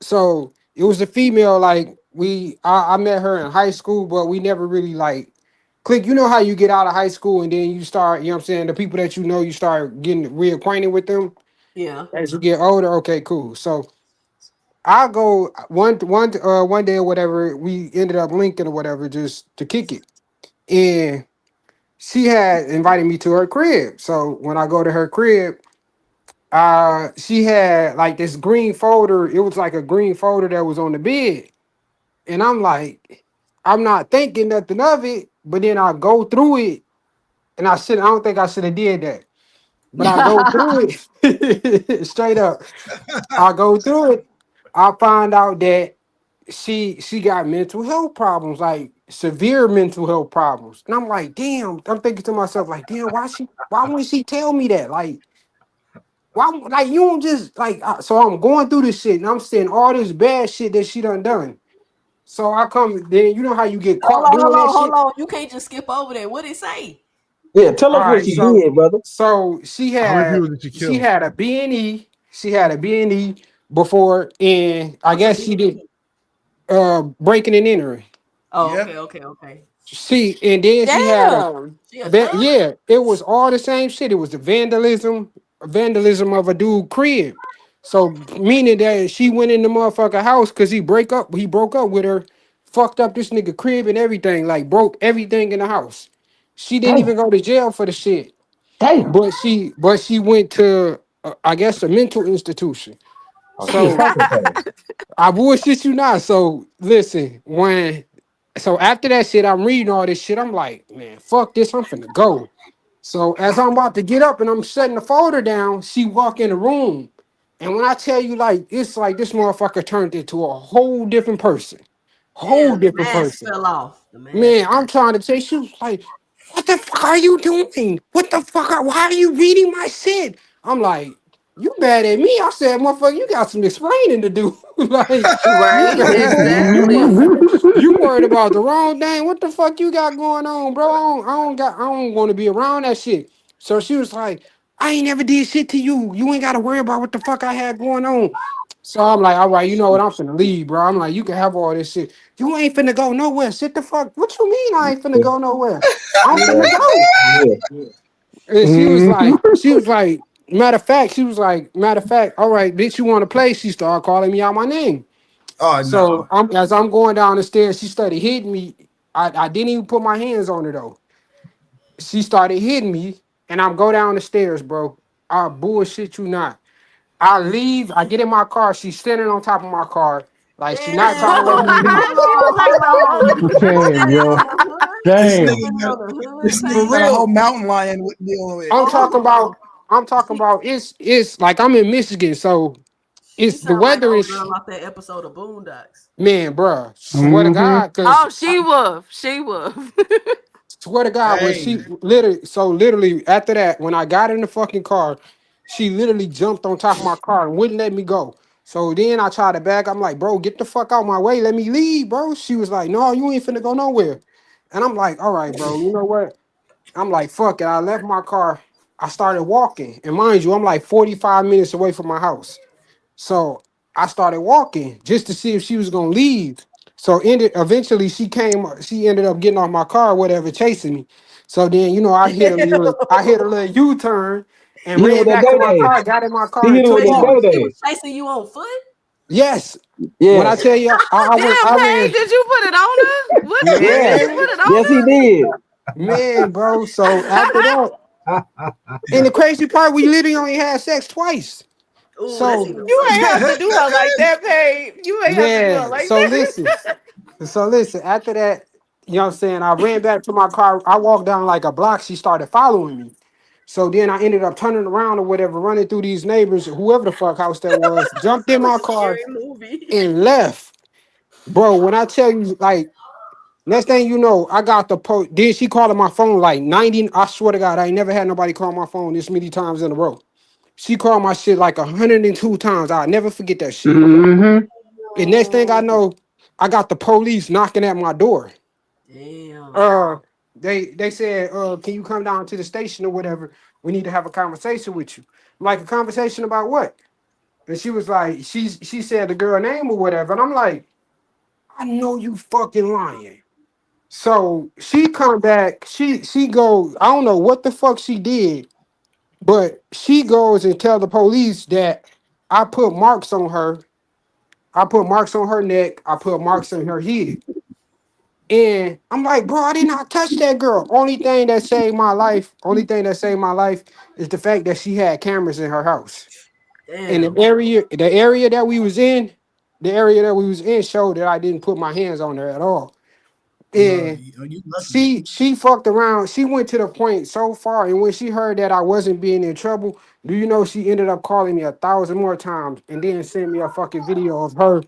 So it was a female, like I met her in high school, but we never really like click. You know how you get out of high school and then you start, you know what I'm saying, the people that you know, you start getting reacquainted with them Yeah. as you get older. Okay, cool. So I go one day or whatever, we ended up linking or whatever just to kick it. And she had invited me to her crib. So when I go to her crib, she had like this green folder. It was like a green folder that was on the bed. And I'm like, I'm not thinking nothing of it, but then I go through it and I don't think I should have did that. But I go through it straight up. I go through it. I find out that she got mental health problems, like severe mental health problems. And I'm like, damn, I'm thinking to myself, like, damn, why wouldn't she tell me that? Like, why like you don't just like so I'm going through this shit and I'm seeing all this bad shit that she done. So I come then you know how you get Hold caught on, doing that hold shit? on. You can't just skip over that. What did it say? Yeah, tell All us what right, she so did, brother. so How many people did you she kill? had a B&E. She had a B&E before, and I What's a guess she did BD? breaking and entering. Oh, Yep. okay. See, and then she had a Damn. She a thug? yeah, it was all the same shit. It was the vandalism of a dude crib. So meaning that she went in the motherfucker house because he broke up with her, fucked up this nigga crib and everything, like broke everything in the house. She didn't Damn. even go to jail for the shit. Damn. But she went to I guess a mental institution. Oh, she a So psychopath. I bullshit you not. So listen, so after that shit, I'm reading all this shit. I'm like, man, fuck this. I'm finna go. So as I'm about to get up and I'm setting the folder down, she walk in the room. And when I tell you, like, it's like this motherfucker turned into a whole different person. Whole Damn, the different mask person. fell off. The mask Man, fell I'm off. trying to say, she was like, what the fuck are you doing? What the fuck? Why are you reading my shit? I'm like, you bad at me. I said, motherfucker, you got some explaining to do. Like, you Right, bad. exactly. You worried about the wrong thing. What the fuck you got going on, bro? I don't want to be around that shit. So she was like, I ain't never did shit to you. You ain't gotta worry about what the fuck I had going on. So I'm like, all right, you know what? I'm finna leave, bro. I'm like, you can have all this shit. You ain't finna go nowhere. Sit the fuck. What you mean I ain't finna Yeah, go nowhere? I'm yeah, finna go. yeah. And Mhm. she was like, matter of fact, all right, bitch, you want to play? She started calling me out my name. Oh So no. as I'm going down the stairs, she started hitting me. I didn't even put my hands on her though. She started hitting me, and I'm go down the stairs, bro. I bullshit you not. I leave, I get in my car, she's standing on top of my car, like she not trying to Damn. let me leave. Hold on. Damn, Standing yo. on the hood? This Damn. nigga Standing got on the hood, this For nigga got Paige? a whole real, mountain lion dealing with. I'm Hold talking on. about, She it's like I'm in Michigan, so she it's the sound like weather old is girl off that episode of Boondocks. man, bruh. Swear to Hmm. God, cause Oh, she wolf. swear to God, when Hey, she literally after that, when I got in the fucking car, she literally jumped on top of my car and wouldn't let me go. So then I tried to back. I'm like, bro, get the fuck out my way. Let me leave, bro. She was like, no, you ain't finna go nowhere. And I'm like, all right, bro. You know what? I'm like, fuck it. I left my car. I started walking. And mind you, I'm like 45 minutes away from my house. So I started walking just to see if she was gonna leave. So eventually she ended up getting off my car or whatever, chasing me. So then, I hit a little U-turn and You hit him with ran that back to go my dash. car, got in my He car hit and him with took Wait, that he off. go was he was dash. chasing you on foot? Yes. When I Yes, tell you Damn, I Paige, ran, did you put it on her? What the fuck? Did yes, you man, put it yes, he on did. man, bro. So after that, and the crazy part, we literally only had sex twice. Ooh, that's So even You ain't funnier. have to do her like that, Paige. You ain't have to do her man, like so that. listen. So listen, after that, you know what I'm saying? I ran back to my car. I walked down like a block. She started following me. So then I ended up turning around or whatever, running through these neighbors, whoever the fuck house that was, jumped in That was my a car scary movie. and left. Bro, when I tell you, like, next thing you know, I got the post. Then she called on my phone like 90. I swear to God, I ain't never had nobody call my phone this many times in a row. She called my shit like 102 times. I'll never forget that shit. Mm-hmm. And next thing I No. know, I got the police knocking at my door. Damn. uh they said, can you come down to the station or whatever? We need to have a conversation with you. I'm like, a conversation about what? And she was like, she said the girl name or whatever. And I'm like, I know you fucking lying. So she come back, she goes, I don't know what the fuck she did, but she goes and tell the police that I put marks on her. I put marks on her neck. I put marks on her head. And I'm like, bro, I did not touch that girl. Only thing that saved my life is the fact that she had cameras in her house. And Damn. the area that we was in showed that I didn't put my hands on her at all. Bro, And you lucky. she fucked around. She went to the point so far, and when she heard that I wasn't being in trouble, do you know she ended up calling me 1,000 more times and then sent me a fucking video of her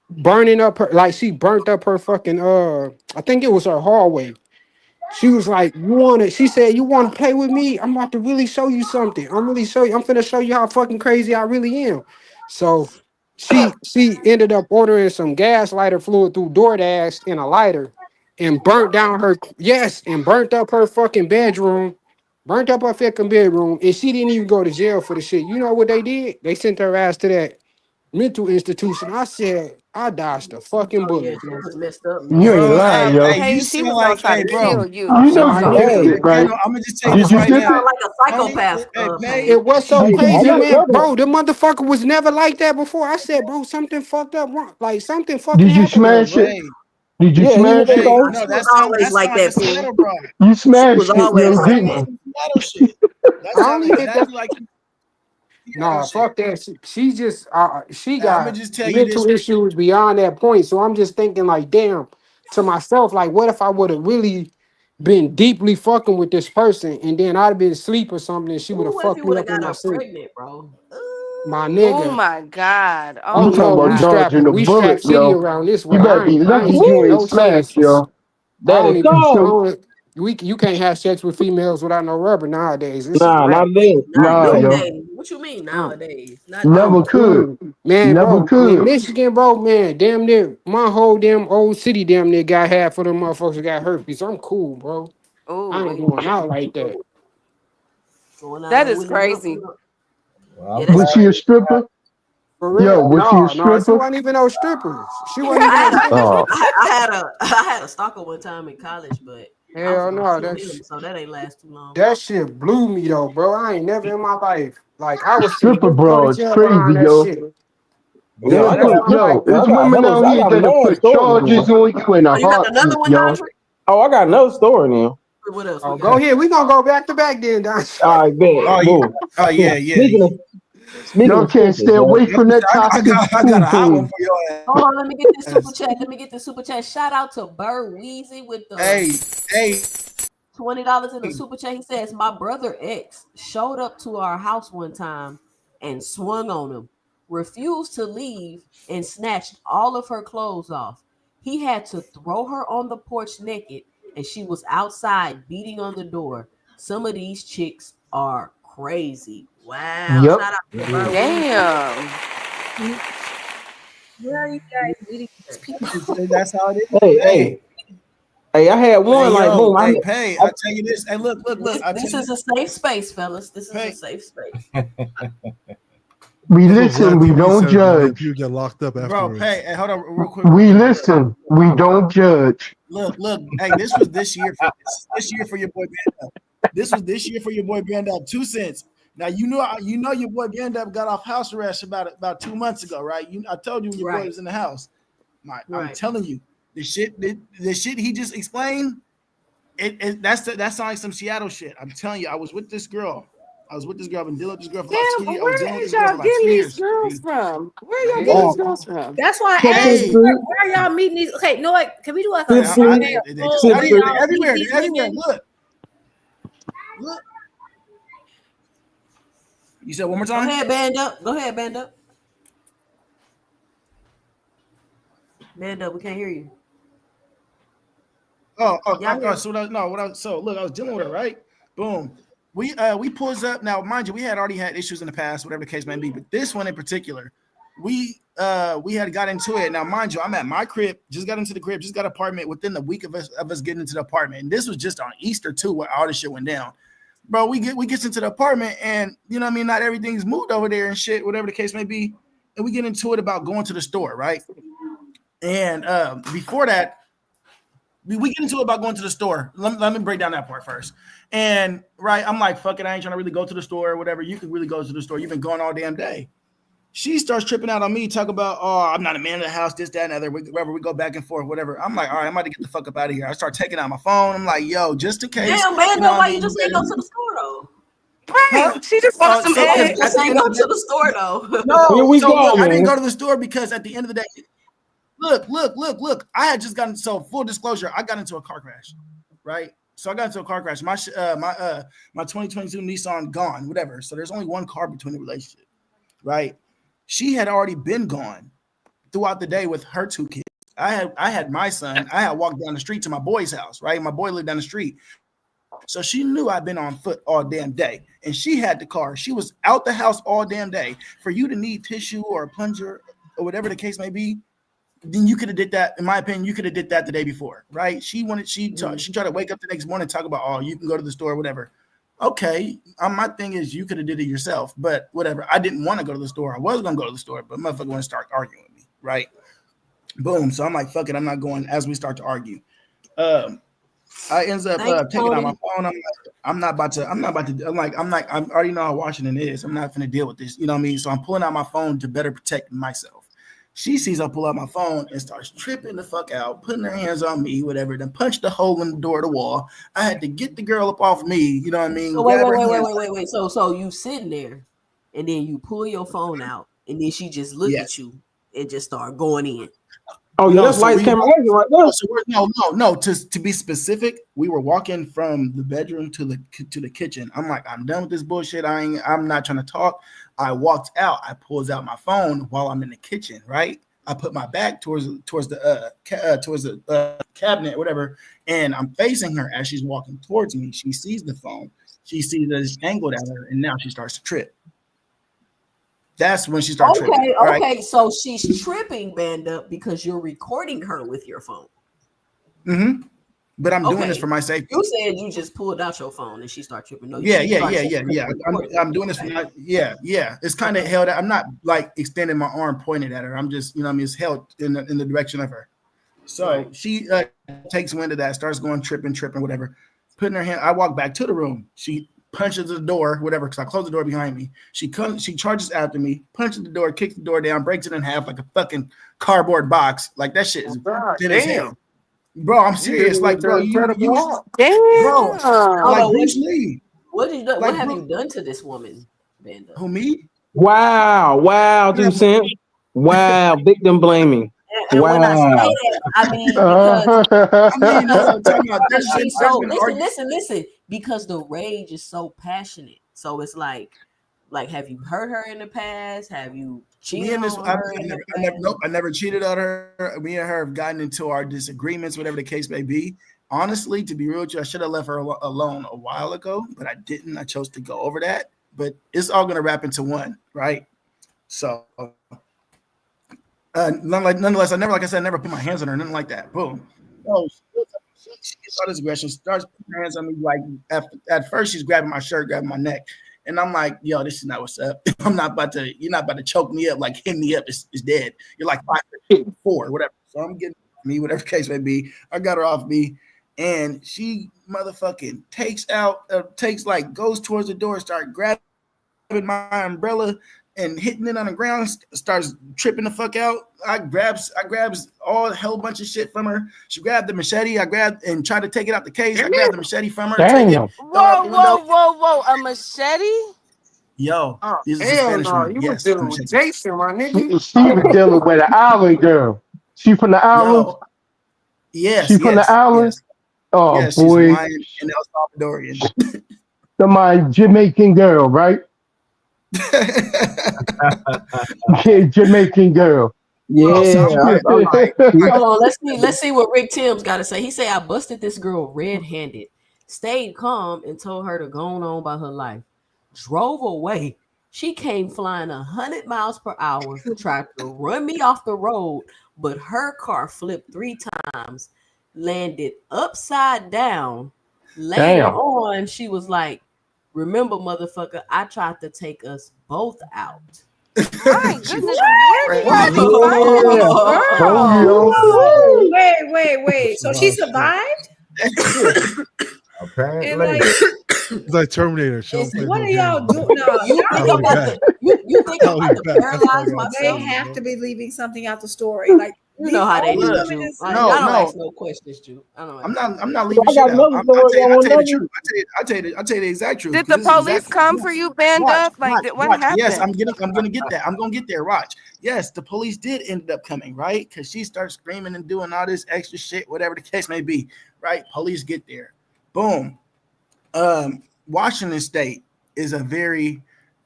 burning up her, like she burnt up her fucking I think it was her hallway. She was like, she said, you wanna play with me? I'm about to really show you something. I'm finna show you how fucking crazy I really am. So she ended up ordering some gas lighter fluid through DoorDash in a lighter and burnt down her, yes, and burnt up her fucking bedroom, burnt up her fucking bedroom, and she didn't even go to jail for the shit. You know what they did? They sent her ass to that mental institution. I said, I dodged a fucking Oh yeah, bullet, she bro. was messed up, You man. ain't Bro, lying, yo. you Paige, she sound was gonna like, try to bro. kill you. You She know was My you gonna did kill nigga, it, you. Hey, right? I'm gonna just tell you Did this you right dip You now. sound it? like a Honey, psychopath, hey, it Paige. was so Hey, I crazy, got a man. question. Bro, the motherfucker was never like that before. I said, bro, something fucked up wrong. Like something fucking Did you happened to her, smash bro. it? hey, Did you Yeah, he was smash it? okay. no, She was always that like sound like a that, Pooh. splatter bra. You She was smashed it, always yo, That like sound didn't like that. you? some splatter shit. That I don't sounded even exactly think. like some splatter No, shit. fuck that. She just she And I'm gonna got just tell you mental this. issues beyond that point. So I'm just thinking, like, damn, to myself, like, what if I would have really been deeply fucking with this person and then I'd have been asleep or something and she would Ooh, have what if fucked you me would have up in got my her sleep? pregnant, bro? My Oh nigga. my God. Oh Oh I'm my talking no, about God. dodging the we bullet, strap city yo. around this You way. better be I lucky ain't you taking ain't no smashed, chances. yo. I That don't is even I So, don't, you can't have sex with females without no rubber nowadays. This is nah, rap. not then. Not Not nah, then. yo. nowadays. What you mean I'm, nowadays? Not I'm Never nowadays. could. cool. Man, Never bro, in could. Michigan, bro, man, damn near my whole damn old city damn near got half of them motherfuckers that got herpes. I'm cool, bro. Oh I ain't wait. going out like that. Going That out is with no rubber. crazy. Well, Yeah, I'm that's Was glad. she a crazy. stripper? For Yo, real. was she a No, she stripper? wasn't even no strippers. She wasn't even I no had a, stripper. Oh, I had a stalker one time in college, but I was Hell gonna no, sue that him, so that ain't last too long. that shit blew me though, bro. I ain't never in my life. Like I was finna stripper go to bro, it's jail crazy, behind that yo. shit. Yeah, They'll I Never in got put, my life. yo, I there's got women another out I here got that'll another put story charges now. on you in Oh, a you got another heartbeat, one, yo. Andre? Oh, I got another story now. What else we Oh, go got? ahead. We gonna go back to back then, Don. All right, bet. Oh yeah, Boom. oh yeah, yeah. Speaking Y'all of can't strippers, stay right? away from that toxic I got poo a hot one poo. for your Hold on, let me get this super ass. chat. Let me get this super chat. Shout out to Bird Weezy with the Hey, hey, $20 in the super chat. He says, my brother X showed up to our house one time and swung on him, refused to leave, and snatched all of her clothes off. He had to throw her on the porch naked, and she was outside beating on the door. Some of these chicks are crazy. Wow. Yep. Shout out to It Bird is. Weezy. Damn. Where are you guys meeting these people? that's how it is. Hey, Hey, I had hey, one like yo, boom. hey, Pay. I tell you this. Hey, look. This, I tell this you, is a safe space, fellas. This is a Pay. safe space. We Those are listen. bad We TV don't shows that make judge. you get locked up Bro, afterwards. hey, hold on real quick. We listen. We don't judge. Look. Hey, this was this year for your boy Band Up. This was this year for your boy Band Up. 2 cents. Now you know your boy Band Up got off house arrest about 2 months ago, right? I told you when your boy Right. was in the house. I'm Right. telling you, the shit he just explained. That sounds like some Seattle shit. I'm telling you, I was with this girl. I've been dealing with this girl for about Damn, 2 but years. I was where dealing with is this girl for y'all about 2 getting these years. girls from? Where y'all Hey. getting these Oh, girls from? That's why I Fifth asked Hey, you, Street. where are y'all meeting these? Okay, you know what? Can we do like Fifth a Street. Sunday they just poll Fifth where Street. y'all meet everywhere. these They're everywhere. women? Look. You said one more Go time? ahead, band up. Go ahead, band up. Band up. We can't hear you. Oh, Y'all hear? so look, I was dealing with her, right? Boom. We pulls up. Now, mind you, we had already had issues in the past, whatever the case may be, but this one in particular, we had got into it. Now, mind you, I'm at my crib, just got into the crib, just got an apartment within the week of us getting into the apartment. And this was just on Easter too, where all this shit went down. Bro, we get into the apartment, and you know what I mean, not everything's moved over there and shit, whatever the case may be. And we get into it about going to the store, right? And before that, we get into it about going to the store. Let me break down that part first. And right, I'm like, fuck it, I ain't trying to really go to the store or whatever. You can really go to the store. You've been going all damn day. She starts tripping out on me, talk about, oh, I'm not a man of the house, this, that, and other. Wherever we go back and forth, whatever. I'm like, all right, I'm about to get the fuck up out of here. I start taking out my phone. I'm like, yo, just in case. Damn, band You know up. what Why I you mean? just didn't go to the store though? Right. Huh? She just bought some So Why because you eggs. just at the ain't end of go the to day, the store though? Here no. we So go, look, I didn't man. go to the store because at the end of the day, look. I had just gotten, so full disclosure, I got into a car crash, right? So I got into a car crash. My 2022 Nissan gone, whatever. So there's only one car between the relationship, right? She had already been gone throughout the day with her 2 kids. I had my son. I had walked down the street to my boy's house, right? My boy lived down the street. So she knew I'd been on foot all damn day. And she had the car. She was out the house all damn day. For you to need tissue or a plunger or whatever the case may be, then you could have did that. In my opinion, you could have did that the day before, right? She tried to wake up the next morning and talk about, oh, you can go to the store, whatever. Okay, my thing is you could have did it yourself, but whatever. I didn't want to go to the store. I was gonna go to the store, but motherfucker want to start arguing with me, right? Boom. So I'm like, fuck it, I'm not going. As we start to argue, I ends up Thanks, taking out my Tony. phone. I'm not about to. I already know how Washington is. I'm not going to deal with this. You know what I mean? So I'm pulling out my phone to better protect myself. She sees I pull out my phone and starts tripping the fuck out, putting her hands on me, whatever. Then punched the hole in the door of the wall. I had to get the girl up off me. You know what I mean? So wait, Grab wait, her wait, wait, hands. wait, wait, wait. So you sitting there, and then you pull your phone out, and then she just look Yes. at you and just start going in. Oh yeah, No, that's so lights, we camera, walk. action right No, there. so we're no. To be specific, we were walking from the bedroom to the kitchen. I'm like, I'm done with this bullshit. I'm not trying to talk. I walked out. I pulls out my phone while I'm in the kitchen. Right. I put my back towards the cabinet, whatever, and I'm facing her as she's walking towards me. She sees the phone. She sees that it's angled at her, and now she starts to trip. That's when she started tripping. Okay, Right. okay. So she's tripping, band up, because you're recording her with your phone. Mm-hmm. But I'm doing this Okay. for my safety. You said you just pulled out your phone and she started tripping. No, Yeah. she started tripping. I'm doing this for my, yeah. It's kind of held. I'm not like extending my arm pointed at her. I'm just, you know what I mean, it's held in the direction of her. So Right. she takes wind of that, starts going tripping, whatever. Putting her hand. I walk back to the room. She punches the door, whatever, because I closed the door behind me. She charges after me, punches the door, kicks the door down, breaks it in half like a fucking cardboard box. Like that shit is God thin as hell. damn. Bro, I'm You did serious. it Like, with bro, the incredible you, art. bro, Hold Damn. like on. Bruce Lee. What did you do? What Like, have bro, you done to this woman, band up? who me? Wow, 2 Yeah, cents. Wow, victim blaming. And when I say Wow. that, I mean because I mean, that's what I'm talking about. she's There's so been arguments. listen, because the rage is so passionate. So it's like have you hurt her in the past? Have you Me cheated and this, on I her in the never, past? nope, I never cheated on her. Me and her have gotten into our disagreements, whatever the case may be. Honestly, to be real with you, I should have left her alone a while ago, but I didn't. I chose to go over that. But it's all going to wrap into one, right? So, nonetheless, like I said, I never put my hands on her, nothing like that. Boom. Oh, she gets all this aggression, starts putting her hands on me. Like at first, she's grabbing my shirt, grabbing my neck, And I'm like, yo, this is not what's up. You're not about to choke me up, like hit me up, it's dead. You're like 5'4", whatever. So I'm getting me, whatever the case may be. I got her off me, and she motherfucking goes towards the door, start grabbing my umbrella and hitting it on the ground, starts tripping the fuck out. I grabs all a whole bunch of shit from her. She grabbed the machete. I grabbed and tried to take it out the case. I grabbed the machete from her, take it, Damn. throw it out Whoa, the window. whoa! A machete? Yo, Oh, this is a hell Spanish no. woman. You was Yes, it's a dealing with machete. Jason, my nigga. She was dealing with an island girl. She from the islands? Yo, yes, She from the yes, islands? yes, Oh yes. She's boy. Hawaiian and El Salvadorian. My Jamaican girl, right? Jamaican girl. Yo, so Yeah. I'm like, Hold on, let's see what Rick Tim's got to say. He said, "I busted this girl red-handed, stayed calm, and told her to go on by her life. Drove away. She came flying 100 miles per hour, tried to run me off the road, but her car flipped 3 times, landed upside down. Later Damn. on, she was like, 'Remember, motherfucker, I tried to take us both out.'" My goodness, where do y'all be finding Yeah. these Oh, girls? yo. Wait. So she Oh, shit. survived? And Apparently. like, It's like Terminator. Show Is- play what no are y'all games. doing? No, You y'all think I'll I'm be need to, about back. to you think I'm I'll about be to back. That's all I paralyze gotta they tell myself? you, have bro. to be leaving something out the story. Like You know how they all do, these look, women Jew. is Y'all no, don't no. ask no questions, Jew. I don't I'm ask no not. I'm questions. not leaving I got shit out. another story. Y'all I'll want tell you the another? truth. I'll tell you the exact truth Did because the this is police exactly. come for you, band Watch, up? Like, what watch. Yes, happened? I'm gonna get that. I'm gonna get there. Watch. Yes, the police did end up coming, right? Because she starts screaming and doing all this extra shit, whatever the case may be, right? Police get there. Boom. Washington State is a very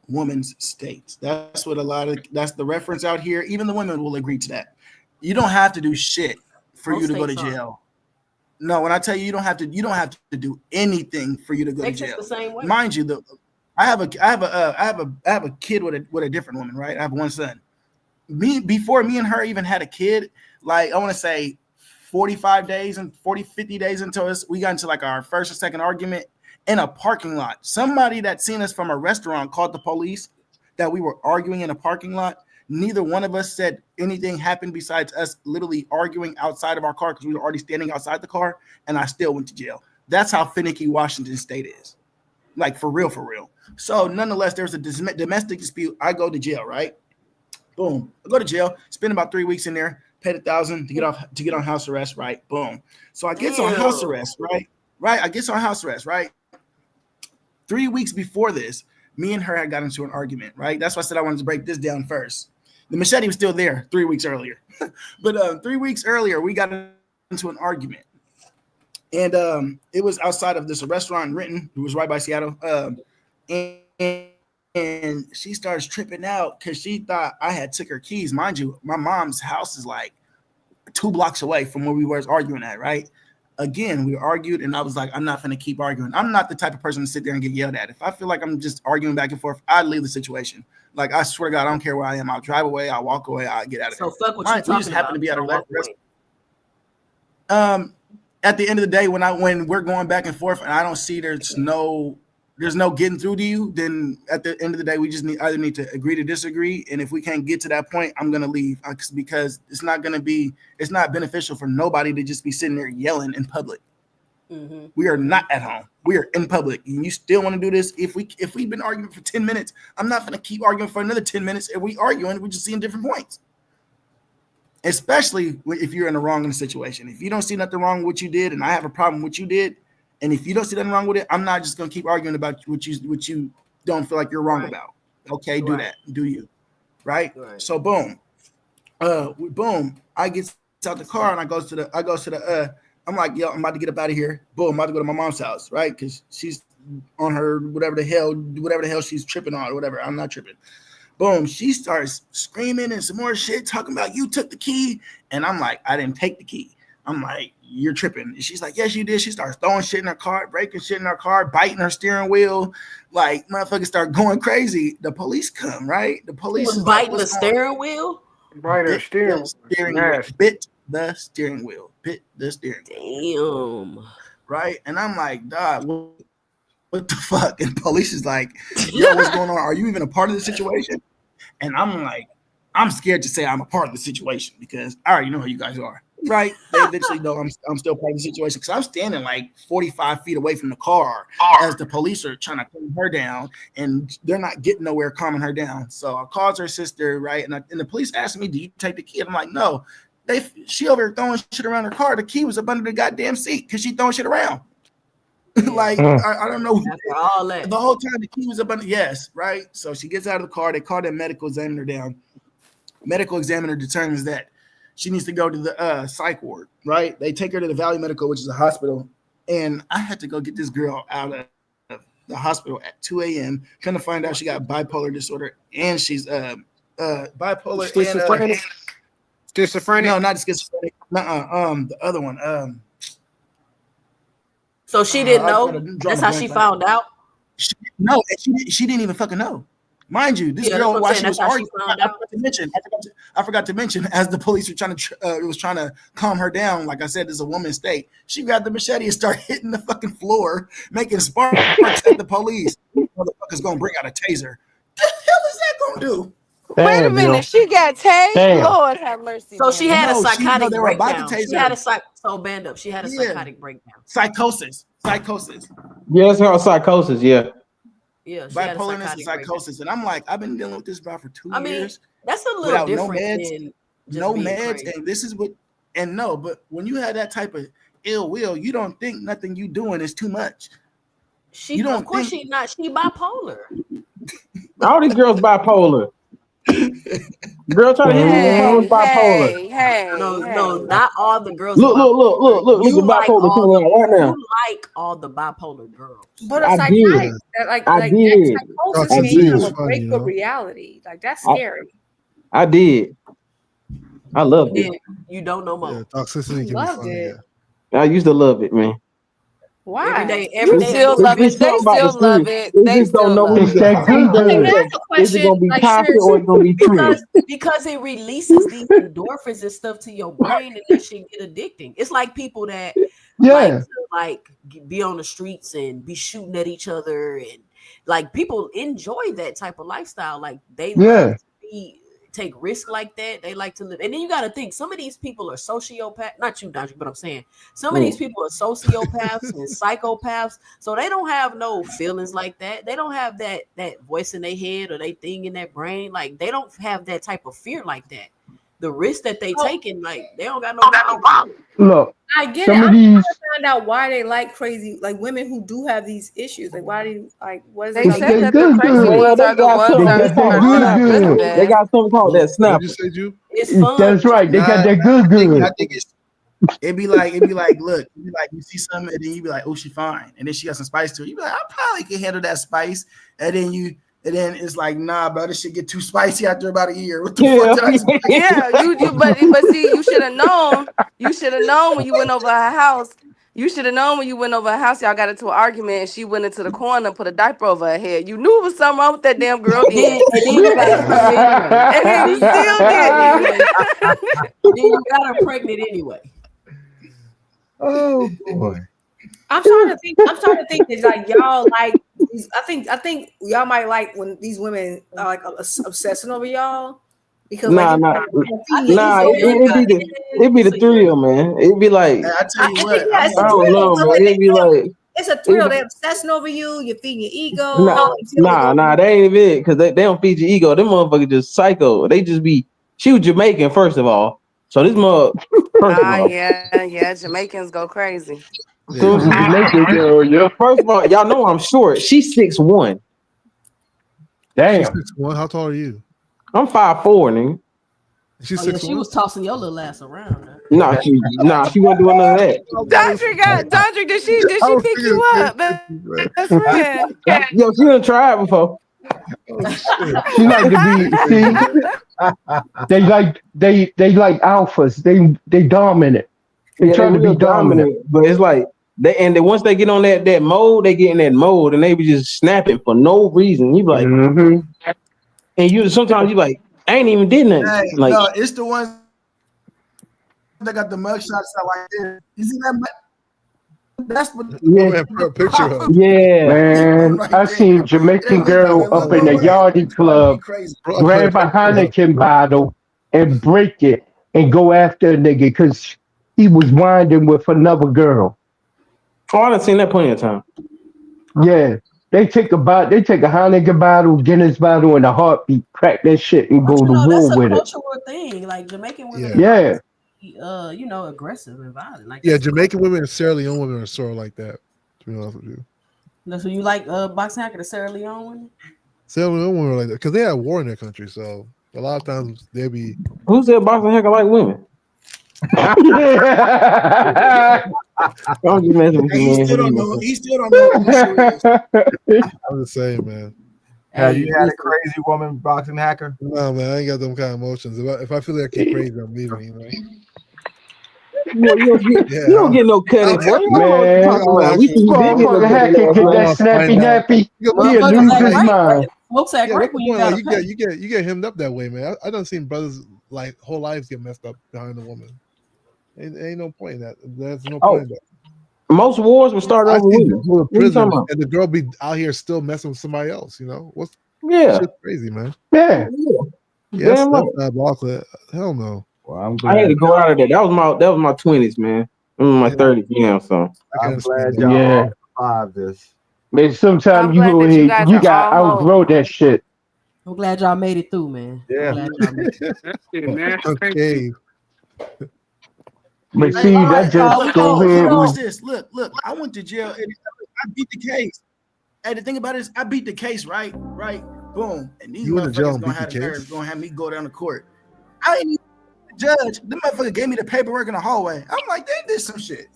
woman's state. That's the reference out here. Even the women will agree to that. You don't have to do shit for you Most to go to states are. jail. No, when I tell you you don't have to do anything for you to go to Texas jail. the same way. Mind you, I have a kid with a different woman, right? I have one son. Before me and her even had a kid, like I want to say 45 days and 50 days into us, we got into like our first or second argument in a parking lot. Somebody that seen us from a restaurant called the police that we were arguing in a parking lot. Neither one of us said anything happened besides us literally arguing outside of our car because we were already standing outside the car, and I still went to jail. That's how finicky Washington State is. Like for real, for real. So nonetheless, there's a domestic dispute. I go to jail, right? Boom. I go to jail, spend about 3 weeks in there, paid $1,000 to get on house arrest, right? Boom. So I gets on house Damn. arrest, right? Right. I gets on house arrest, right? 3 weeks before this, me and her had got into an argument, right? That's why I said I wanted to break this down first. The machete was still there 3 weeks earlier. But 3 weeks earlier, we got into an argument. And it was outside of this restaurant in Renton. It was right by Seattle. And she starts tripping out because she thought I had took her keys. Mind you, my mom's house is like 2 blocks away from where we were arguing at, right? Again, we argued, and I was like, I'm not going to keep arguing. I'm not the type of person to sit there and get yelled at. If I feel like I'm just arguing back and forth, I'd leave the situation. Like, I swear to God, I don't care where I am. I'll drive away. I'll walk away. I'll get out of there. So fuck what you We just talking happen to about. be at a Don't walk restaurant. away. At the end of the day, when we're going back and forth and I don't see there's no getting through to you, then at the end of the day, we just either need to agree to disagree. And if we can't get to that point, I'm gonna leave because it's not beneficial for nobody to just be sitting there yelling in public. Mm-hmm. We are not at home. We are in public. And you still want to do this. If we've been arguing for 10 minutes, I'm not gonna keep arguing for another 10 minutes. If we arguing, we're just seeing different points. Especially if you're in the wrong in the situation. If you don't see nothing wrong with what you did, and I have a problem with what you did, and if you don't see nothing wrong with it, I'm not just gonna keep arguing about what you don't feel like you're wrong about. Okay, do that. Do you? Right? So boom. Boom. I get out the car and I go to the I'm like, yo, I'm about to get up out of here. Boom, I'm about to go to my mom's house, right? Because she's on her whatever the hell she's tripping on or whatever. I'm not tripping. Boom, she starts screaming and some more shit, talking about you took the key. And I'm like, I didn't take the key. I'm like, you're tripping. And she's like, yes, you did. She starts throwing shit in her car, breaking shit in her car, biting her steering wheel. Like, motherfuckers start going crazy. The police come, right? The He police was is like, biting the what's going on? steering wheel. Right there, steering. Bit the steering wheel. Damn. Right? And I'm like, dog, what the fuck? And police is like, yo, what's going on? Are you even a part of the situation? And I'm like, I'm scared to say I'm a part of the situation because I already know how you guys are. Right? They eventually know I'm still part of the situation because I'm standing like 45 feet away from the car as the police are trying to calm her down, and they're not getting nowhere calming her down. So I called her sister, right? And the police asked me, "Do you take the key?" And I'm like, "No." She over there throwing shit around her car. The key was up under the goddamn seat because she throwing shit around. Like I don't know. After all that, The whole time the key was up under. Yes, right. So she gets out of the car. They call that medical examiner down. Medical examiner determines that she needs to go to the psych ward, right? They take her to the Valley Medical, which is a hospital. And I had to go get this girl out of the hospital at 2 a.m. Kind of find out she got bipolar disorder and she's bipolar schizophrenic. Schizophrenic. No, not schizophrenic. The other one. So she didn't know. That's how she found out. She didn't even fucking know. Mind you, this girl, while she was arguing, I forgot to mention, as the police were trying to calm her down, like I said, there's a woman's state. She grabbed the machete and started hitting the fucking floor, making sparks at the police. Motherfucker's gonna bring out a taser. The hell is that gonna do? Wait a minute, she got tased. Lord have mercy. So she had a psychotic they were about to breakdown. tase She her. had a band up. She had a psychotic breakdown. Psychosis. Yeah, it's called psychosis. Yeah. Yeah, Bipolarness and psychosis. And I'm like, I've been dealing with this about for 2 years. That's a little different than no meds, and this is what. And no, but when you have that type of ill will, you don't think nothing you doing is too much. She not. She bipolar. All these girls bipolar. Girl trying to hit me bipolar. No, not all the girls. Look at bipolar coming out right now. You like all the bipolar girls. But a psychotic, psychosis means a break of reality. Like that's scary. I did. I loved it. You don't know more. Yeah, toxicity can Loved be fun. it. Yeah. I used to love it, man. Why? Every day. Still love it. They still love it. They still love it. Is it gonna be toxic or it's gonna be true? Because it releases these endorphins and stuff to your brain, and that shit get addicting. It's like people that like be on the streets and be shooting at each other, and like people enjoy that type of lifestyle. Like they love to take risks like that. They like to live. And then you got to think, some of these people are sociopaths. Not you, Dodgy, but I'm saying some of these people are sociopaths and psychopaths. So they don't have no feelings like that. They don't have that voice in their head or they thing in their brain. Like they don't have that type of fear like that. The risk that they taking, like they don't got no problem. Look, I get it. I'm trying to find out why they like crazy, like women who do have these issues. Like why do you like? What is They it? said that the crazy ones are the ones that are good. They got something called that snap. It's fun. That's right. They got that good. I think it'd be like, look, you see something, and then you be like, oh, she fine, and then she got some spice to it. You be like, I probably can handle that spice, and then it's like, nah, bro, this shit get too spicy after about a year. What the fuck did I say? Yeah, but see, you should have known. You should have known when you went over her house. You should have known when you went over her house. Y'all got into an argument, and she went into the corner and put a diaper over her head. You knew it was something wrong with that damn girl. And then you still did. Then you got her pregnant anyway. Oh boy. I'm trying to think that like y'all like. I think y'all might like when these women are like obsessing over y'all because it'd be the thrill, man. It'd be like I tell you what, I don't know, man. It'd be like it's a thrill. They're obsessing over you. You're feeding your ego. Nah, they ain't it because they don't feed your ego. Them motherfuckers just psycho. They just be. She was Jamaican first of all, so this mother. Yeah, Jamaicans go crazy. First of all, y'all know I'm short. She's 6'1". Damn. She's 6'1". How tall are you? I'm 5'4", nigga. She's 6'1". She was tossing your little ass around. Nah, she wasn't doing none of that. Dondrick, did she pick you up? Best friend. Yo, she done tried before. She like to be they like alphas. They dominant. They trying to be dominant. But it's like once they get on that mode, they get in that mode and they be just snapping for no reason. You be like, and you sometimes you like, I ain't even did nothing. Hey, like, no, it's the ones that got the mug shots out like this. You see that That's what. Oh, Yeah, man, put a picture up. Yeah. man. Right I seen there. It Jamaican ain't legal girl in up in no a way. yardie That'd be club crazy. Bro, I put a grab a picture up. Heineken bottle and break it and go after a nigga because he was winding with another girl. Oh, I done seen that plenty of times. Yeah. They take a Heineken bottle, Guinness bottle, and a heartbeat, crack that shit and But go you to know, war that's a with it. cultural thing. Like Jamaican women are Yeah. known Yeah. to be, aggressive and violent. Like Yeah, that's a culture. Jamaican women and Sierra Leone women are sort of like that, to be honest with you. That's what you like, boxing hacker, the Sierra Leone women. Sierra Leone women are like that because they have war in their country, so a lot of times they be. Who said boxing heck I like women? Yeah. I'm just messing with And you, he man. still don't Forgive me. know. He still don't know who Sue is. I'm just saying, man. Have Hey, you had a listen, crazy woman boxing hacker? No, man, I ain't got them kind of emotions. If I feel like I get crazy, I'm leaving. You know. Boy, Yeah, you don't get no cutting, boy. What the fuck you Man, talking about? We actually, see you did get no motherfucker cutting hacker last get I that night. want to snappy find out. nappy, What's he'll the motherfuckers lose act point? his right. mind. Folks act Yeah, right what's the when you point? Like gotta pay. you get hemmed up that way, man. I done seen brothers like whole lives get messed up behind a woman. Ain't no point in that. There's no point Oh, in that. most wars were started I over seen people women. go to What are you talking prison about? and the girl be out here still messing with somebody else. You know what's Yeah. shit's crazy, man. Yeah. Yeah, Damn right. that's diabolical. Hell no. Well, I'm I had glad. to go out of there. That was my 20s, man. I'm in my Yeah, 30s now, so I can I'm understand glad that. y'all Yeah. all survived this. Man, I'm sometimes glad that you guys you are got all outgrow home. that shit. I'm glad y'all made it through, man. I'm Yeah. glad y'all made it. That's it, man. Thank you. Okay. But Hey, see, all that right. Oh, we just can't. go No, We ahead watch don't. and this. Look. I went to jail. And I beat the case. Hey, the thing about it is, I beat the case. Right. Boom. And these You went to jail motherfuckers and gonna beat the have the nerves case. gonna have me go down to court. I ain't even the judge. The motherfucker gave me the paperwork in the hallway. I'm like, they did some shit.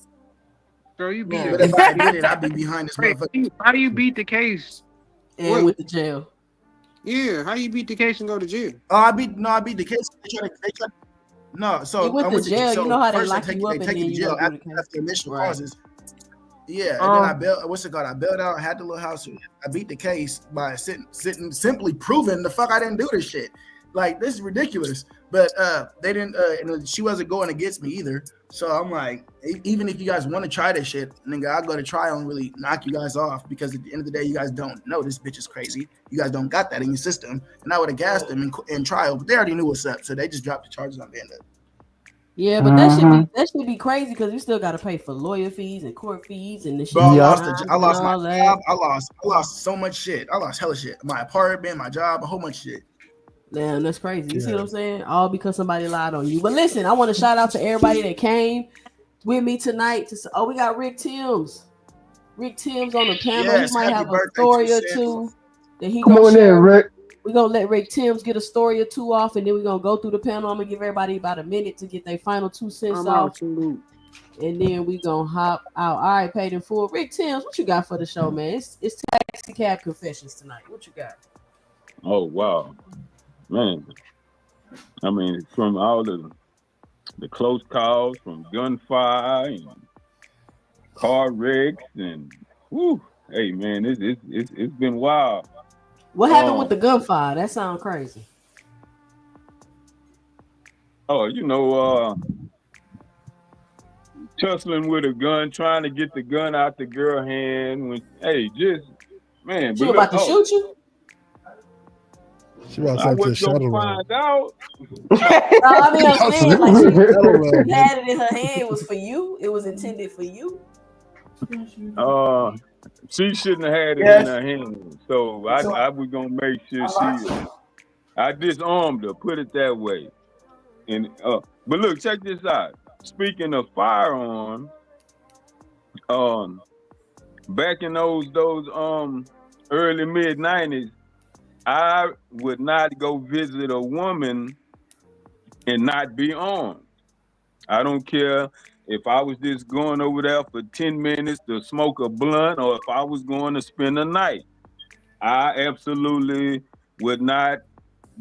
So you beat Nah. But it. if I admit it, I'd be behind this Wait, motherfucker. how do you beat the case? And What? went to jail. Yeah, how you beat the case and go to jail? Oh, I beat the case. They try to no. He So I went to went to jail. You know so how they first lock you they up and take you then to you go jail do the case. after initial Right. causes. Yeah, and then I Um, bailed. What's it called? I bailed out. Had the little house. I beat the case by sitting simply proving the fuck I didn't do this shit. Like this is ridiculous. But they didn't. And she wasn't going against me either. So I'm like, even if you guys want to try this shit, nigga, I'll go to trial and really knock you guys off because at the end of the day, you guys don't know this bitch is crazy. You guys don't got that in your system. And I would have gassed them in trial, but they already knew what's up, so they just dropped the charges on the end of it. Yeah, but that should be crazy because you still got to pay for lawyer fees and court fees and the Bro, shit I take yup. time I and lost my all that. job. I lost so much shit. I lost hella shit. My apartment, my job, a whole bunch of shit. Damn, that's crazy. You see Yeah. what I'm saying? All because somebody lied on you. But listen, I want to shout out to everybody that came with me tonight. We got Rick Timms. Rick Timms on the panel. He Yes, might happy have a birthday, story or 2 cents. two that he come gonna on in, share. Rick. We're gonna let Rick Timms get a story or two off, and then we're gonna go through the panel. I'm gonna give everybody about a minute to get their final 2 cents I'm off, out, salute. and then we gonna hop out. All right, paid in full. Rick Timms, what you got for the show, man? It's taxi cab confessions tonight. What you got? Oh wow, man! I mean, from all the close calls, from gunfire and car wrecks, and whoo, hey man, it's been wild. What happened with Um, the gunfire? That sounds crazy. oh, tussling with a gun, trying to get the gun out the girl hand. When hey, just man, She but look, about to shoot you? She brought I something to the wasn't gonna shadow realm. find out. No, I mean I'm saying like To she, the shadow realm, she man. had it in her hand. It was for you. It was intended for you. Uh, she shouldn't have had it in Yes. her hand. So So I was gonna make sure I disarmed her, put it that way. And but look, check this out. Speaking of firearms, um, back in those early mid-90s, I would not go visit a woman and not be armed. I don't care if I was just going over there for 10 minutes to smoke a blunt or if I was going to spend the night. I absolutely would not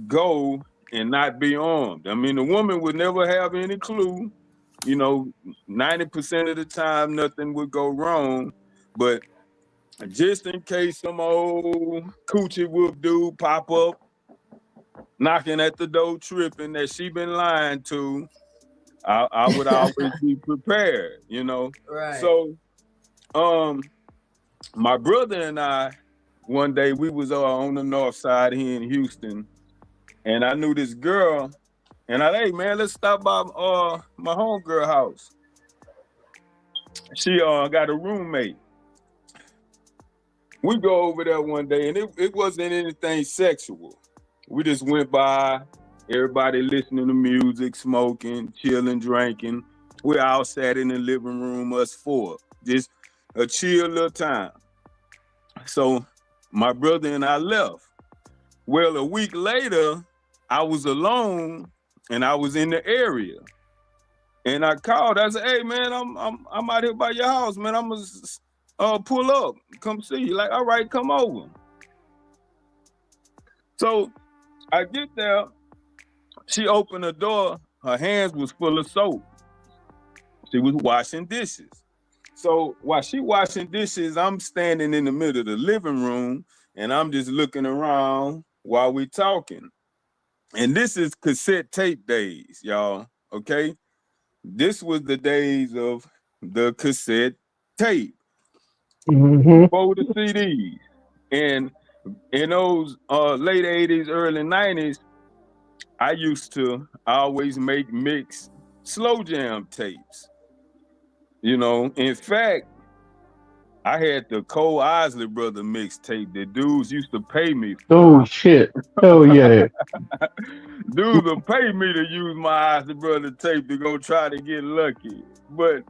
go and not be armed. I mean, the woman would never have any clue. 90% of the time, nothing would go wrong. But just in case some old coochie whoop dude pop up knocking at the door tripping that she been lying to, I would always be prepared. Right. So My brother and I, one day we was on the north side here in Houston, and I knew this girl, and hey man, let's stop by my homegirl house. She got a roommate. We go over there one day, and it wasn't anything sexual. We just went by, everybody listening to music, smoking, chilling, drinking. We all sat in the living room, us four, just a chill little time. So my brother and I left. Well, a week later, I was alone and I was in the area. And I called. I said, "Hey man, I'm out here by your house, man. I'm gonna pull up, come see you." Like, all right, come over. So I get there. She opened the door. Her hands was full of soap. She was washing dishes. So while she washing dishes, I'm standing in the middle of the living room and I'm just looking around while we talking. And this is cassette tape days, y'all. Okay. This was the days of the cassette tape Mm-hmm. before the CDs. And in those late 80s, early 90s, I used to always make mix slow jam tapes. In fact, I had the Cole Isley brother mixtape that dudes used to pay me for. Oh shit. Oh yeah. Dudes will pay me to use my Isley brother tape to go try to get lucky. But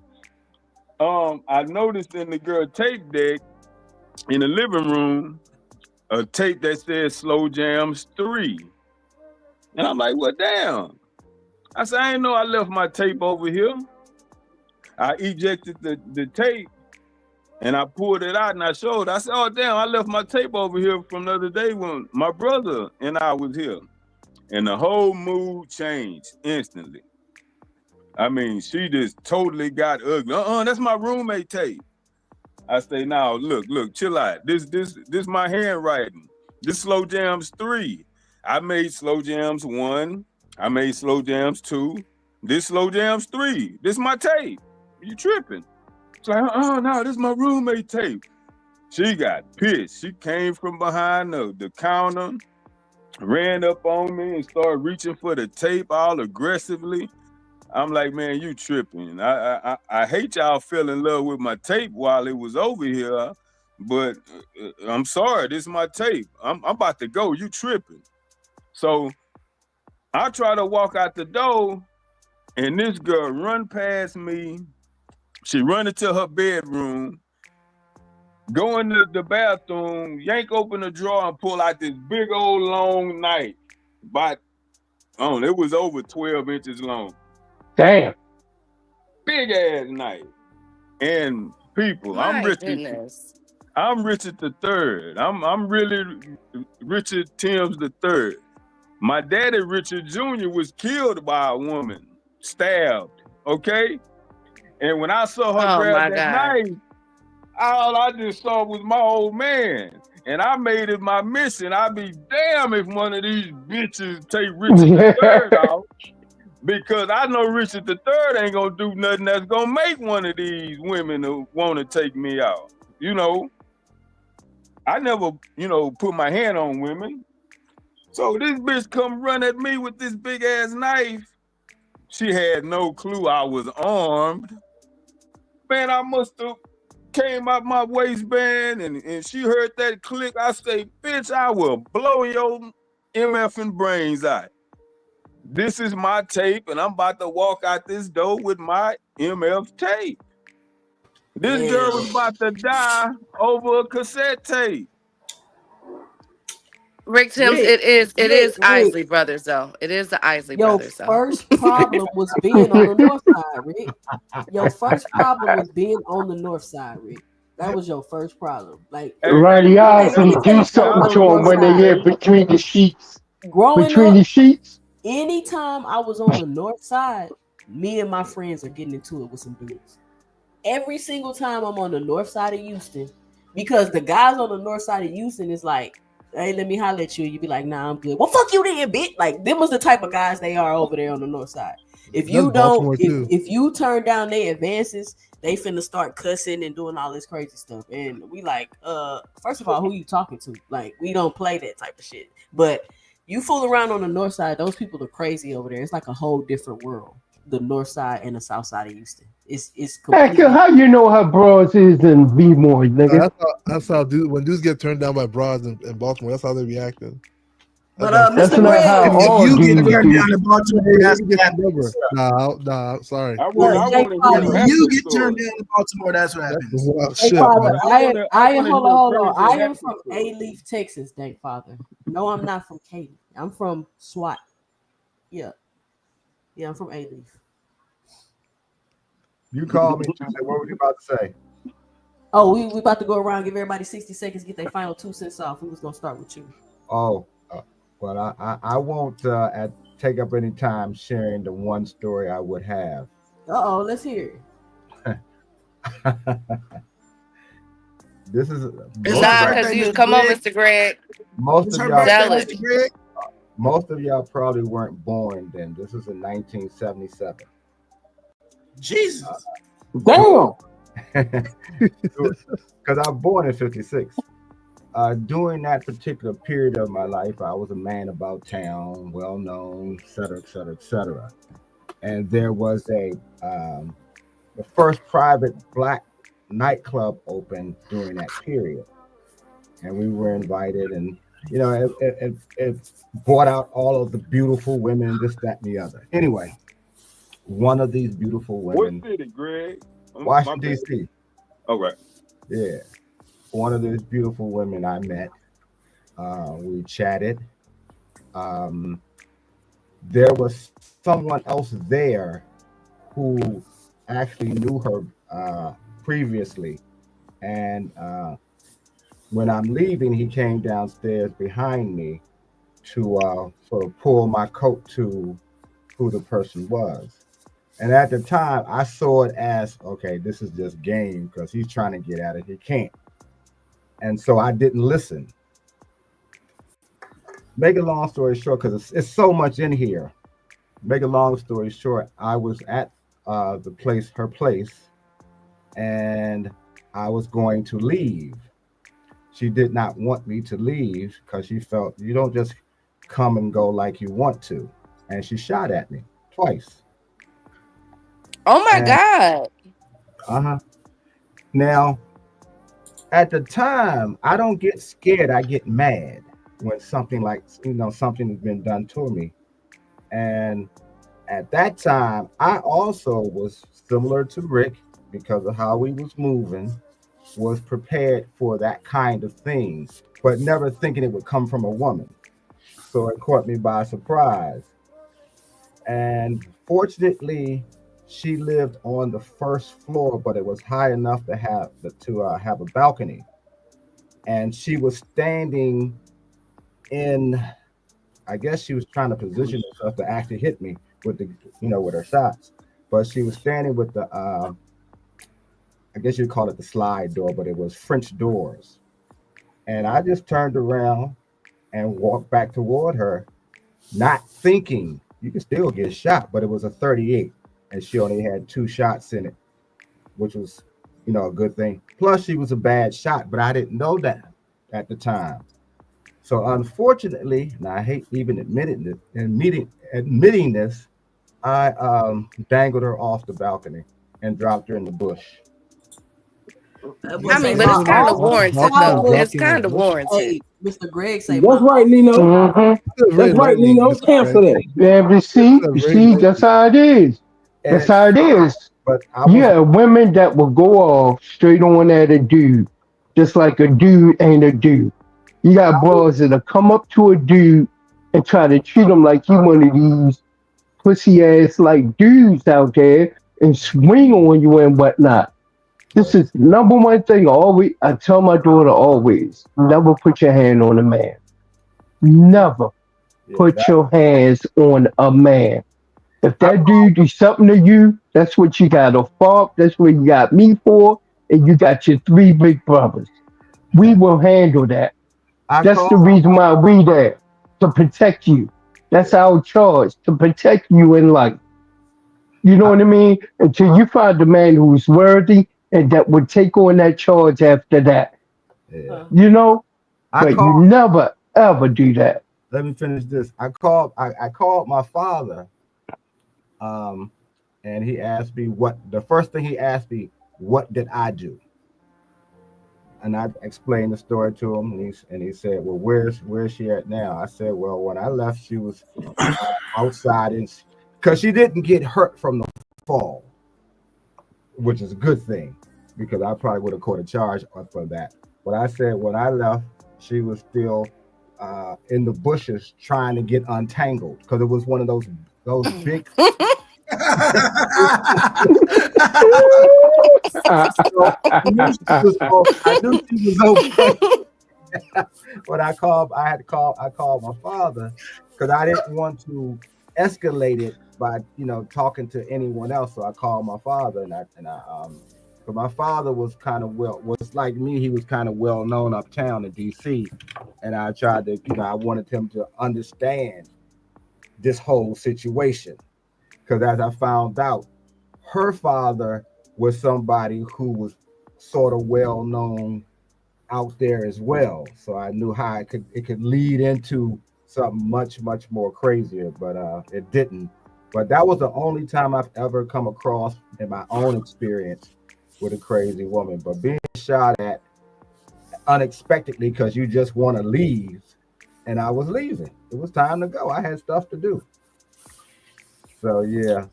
I noticed in the girl tape deck in the living room a tape that said Slow Jams 3. And I'm like, well, damn. I said, I ain't know I left my tape over here. I ejected the tape and I pulled it out and I showed. I said, oh, damn, I left my tape over here from the other day when my brother and I was here. And the whole mood changed instantly. I mean, she just totally got ugly. That's my roommate tape. I say, now look, chill out. This my handwriting. This Slow Jams 3. I made Slow Jams 1. I made Slow Jams 2. This Slow Jams 3. This my tape. You tripping? It's like, no, this is my roommate tape. She got pissed. She came from behind the counter, ran up on me and started reaching for the tape all aggressively. I'm like, man, you tripping. I hate y'all fell in love with my tape while it was over here, but I'm sorry, this is my tape. I'm about to go. You tripping. So I try to walk out the door, and this girl run past me. She run into her bedroom, go into the bathroom, yank open the drawer, and pull out this big old long knife. But it was over 12 inches long. Damn. Big ass knife. And people, I'm My Richard. goodness. I'm Richard the Third. I'm really Richard Timms the Third. My daddy, Richard Jr., was killed by a woman, stabbed. Okay, and when I saw her Oh grab my that God. knife, all I just saw was my old man, and I made it my mission. I'd be damn if one of these bitches take Richard the Third out. Because I know Richard the Third ain't gonna do nothing that's gonna make one of these women who want to take me out. I never, put my hand on women. So this bitch come run at me with this big ass knife. She had no clue I was armed. Man, I must have came out my waistband and she heard that click. I say, bitch, I will blow your MFing brains out. This is my tape, and I'm about to walk out this door with my MF tape. This girl was Man, about to die over a cassette tape. Rick Timms, Rick, it Rick, is Rick. Isley Brothers though. It is the Isley Your Brothers though. first problem was being on the north side, Rick. Your first problem was being on the north side, Rick. That was your first problem. Like, Hey, Ronnie hey, let Isley me tell do you something something on to the him north when they side. in between the sheets. Growing Between up, the sheets. anytime I was on the north side, me and my friends are getting into it with some dudes. Every single time I'm on the north side of Houston, because the guys on the north side of Houston is like, hey, let me holler at you. You be like, nah, I'm good. Well, fuck you then, bitch. Like, them was the type of guys they are over there on the north side. If That's you don't, Baltimore too. if you turn down their advances, they finna start cussing and doing all this crazy stuff. And we like, first of all, who you talking to? Like, we don't play that type of shit. But you fool around on the north side, those people are crazy over there. It's like a whole different world. The north side and the south side of Houston. It's Heck, completely. how you know how broads is in B-more, nigga? That's how when dudes get turned down by broads in Baltimore. That's how they be acting. But That's Mr. not how Greg, If all you get dudes turned do. down in Baltimore, Hey, let that's me what get your happens. number. Nah, sorry. I want Jay to hear If Father, the you Hampton get turned story. down in Baltimore, that's what happens. Thank Shit, Father, man. I want to hold hear on, a hold on. crazy I am Hampton from story. A-Leaf, Texas. Thank Father. No, I'm not from Katy. I'm from SWAT. Yeah, yeah, I'm from A-Leaf. You called me. You said, what was you about to say? Oh, we about to go around, give everybody 60 seconds, get their final 2 cents off. We was gonna start with you. Oh, well, I won't take up any time sharing the one story I would have. Let's hear it. This is It's most her of Nah, y'all. cause birthday, you Mr. come on, Greg. Mr. Greg. Most It's of her y'all. birthday, Tell it. Mr. Greg. Most of y'all probably weren't born then. This is in 1977. Jesus. Damn. Because I was born in 56. During that particular period of my life, I was a man about town, well known, et cetera, et cetera, et cetera. And there was the first private black nightclub open during that period. And we were invited, and it brought out all of the beautiful women, this, that, and the other. Anyway, one of these beautiful What women, city, Greg? My Washington, bad. D.C. All right. Yeah, one of these beautiful women I met. We chatted. Um, there was someone else there who actually knew her previously, and when I'm leaving, he came downstairs behind me to sort of pull my coat to who the person was. And at the time, I saw it as, okay, this is just game because he's trying to get at it. He can't. And so I didn't listen. Make a long story short, because it's so much in here. Make a long story short, I was at her place, and I was going to leave. She did not want me to leave because she felt you don't just come and go like you want to. And she shot at me twice. Oh my And God. uh-huh. Now, at the time, I don't get scared. I get mad when something like, something has been done to me. And at that time, I also was similar to Rick because of how we was moving, was prepared for that kind of thing, but never thinking it would come from a woman. So it caught me by surprise. And fortunately, she lived on the first floor, but it was high enough to have a balcony. And she was standing in. I guess she was trying to position herself to actually hit me with with her shots. But she was standing with I guess you'd call it the slide door, but it was French doors. And I just turned around and walked back toward her, not thinking you could still get shot, but it was a 38, and she only had two shots in it, which was, a good thing. Plus, she was a bad shot, but I didn't know that at the time. So unfortunately, and I hate even admitting this, I dangled her off the balcony and dropped her in the bush. That boy You I say mean, but my it's dangling kind her of off the warranted balcony and though. all. It's dropping her kind of bush. warranted. Hey, Mr. Greg say That's my right, Nino. Mm-hmm. That's That's very right, lightning, Nino. Mr. Cancel Greg. that. Yeah, but see, That's very that's lightning. how it is. That's And how it is. but I You was have women that will go off straight on at a dude, just like a dude ain't a dude. You got bros that'll come up to a dude and try to treat him like he one of these pussy ass like dudes out there and swing on you and whatnot. This is number one thing. Always, I tell my daughter always, never put your hand on a man. Never yeah put that your hands on a man. If I that dude do something to you, that's what you got a fault. That's what you got me for, and you got your three big brothers. We will handle that. I That's called the reason why we there to protect you. That's yeah our charge to protect you in life. You know what I mean? Until you find a man who's worthy and that would take on that charge after that. Yeah. You know? I But you called. never ever do that. Let me finish this. I called my father, um, and he asked me what the first thing he asked me, what did I do? And I explained the story to him, and he said, "Well, where's she at now?" I said, "Well, when I left, she was outside, and because she didn't get hurt from the fall, which is a good thing, because I probably would have caught a charge for that." But I said when I left, she was still in the bushes trying to get untangled because it was one of those big. So I knew she was okay. But I called my father because I didn't want to escalate it by talking to anyone else. So I called my father because my father was was like me. He was kind of well known uptown in D.C. And I tried to I wanted him to understand this whole situation because as I found out, her father was somebody who was sort of well known out there as well. So I knew how it could lead into something much more crazier, but it didn't. But that was the only time I've ever come across in my own experience with a crazy woman. But being shot at unexpectedly because you just want to leave, and I was leaving. It was time to go. I had stuff to do. So yeah,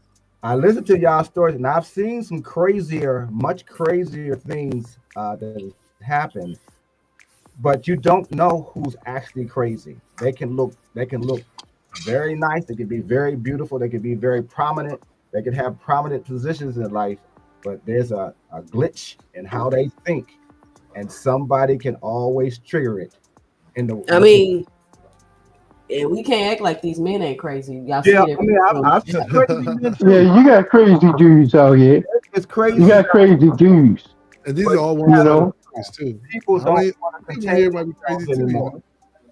I listened to y'all stories, and I've seen some crazier, much crazier things that has happened. But you don't know who's actually crazy. They can look very nice. They can be very beautiful. They can be very prominent. They can have prominent positions in life. But there's a glitch in how they think, and somebody can always trigger it. In the I mean, and we can't act like these men ain't crazy. Y'all see yeah, it. I mean, I've seen crazy men Yeah, too. you got crazy dudes out here. It's You crazy, got crazy dudes. And these but are all You one-sided know? stories too. people How don't many want to people contain here might be crazy themselves too? You anymore. know,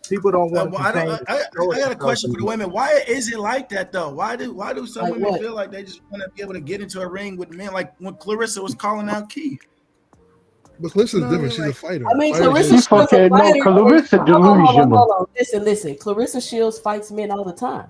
People don't want to Well, I don't. contain I got a themselves question for the anymore. women. Why is it like that though? Why do some Like women what? feel like they just want to be able to get into a ring with men? Like when Clarissa was calling out Keith. but You Clarissa's know what I different. mean? She's a Like, I fighter. mean, Fighters Clarissa She just Shields a fucking no, fighter, and Clarissa hold delusional. on. Listen. Clarissa Shields fights men all the time.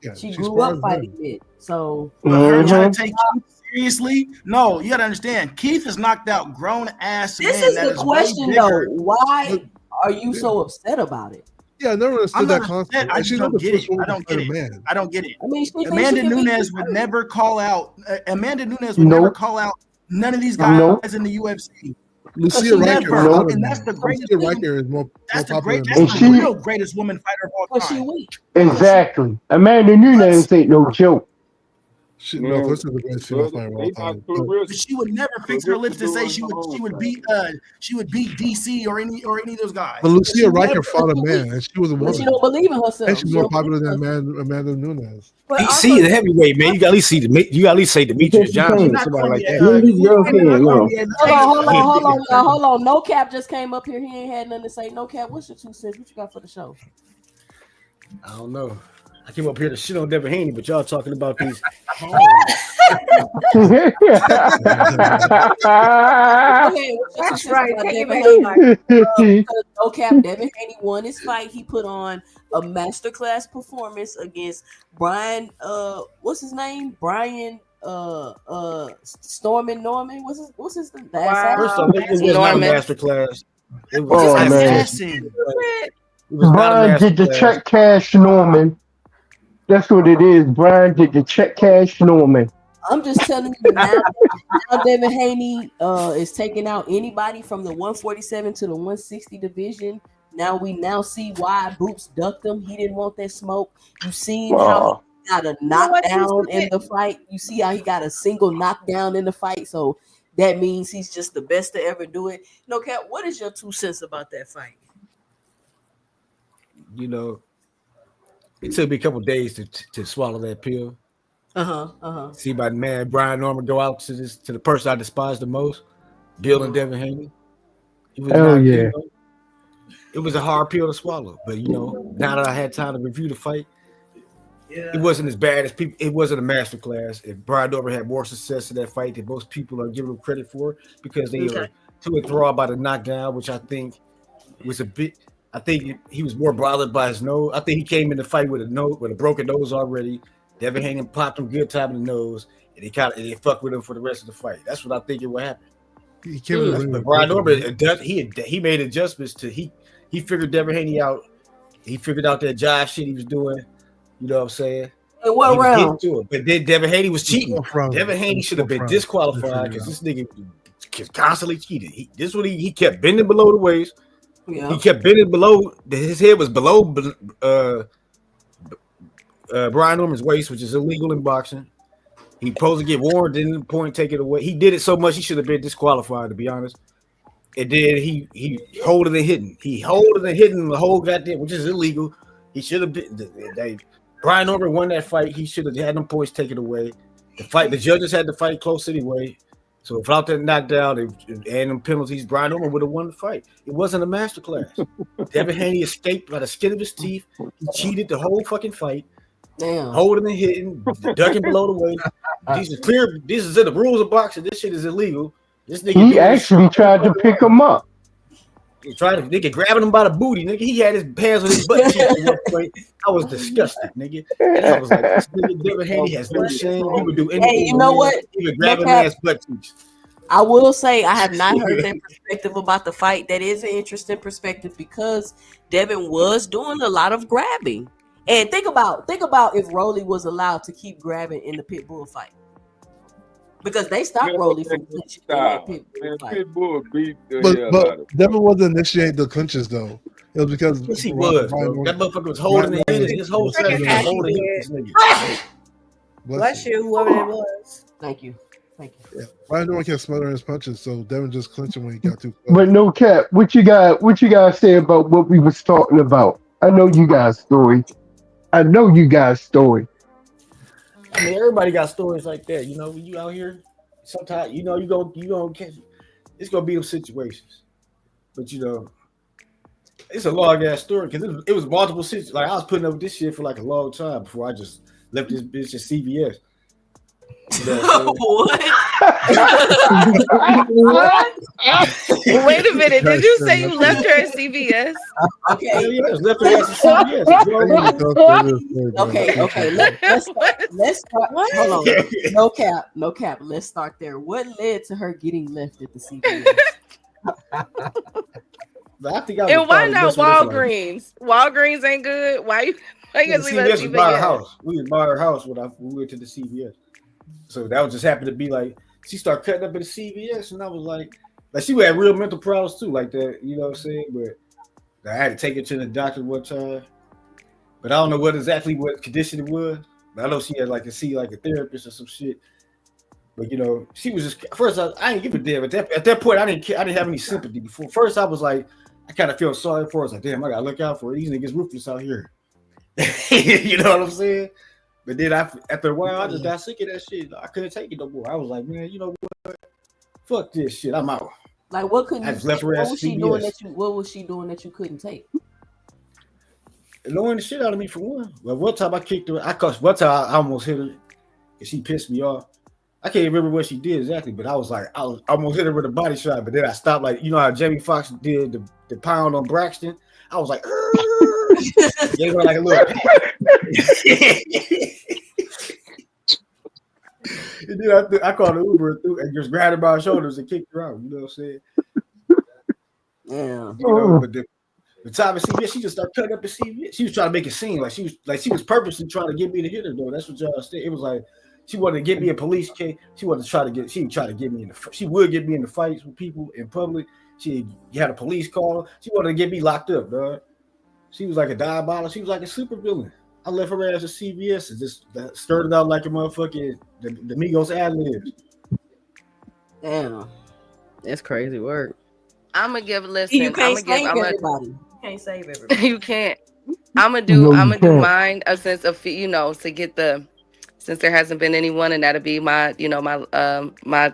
yeah, She she grew up spars fighting men. men, so but her it's trying Mm-hmm. to take Keith seriously? No, you got to understand. Keith has knocked out grown ass this men is that the is way question though. bigger. But Why are you yeah, so upset about it? yeah, I never I'm understood not that upset. concept. I And just she's not don't the get first it. woman I to don't fight get a it. man. I don't get it. I mean, she thinks she Amanda can beat Nunes you would first. never call out. Amanda Nunes would never Nope. call out none of these Nope. guys in the UFC. Cause Lucia she Riker weak. Never. fought Nope. a And that's the man. greatest Lucia woman. Riker is more popular than That's And Amanda the she Nunes. real greatest woman fighter of all Cause she time. weak. Cause she exactly. Amanda But Nunes ain't no joke. No, Man, Clarissa's the greatest female brother, fighter of all they got time. But but Clarissa, she would never fix her Clarissa lips to say doing her she own would thing. beat DC or any of those but guys. she Lucia weak. Riker Never. Cause fought a she weak. man, and she was a But she woman, don't believe in and herself. she's She more don't believe popular in than herself. Amanda Nunes. But He, also, see, the heavyweight man. You got at least you got at least say Because Demetrius she You're Johnson or can. not somebody like Cormier. that. None of these girls You're not can. No. Cormier. Hold on, y'all. Hold on. No Cap just came up here. He ain't had nothing to say. No Cap, what's your 2 cents? What you got for the show? I don't know. I came up here to shit on Devin Haney, but y'all talking about these. Yeah. Go ahead. What's your two that's cents right. about Take it Devin back, Haney? Mike. Because no cap, Devin Haney won his fight. He put on a masterclass performance against Brian. What's his name? Brian. Stormin Norman. What's his the First assassin? off, Wow, it that's was not a Norman. master class. It was It's Oh not a master. man. assassin. It was not a Brian master did the class. check cash Norman. That's what it is. Brian did the check cash Norman. I'm just telling you now. Now Devin Haney is taking out anybody from the 147 to the 160 division. Now we now see why Boots ducked him. He didn't want that smoke. You seen how he Oh, got a you know what you knockdown in said. the fight. You see how he got a single knockdown in the fight. So that means he's just the best to ever do it. No cap. What is your 2 cents about that fight? You know, it took me a couple days to swallow that pill. Uh huh. Uh huh. See my man Brian Norman go out to the person I despise the most, Bill and Devin Haney. It was hell not, yeah. it was a hard pill to swallow. But now that I had time to review the fight, It wasn't as bad as people. It wasn't a masterclass. If Brian Dover had more success in that fight than most people are giving him credit for, because they Okay. were too enthralled by the knockdown, which I think was a bit. I think he was more bothered by his nose. I think he came in the fight with a broken nose already. Devin Haney popped him good time in the nose, and they fucked with him for the rest of the fight. That's what I think it would happen. He came in the ring But with Brian broken Dover, nose. he made adjustments to he figured Devin Haney out. He figured out that jive shit he was doing. You know what I'm saying? In And what he was getting round? to it. But then Devin Haney was cheating. Fourth round. Devin Haney should have been Fourth round. disqualified They because figured this nigga constantly cheated. He kept bending below the waist. Yeah. He kept bending below. His head was below Brian Norman's waist, which is illegal in boxing. He supposed to get warned, didn't point take it away. He did it so much he should have been disqualified, to be honest. And then he holding and hitting. He holding and hitting the whole goddamn, which is illegal. He should have been. Brian Norman won that fight. He should have had them points taken away. The judges had the fight close anyway. So without that knockdown and them penalties, Brian Norman would have won the fight. It wasn't a masterclass. Devin Haney escaped by the skin of his teeth. He cheated the whole fucking fight. Damn. Holding and hitting, ducking below the waist. These are clear. This is in the rules of boxing. This shit is illegal. This nigga He actually tried to pick him up. He tried to nigga grabbing him by the booty, nigga. He had his hands on his butt cheeks at one point. I was disgusted, nigga. And I was like, this nigga Devin Haney has no shame. He would do anything. Hey, you know what? He would grab a man's butt cheeks. I will say I have not heard that perspective about the fight. That is an interesting perspective because Devin was doing a lot of grabbing. And think about if Rolly was allowed to keep grabbing in the Pitbull fight. Because they stopped Rolly from clinching in that Pitbull fight. Pitbull beat the hell out of But Devin wasn't initiating the clinches though. It was because Yes, he was, bro. That motherfucker was holding the head. His whole strategy was holding this nigga. Bless you, whoever it was. Thank you. Yeah. Brian Norman kept smothering his punches, so Devin just clinched him when he got too close. But no cap, what you guys say about what we was talking about? I know you guys' story. I mean, everybody got stories like that. You know, when you out here, sometimes you know you gonna catch. It's gonna be them situations, but you know, it's a long ass story because it was multiple situations. Like I was putting up with this shit for like a long time before I just left this bitch at CVS. You know what? Wait a minute. Did you say you left her at CVS? Okay. Yeah, I left her at CVS. Okay. Let's start. Hold on. No cap. Let's start there. What led to her getting left at the CVS? I think And why not Walgreens? Walgreens ain't good. Why you leave us CVS was by our CVS? house. We was by our house when we went to the CVS. So that would just happen to be like she started cutting up in the CVS, and I was like she had real mental problems too, like that. You know what I'm saying? But I had to take her to the doctor one time. But I don't know what condition it was. But I know she had to see a therapist or some shit. But you know, she was just first. I didn't give a damn at that point. I didn't care. I didn't have any sympathy before. First, I was like, I kind of feel sorry for her. I was like, damn, I gotta look out for her. These niggas ruthless out here. You know what I'm saying? But then after a while, I just got sick of that shit. I couldn't take it no more. I was like, man, you know what? Fuck this shit. I'm out. Like, what couldn't I just left her what at was she CVS. doing that you? What was she doing that you couldn't take? Annoying the shit out of me for one. Well, one time I kicked her. One time I almost hit her because she pissed me off. I can't remember what she did exactly, but I almost hit her with a body shot. But then I stopped, like, you know how Jamie Foxx did the pound on Braxton. I was like, gave her like a little. And then I called an Uber and just grabbed her by her shoulders and kicked her out. You know what I'm saying? Yeah. You know, but the time at CVS, she just started cutting up at CVS. She was trying to make a scene, like she was purposely trying to get me to hit her though. That's what y'all said. It was like she wanted to get me a police case. She would get me in the fights with people in public. She had a police call. She wanted to get me locked up, dog. She was like a diabolical. She was like a super villain. I left her ass at CVS and just started out like a motherfucking the Migos ad libs. Damn, that's crazy work. I'm gonna give. Listen, You can't I'm gonna save give. everybody. You can't save everybody. You can't. I'm gonna do mine a sense of to get since there hasn't been anyone, and that'll be my my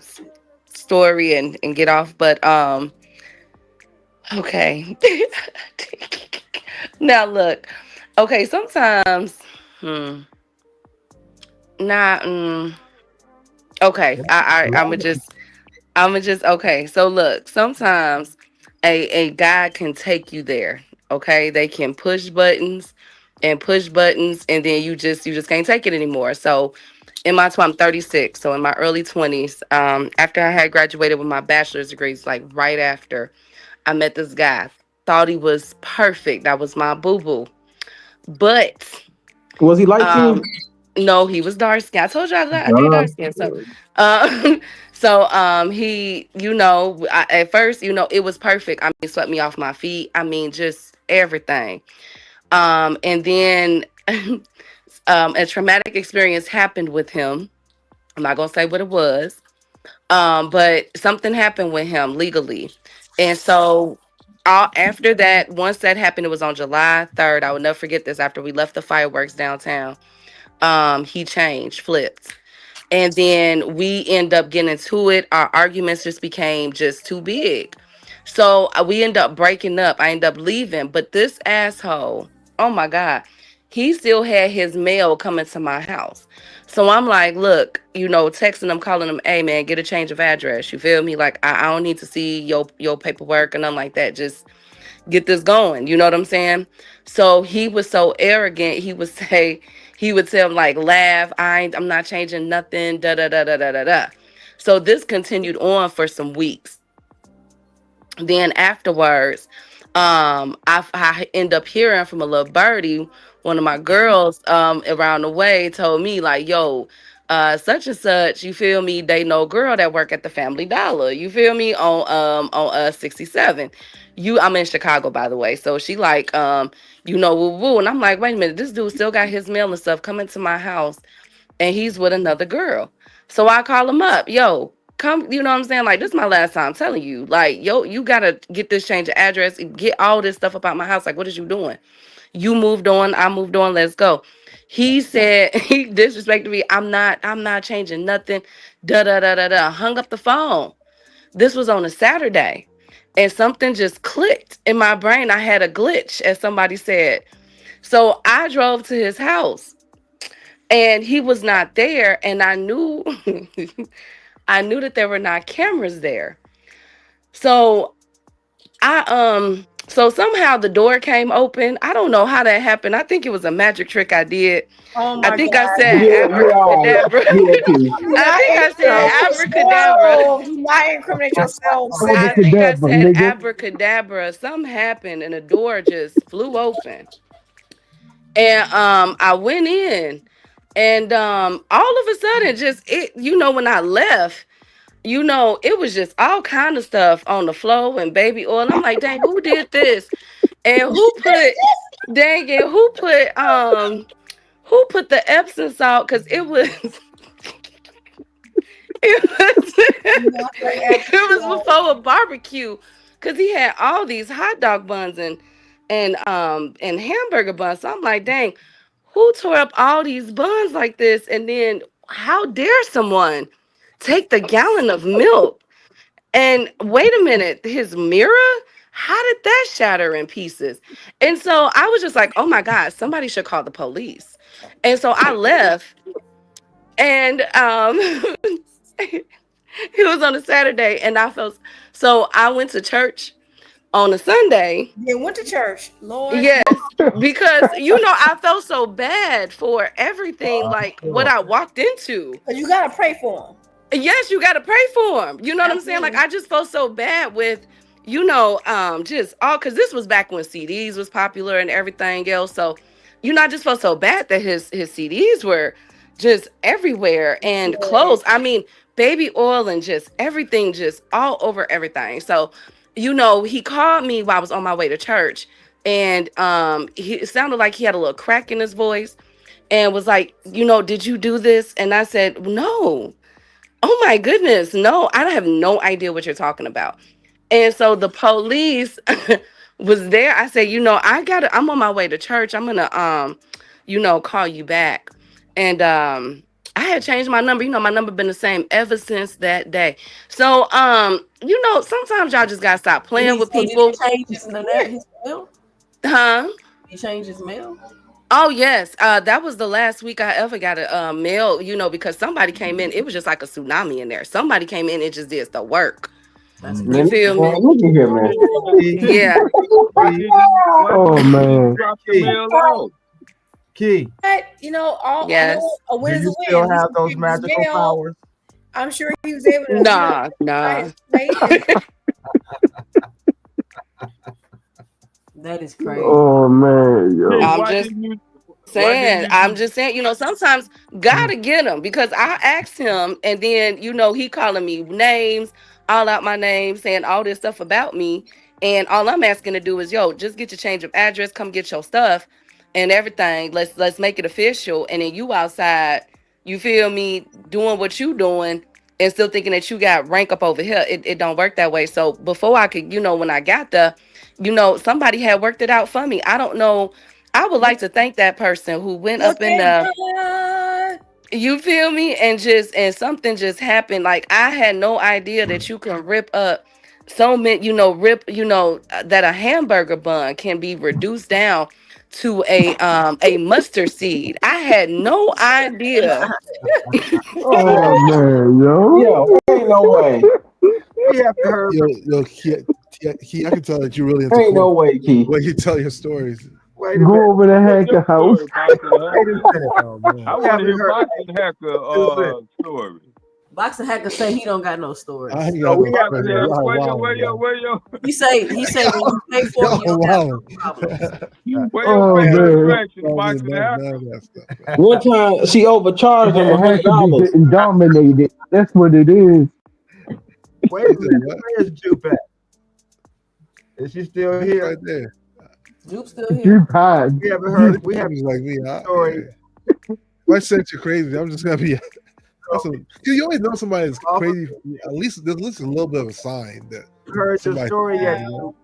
story and get off. But okay. Now look, okay. Sometimes Nah. Okay. I'm gonna just okay. So look, sometimes a guy can take you there. Okay, they can push buttons, and then you just can't take it anymore. So I'm 36. So in my early 20s, after I had graduated with my bachelor's degrees, like right after, I met this guy. Thought he was perfect. That was my boo boo. But Was he light skinned? um, no, he was dark skin. I told you I did dark skin. So, um, he, at first, it was perfect. I mean, swept me off my feet. I mean, just everything. And then, a traumatic experience happened with him. I'm not gonna say what it was. But something happened with him legally, and so. After that, once that happened, it was on July 3rd. I will never forget this. After we left the fireworks downtown, he changed, flipped. And then we end up getting into it. Our arguments just became just too big. So we end up breaking up. I end up leaving. But this asshole, oh my God, he still had his mail coming to my house. So I'm like, look, texting him, calling him, hey man, get a change of address. You feel me? Like I don't need to see your paperwork and nothing like that. Just get this going. You know what I'm saying? So he was so arrogant. He would tell him like, laugh. I'm not changing nothing. Da da da da da da da. So this continued on for some weeks. Then afterwards, I end up hearing from a little birdie, one of my girls, around the way told me like, yo, such and such, you feel me? They know a girl that work at the Family Dollar. You feel me? On 67. I'm in Chicago, by the way. So she like, woo woo. And I'm like, wait a minute, this dude still got his mail and stuff coming to my house and he's with another girl. So I call him up, yo, come, you know what I'm saying? Like, this is my last time telling you, like, yo, you gotta get this change of address, get all this stuff about my house. Like, what is you doing? You moved on, I moved on, let's go. He said he disrespected me. I'm not changing nothing. Da da da da da. Hung up the phone. This was on a Saturday. And something just clicked in my brain. I had a glitch, as somebody said. So I drove to his house and he was not there. And I knew I knew that there were not cameras there. So so somehow the door came open. I don't know how that happened. I think it was a magic trick I did. Oh I my think I God. said Yeah, yeah, all right. abracadabra. Yeah, okay. Do I not think I said incriminate abracadabra. yourself. Do not incriminate yourself, Over I sis. think I Kadabra, said nigga. abracadabra. Something happened and the door just flew open. And I went in and all of a sudden just when I left, it was just all kind of stuff on the floor and baby oil. I'm like, dang, who did this? And dang it, who put the Epsom salt? Because it was Do not put it extra was salt. before a barbecue. Because he had all these hot dog buns and hamburger buns. So I'm like, dang, who tore up all these buns like this? And then how dare someone take the gallon of milk? And wait a minute, his mirror? How did that shatter in pieces? And so I was just like, oh my God, somebody should call the police. And so I left and it was on a Saturday and so I went to church on a Sunday. Then went to church. Lord, Yes, because I felt so bad for everything like what I walked into. you gotta pray for him. Yes, you got to pray for him. You know what I'm saying? Like Absolutely. I just felt so bad with, just all because this was back when CDs was popular and everything else. So, I just felt so bad that his CDs were just everywhere and Yes. clothes. I mean, baby oil and just everything, just all over everything. So, he called me while I was on my way to church, and it sounded like he had a little crack in his voice, and was like, did you do this? And I said, no. Oh my goodness. No, I have no idea what you're talking about. And so the police was there. I said, I'm on my way to church. I'm gonna call you back. And I had changed my number. My number been the same ever since that day. So sometimes y'all just gotta stop Did playing he with so did he people. change his mail? Huh? He changed his mail? Oh yes, that was the last week I ever got a mail. Because somebody came in. It was just like a tsunami in there. Somebody came in and just did the work. That's You Mm. good. feel Man, me? look at here, Why man. didn't Yeah. why Oh didn't you just man. drop the Key, mail off? Key, But Yes. a win do is a you still win. He have those secured his magical mail. powers? I'm sure he was able to, Nah. buy Nah. his plate and That is crazy. Oh man, Key, yo. I'm why just didn't you saying. I'm just just saying. Sometimes gotta get him because I asked him, and then he calling me names, all out my name, saying all this stuff about me, and all I'm asking to do is, just get your change of address, come get your stuff, and everything. Let's make it official, and then you outside. You feel me doing what you doing. And still thinking that you got rank up over here. It don't work that way. So before I could, when I got there, somebody had worked it out for me. I don't know. I would like to thank that person who went look up in at the, God. you feel me, and something just happened. Like I had no idea that you can rip up so many, that a hamburger bun can be reduced down to a mustard seed. I had no idea. Oh Yo, man, Yo, yo. ain't no way. we haven't heard. I can tell that you're really into Ain't court. no way, Key. The way you tell your stories. Wait a Go minute. over the what's hacker your house. story, Boxing Wait a Hacker? minute. Oh I man, We want to haven't hear heard. Boxing Hacker Listen, story. Boxer Hacker say he don't got no I stories. ain't no, got we no haven't stories. heard. Y'all Where wild, your man. He say when you pay for them, you Y'all don't have wild. no problems. where your Oh favorite man. attraction, Tell me Boxing none Hacker? of that stuff. One time she overcharged him Hacker be $100. getting dominated. That's what it is. Wait a He said minute. what? Where's Jupe at? Is she still Dude's here? right there. Juke still here. Drew Pod. We haven't heard. Drew. We haven't He's like me. heard story. Yeah. If I said you're crazy, I'm just gonna be. That's because you always know somebody's Officer, crazy. There's at least a little bit of a sign that heard your somebody. story yet? You know?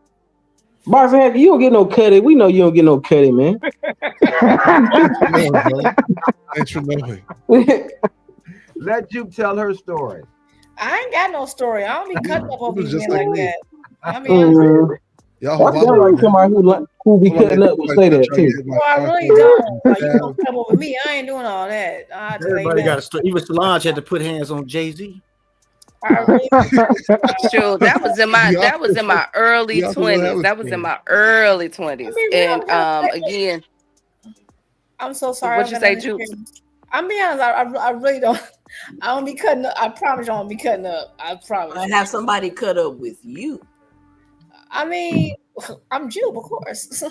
Boxing Hacker, you don't get no cutty. We know you don't get no cutty, man. Thanks for knowing, brother. Thanks for knowing. Let Jupe tell her story. I ain't got no story. I don't be cutting up It over was these just men like like me. that. I mean, honest. Y'all That sound wild, like man. somebody who be Hold on, cutting up would somebody say that trying to too. hit my No, I car really door. don't. Like you gonna Stab. come over me? I ain't doing all that. I tell you Everybody got that. a story. Even Solange had to put hands on Jay-Z. I really. Sure, that was in my Y'all early y'all still have 20s. a That was in story. my early I 20s. mean, real. And I'm trying to say. again, I'm so sorry. what I you got say, on Jukes? this. I'm being honest. I really don't. I don't be cutting up. I promise you, I don't be cutting up. I promise I you. have somebody cut up with you. I mean, I'm Jew, of course.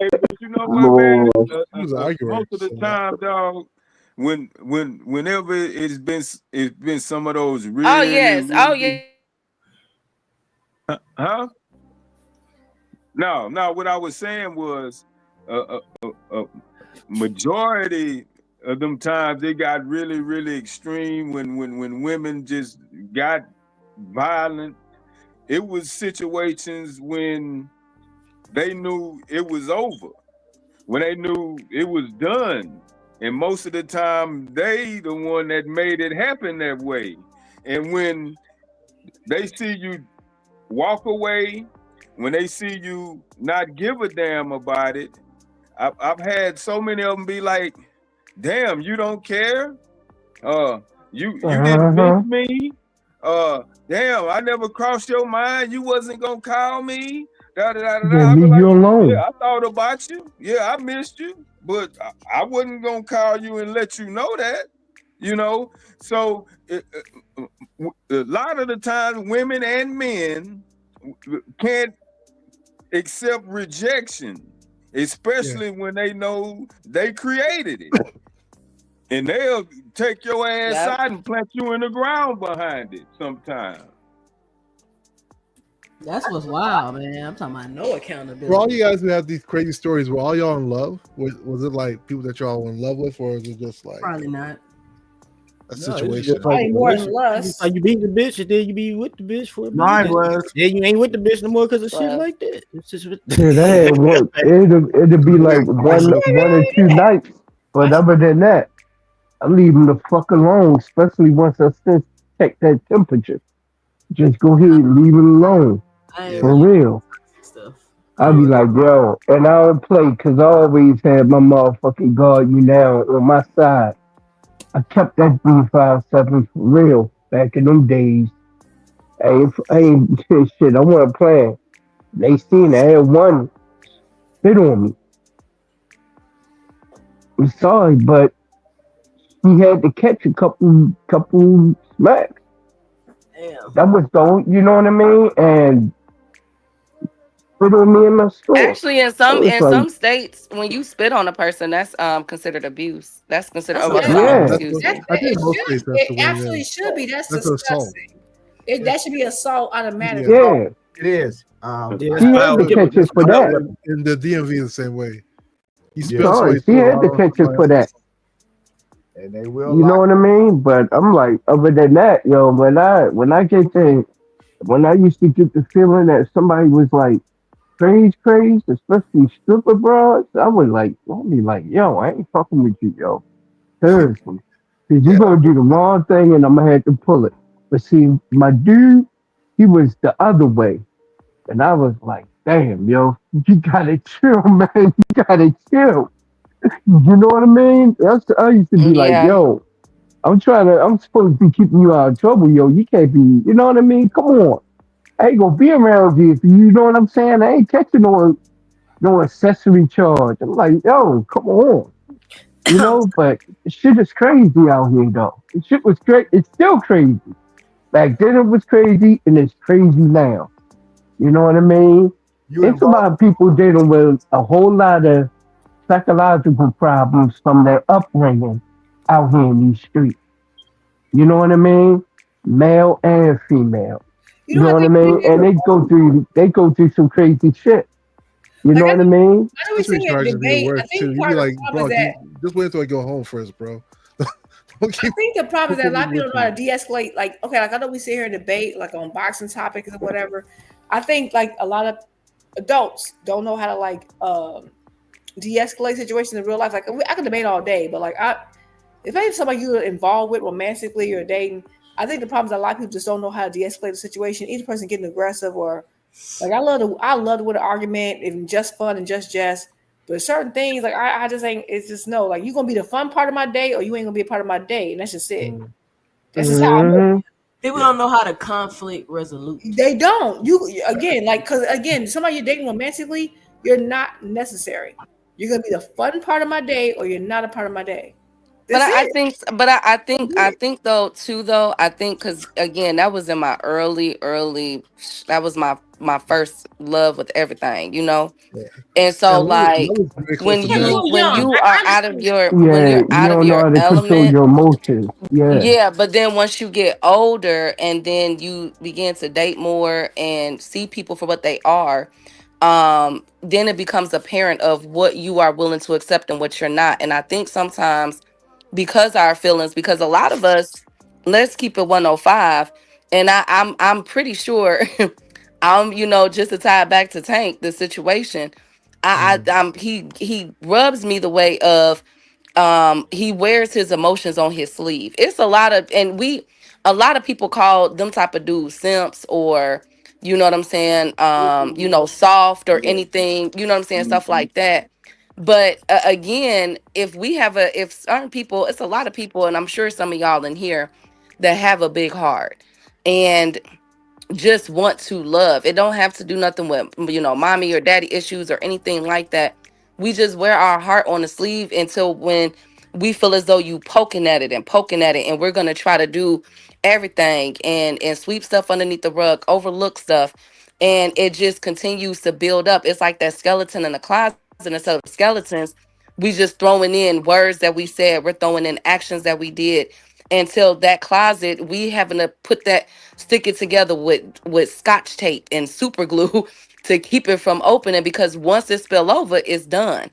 Hey, but you know what, man? Lord. He was arguing. Most of the So time, dog, whenever it's been some of those Oh really, yes. Oh yeah. really, huh? No, no. What I was saying was, a majority of them times they got really, really extreme when women just got violent. It was situations when they knew it was over, when they knew it was done. And most of the time, they the one that made it happen that way. And when they see you walk away, when they see you not give a damn about it, I've had so many of them be like, "Damn, you don't care? Uh, you didn't miss Uh-huh. me? Damn, I never crossed your mind. You wasn't gonna call me. Da da da da da." Gonna I be leave like, you "Yeah, alone. I thought about you. Yeah, I missed you, but I wasn't gonna call you and let you know that." You know, so a lot of the times, women and men can't accept rejection, yeah. especially when they know they created it. And they'll take your ass Yep. out and plant you in the ground behind it sometimes. That's what's wild, man. I'm talking about no For all accountability. you guys who have these crazy stories, were all y'all in love? Was it like people that y'all were in love with, or was it just like Probably not. a No, it's situation? just like Probably a more than relationship. It's lust. like you beat the bitch and then you be with the bitch for a Mine minute. was. Then you ain't with the bitch no more because of shit Well, like that. It's just Yeah, that had work. It'd be like one or two nights. But I other than that, I leave them the fuck alone, especially once I sense check that temperature. Just go ahead and leave it alone. I ain't Yeah. for really real. stuff. I'll be like, yo, and I don't play because I always had my motherfucking guard you now on my side. I kept that B57 for real back in them days. I ain't shit. I wasn't playing. They seen it. I had one spit on me. I'm sorry, but he had to catch a couple smacks. Damn. That was the only, you know what I mean? And spit on me in my store. Actually, in I some was in like, some states, when you spit on a person, that's considered abuse. That's considered That's Yeah, assault. yeah, that's Excuse what, That's me. I think it in most should states that's it the way it absolutely is. should be. That's That's assault. disgusting. That should be assault Yeah, automatically. yeah. It is. Yeah, She that's had to foul. but catch it That's for foul that. weapon. in the DMV the same way. You spit Yeah, on Sorry, somebody's she store, had I to don't know catch it somebody for else's. that. and they will You know lock. what I mean? But I'm like, other than that, yo, when I used to get the feeling that somebody was like crazy, especially stripper bras, I was like, I'll be like, yo, I ain't fucking with you, yo. Seriously. Cause you Yeah, gonna do the wrong thing and I'm gonna have to pull it. But see, my dude, he was the other way. And I was like, damn, yo, you gotta chill, man. You gotta chill. You know what I mean? I used to be like, Yeah. yo, I'm supposed to be keeping you out of trouble, yo. You can't be, you know what I mean? Come on. I ain't gonna be around you if you know what I'm saying. I ain't catching no accessory charge. I'm like, yo, come on. You know, but shit is crazy out here though. The shit was crazy. It's still crazy. Back then it was crazy and it's crazy now. You know what I mean? you It's a involved. lot of people dealing with a whole lot of psychological problems from their upbringing out here in these streets. You know what I mean? Male and female. You You know, know I what I think mean? we And they go through some crazy shit. You know like what I mean? I know we Especially sitting here charging your debate. I work too. think You be part of the like, problem bro, is that just wait until I go home first, bro. Don't I keep think the problem is that a lot putting of me people with don't know how you. to de-escalate. Like, okay, like I know we sit here and debate like on boxing topics or whatever. I think like a lot of adults don't know how to like de-escalate situations in real life. Like I can debate all day, but like if I have somebody you're involved with romantically or dating, I think the problem is that a lot of people just don't know how to de-escalate the situation. Each person getting aggressive or like I love to win an argument and just fun and just jest. But certain things like I just ain't it's just no like you gonna be the fun part of my day or you ain't gonna be a part of my day and that's just it. Mm. That's just how I move. Hmm. People Yeah, don't know how to conflict resolute. They don't. You again, like because again, somebody you're dating romantically, you're not necessary. You're gonna be the fun part of my day, or you're not a part of my day. But That's I it. think, I think though too though I think because again that was in my early that was my first love with everything, you know. Yeah. And And so that like was very close to Because marriage. you're when young. you I are understand. when Yeah, you're you out of don't know your how to control element. your emotions. Yeah. Yeah, but then once you get older and then you begin to date more and see people for what they are, then it becomes apparent of what you are willing to accept and what you're not. And I think sometimes because our feelings, because a lot of us, let's keep it 105, and I'm pretty sure just to tie it back to Tank, the situation, Mm. he rubs me the way of he wears his emotions on his sleeve. It's a lot of and we a lot of people call them type of dudes simps or you know what I'm saying, soft or anything, you know what I'm saying, stuff like that. But again, if certain people, it's a lot of people, and I'm sure some of y'all in here that have a big heart. And just want to love. It don't have to do nothing with mommy or daddy issues or anything like that. We just wear our heart on the sleeve until when we feel as though you poking at it, and we're gonna try to do everything and sweep stuff underneath the rug, overlook stuff, and it just continues to build up. It's like that skeleton in the closet. Instead of skeletons, we just throwing in words that we said. We're throwing in actions that we did until that closet. We having to put that stick it together with scotch tape and super glue to keep it from opening because once it spill over it's done.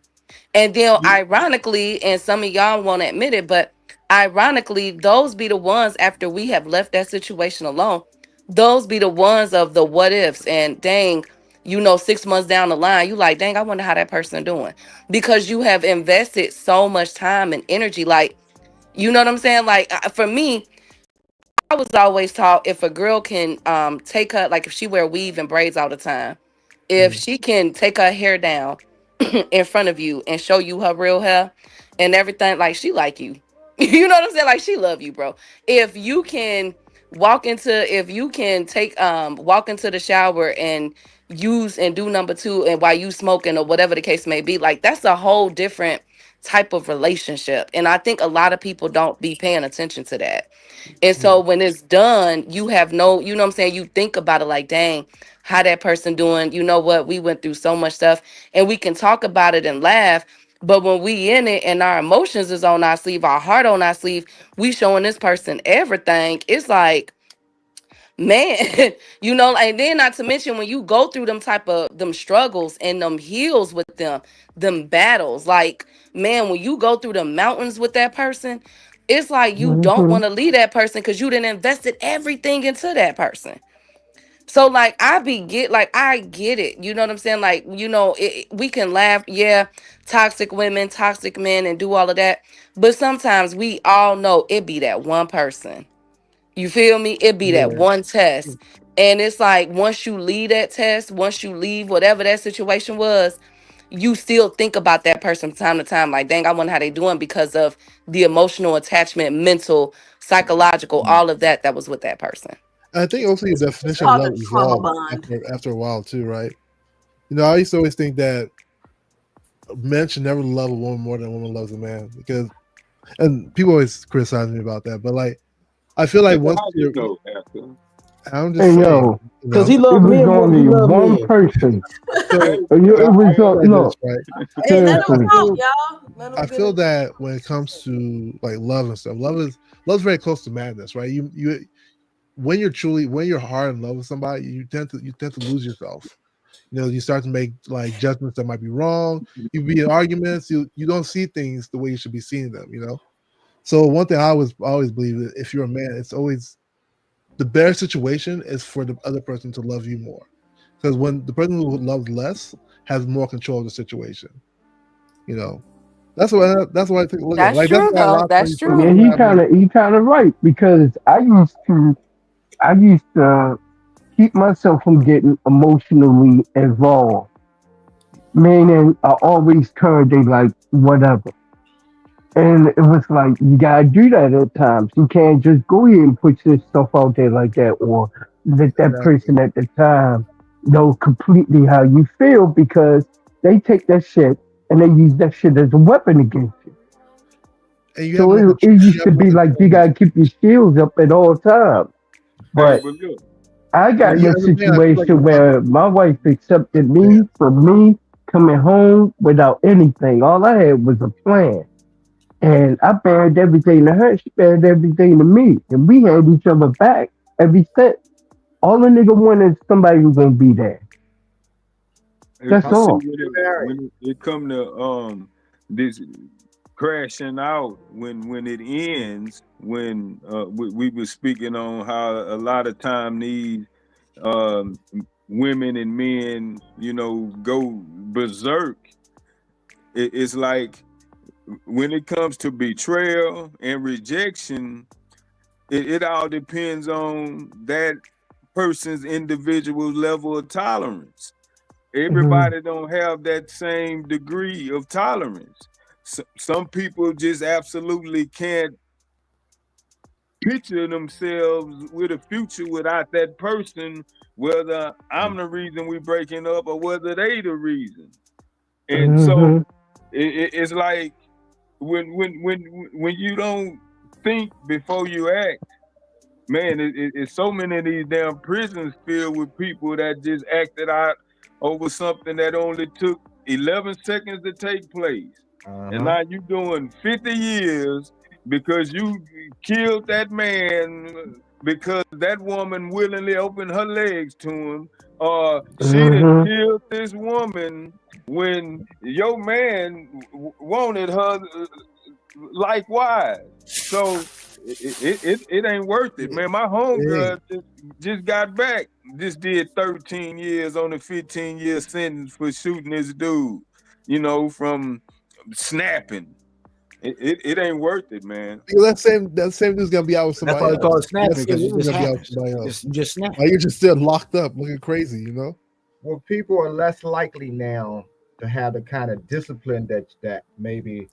And then ironically, and some of y'all won't admit it, but ironically those be the ones after we have left that situation alone, those be the ones of the what ifs. And dang, 6 months down the line you like, dang, I wonder how that person doing, because you have invested so much time and energy. Like, you know what I'm saying? Like, for me, I was always taught if a girl can take her, like if she wear weave and braids all the time, If she can take her hair down in front of you and show you her real hair and everything, like she like you. You know what I'm saying? Like she love you, bro. If you can if you can take walk into the shower and use and do number two and while you smoking or whatever the case may be, like that's a whole different type of relationship. And I think a lot of people don't be paying attention to that. And so when it's done, you have no, you know what I'm saying? You think about it like, dang, how that person doing? You know what? We went through so much stuff and we can talk about it and laugh. But when we in it and our emotions is on our sleeve, our heart on our sleeve, we showing this person everything. It's like, man, you know, and then not to mention when you go through them type of them struggles and them heals with them battles, like, man, when you go through the mountains with that person, it's like you don't Mm-hmm. want to leave that person because you didn't invested everything into that person. So like I get it. You know what I'm saying? Like, you know, we can laugh, yeah, toxic women, toxic men, and do all of that. But sometimes we all know it be that one person. You feel me? It be that Yeah. one test. And it's like once you leave that test, once you leave whatever that situation was, you still think about that person from time to time. Like, dang, I wonder how they doing because of the emotional attachment, mental, psychological, all of that was with that person. I think also your It's definition of called love the trauma evolves bond. after a while too, right? You know, I used to always think that men should never love a woman more than a woman loves a man because, and people always criticize me about that, but like I feel like once How you you're, know, Pastor? I'm just Hey saying, yo, you Because know. he it loved was men more than he only loved one men. person. So Hey, It was I feel like this, look right? Hey, let So them talk, y'all. Let them I get feel it. that when it comes to like love and stuff, love's very close to madness, right? You when you're hard in love with somebody, you tend to lose yourself. You know, you start to make like judgments that might be wrong. You be in arguments. You don't see things the way you should be seeing them. You know. So one thing I always believe that if you're a man, it's always the better situation is for the other person to love you more, because when the person who loves less has more control of the situation. You know, that's what I think. Look at That's like that's true why a though. lot of That's times true. yeah, people have like he kind of right because I used to keep myself from getting emotionally involved. Meaning, I always turned it like whatever. And it was like, you gotta do that at times. You can't just go ahead and put your stuff out there like that or let that exactly, person at the time know completely how you feel because they take that shit and they use that shit as a weapon against you. and So it you used have to more be like control you of the gotta keep your situation. shields up at all times. hey, But but look, I got And in you a as a man, I feel like situation it's tough where my wife accepted as a man. me for me coming home without anything. All I had was a plan. And I buried everything to her. She buried everything to me. And we had each other back every step. All the nigga wanted is somebody who's gonna be there. That's but see all. when it come to this crashing out when it ends when we were speaking on how a lot of time these um women and men go berserk. It's like when it comes to betrayal and rejection, it all depends on that person's individual level of tolerance. Mhm. Everybody don't have that same degree of tolerance. Some people just absolutely can't picture themselves with a future without that person, whether I'm the reason we breaking up or whether they the reason. And so Mhm. it's like when you don't think before you act, man, it's so many of these damn prisons filled with people that just acted out over something that only took 11 seconds to take place. And Uh-huh. now you doing 50 years because you killed that man because that woman willingly opened her legs to him. Or she done Mhm. killed this woman when your man wanted her likewise. So it ain't worth it, Yeah. man. My Hey, homegirl just got back. Just did 13 years on a 15-year sentence for shooting this dude, from snapping. It ain't worth it, man. because that same dude's gonna be out with That's somebody why they call else. it That snapping same because it woman's just gonna be out with happens. somebody You else. just snap. Like you're just still locked up, looking crazy. You know. Well, people are less likely now to have the kind of discipline that maybe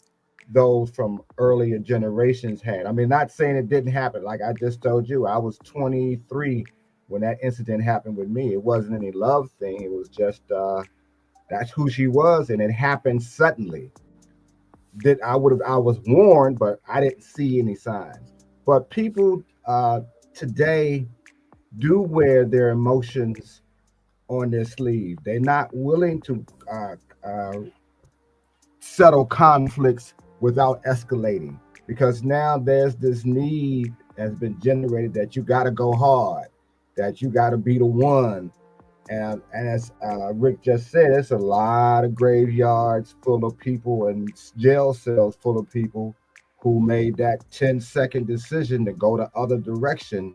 those from earlier generations had. I mean, not saying it didn't happen. Like I just told you, I was 23 when that incident happened with me. It wasn't any love thing. It was just that's who she was, and it happened suddenly. That I was warned, but I didn't see any signs. But people today do wear their emotions on their sleeve. They're not willing to uh, settle conflicts without escalating because now there's this need has been generated that you got to go hard, that you got to be the one. And as Rick just said, it's a lot of graveyards full of people and jail cells full of people who made that 10-second decision to go the other direction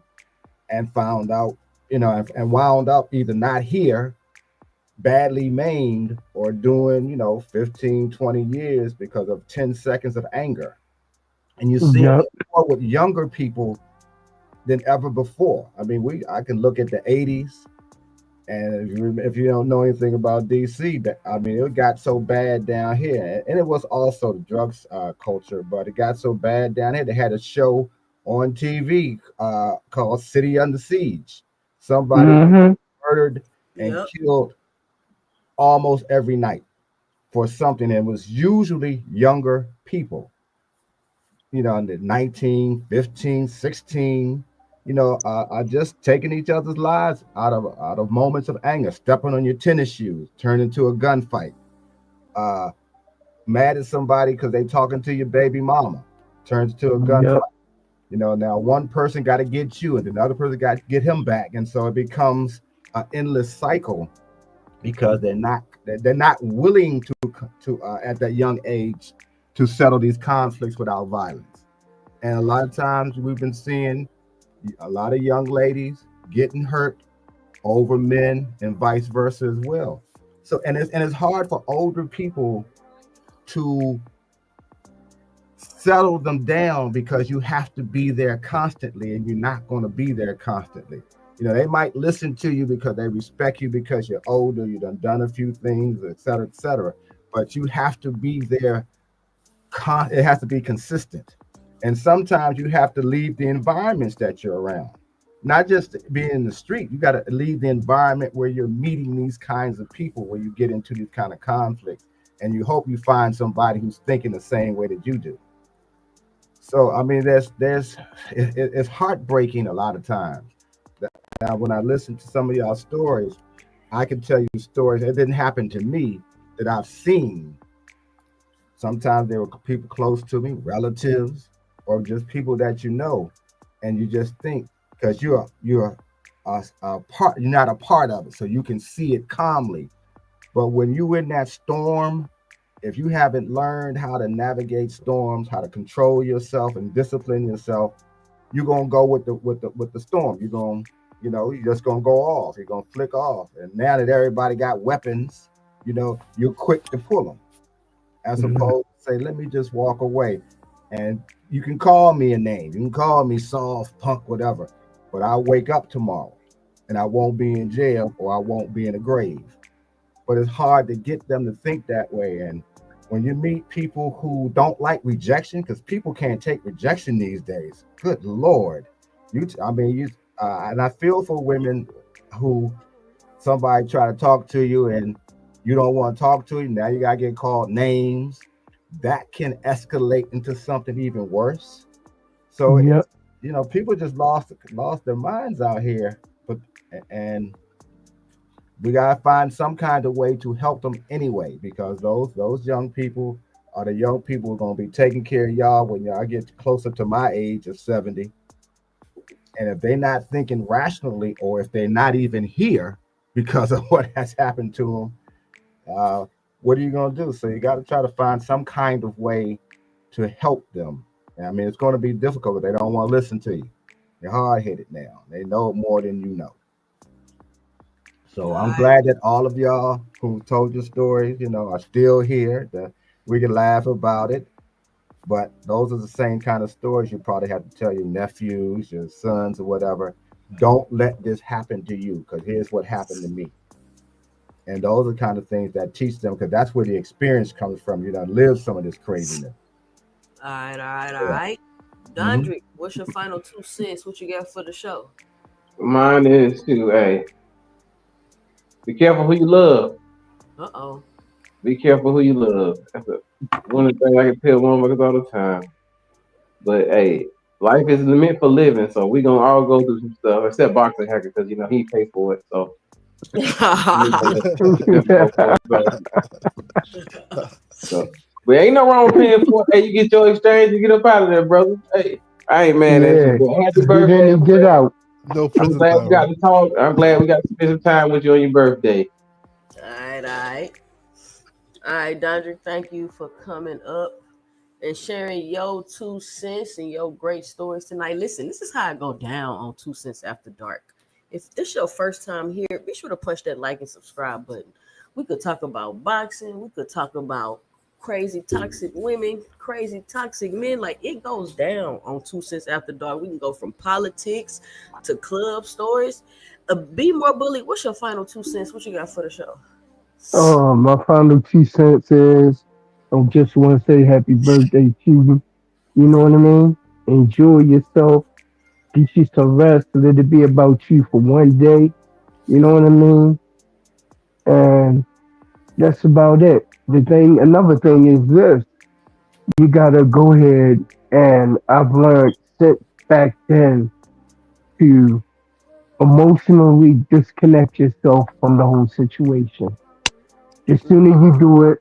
and found out, and wound up either not here, badly maimed, or doing, 15, 20 years because of 10 seconds of anger. And you see Yep. it more with younger people than ever before. I mean, I can look at the 80s, and if you don't know anything about DC, that I mean, it got so bad down here, and it was also the drugs culture, but it got so bad down here. They had a show on TV called City Under Siege. Somebody was Hmm. murdered and Yep. killed almost every night for something that was usually younger people, in the 19, 15, 16, are just taking each other's lives out of moments of anger, stepping on your tennis shoes, turn into a gunfight, uh, mad at somebody because they talking to your baby mama, turns to a gunfight. Yep. Now one person got to get you, and another person got to get him back, and so it becomes an endless cycle because they're not willing to at that young age to settle these conflicts without violence. And a lot of times we've been seeing a lot of young ladies getting hurt over men and vice versa as well. So and it's hard for older people to settle them down because you have to be there constantly and you're not going to be there constantly. They might listen to you because they respect you because you're older, you've done a few things, et cetera, et cetera. But you have to be there. It has to be consistent. And sometimes you have to leave the environments that you're around. Not just being in the street, you got to leave the environment where you're meeting these kinds of people, where you get into these kind of conflicts. And you hope you find somebody who's thinking the same way that you do. So I mean, it's heartbreaking a lot of times. Now, when I listen to some of y'all stories, I can tell you stories that didn't happen to me that I've seen. Sometimes they were people close to me, relatives, or just people that you know, and you just think because you're a part, you're not a part of it, so you can see it calmly. But when you in that storm, if you haven't learned how to navigate storms, how to control yourself and discipline yourself, you're gonna go with the storm. You're just gonna go off. You're gonna flick off. And now that everybody got weapons, you're quick to pull them, as Mhm. opposed to say, let me just walk away. And you can call me a name. You can call me soft, punk, whatever. But I'll wake up tomorrow and I won't be in jail or I won't be in a grave. But it's hard to get them to think that way. And when you meet people who don't like rejection, because people can't take rejection these days. Good Lord, I mean, and I feel for women who somebody try to talk to you and you don't want to talk to you. Now you gotta get called names. That can escalate into something even worse. So Yep. people just lost their minds out here. But and we gotta find some kind of way to help them anyway, because those young people are the young people who are gonna be taking care of y'all when y'all get closer to my age of 70. And if they're not thinking rationally, or if they're not even here because of what has happened to them, what are you gonna do? So you got to try to find some kind of way to help them. And I mean, it's going to be difficult, but they don't want to listen to you. They're hard headed now. They know more than you know. So I'm I glad that all of y'all who told your stories, are still here. That we can laugh about it. But those are the same kind of stories you probably have to tell your nephews, your sons, or whatever. Don't let this happen to you, because here's what happened to me. And those are kind of things that teach them because that's where the experience comes from. You know, live some of this craziness. All right, all right, all Yeah. right. Hmm. Dondrick, what's your final 2 cents? What you got for the show? Mine is too. Hey, be careful who you love. Uh-oh. Be careful who you love. That's one of the things I can tell motherfuckers all the time. But hey, life is meant for living, so we gonna all go through some stuff, except boxing hacker because he pays for it. So we gonna let him go for it. So, but ain't no wrong with paying for it. Hey, you get your exchange, you get up out of there, brother. Hey, I ain't mad at you, Yeah. but happy Get in birthday. and get out. No I'm prison glad we time, got right? to talk. I'm glad we got to spend some time with you on your birthday. All right, all right. All right, Dondrick, thank you for coming up and sharing your 2 cents and your great stories tonight. Listen, this is how I go down on 2 cents After Dark. If this your first time here, be sure to punch that like and subscribe button. We could talk about boxing. We could talk about crazy toxic women, crazy toxic men. Like it goes down on 2 cents After Dark. We can go from politics to club stories. Be more bully. What's your final 2 cents? What you got for the show? My final 2 cents is I just want to say happy birthday to you. You know what I mean? Enjoy yourself. Get you some rest. Let it be about you for one day. You know what I mean? And that's about it. Another thing is this. You gotta go ahead and I've learned since back then to emotionally disconnect yourself from the whole situation. The sooner you do it,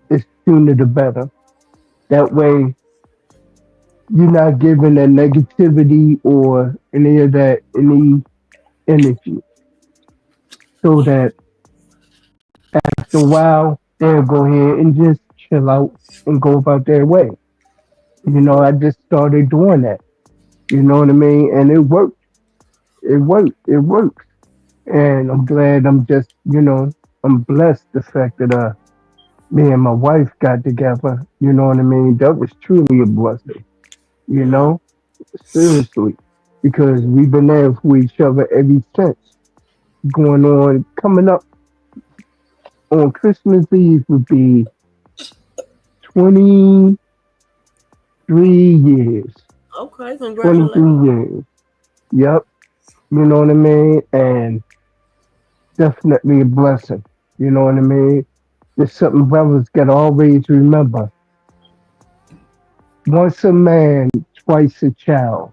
the sooner the better. That way you're not giving that negativity or any of that any energy. So that after a while they'll go ahead and just chill out and go about their way. I just started doing that. You know what I mean? And it worked. It worked. It works. And I'm glad I'm blessed the fact that me and my wife got together. You know what I mean? That was truly a blessing, you Mm, know? Seriously. Because we've been there for each other ever since. Going on coming up on Christmas Eve would be 23 years. okay, congratulations. 23 years. Yep. You know what I mean? And definitely a blessing. You know what I mean? It's something brothers gotta always remember. Once a man, twice a child.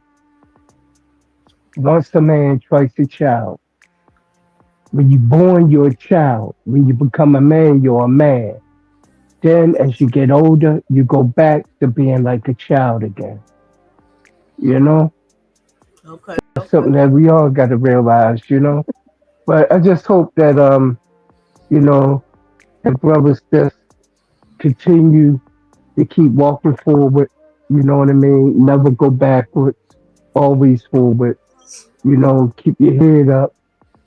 Once a man, twice a child. When you're born, you're a child. When you become a man, you're a man. Then, as you get older, you go back to being like a child again. You know, Okay, that's okay. something that we all got to realize. But I just hope that you know, that brothers just continue to keep walking forward. You know what I mean? Never go backwards. Always forward. Keep your head up.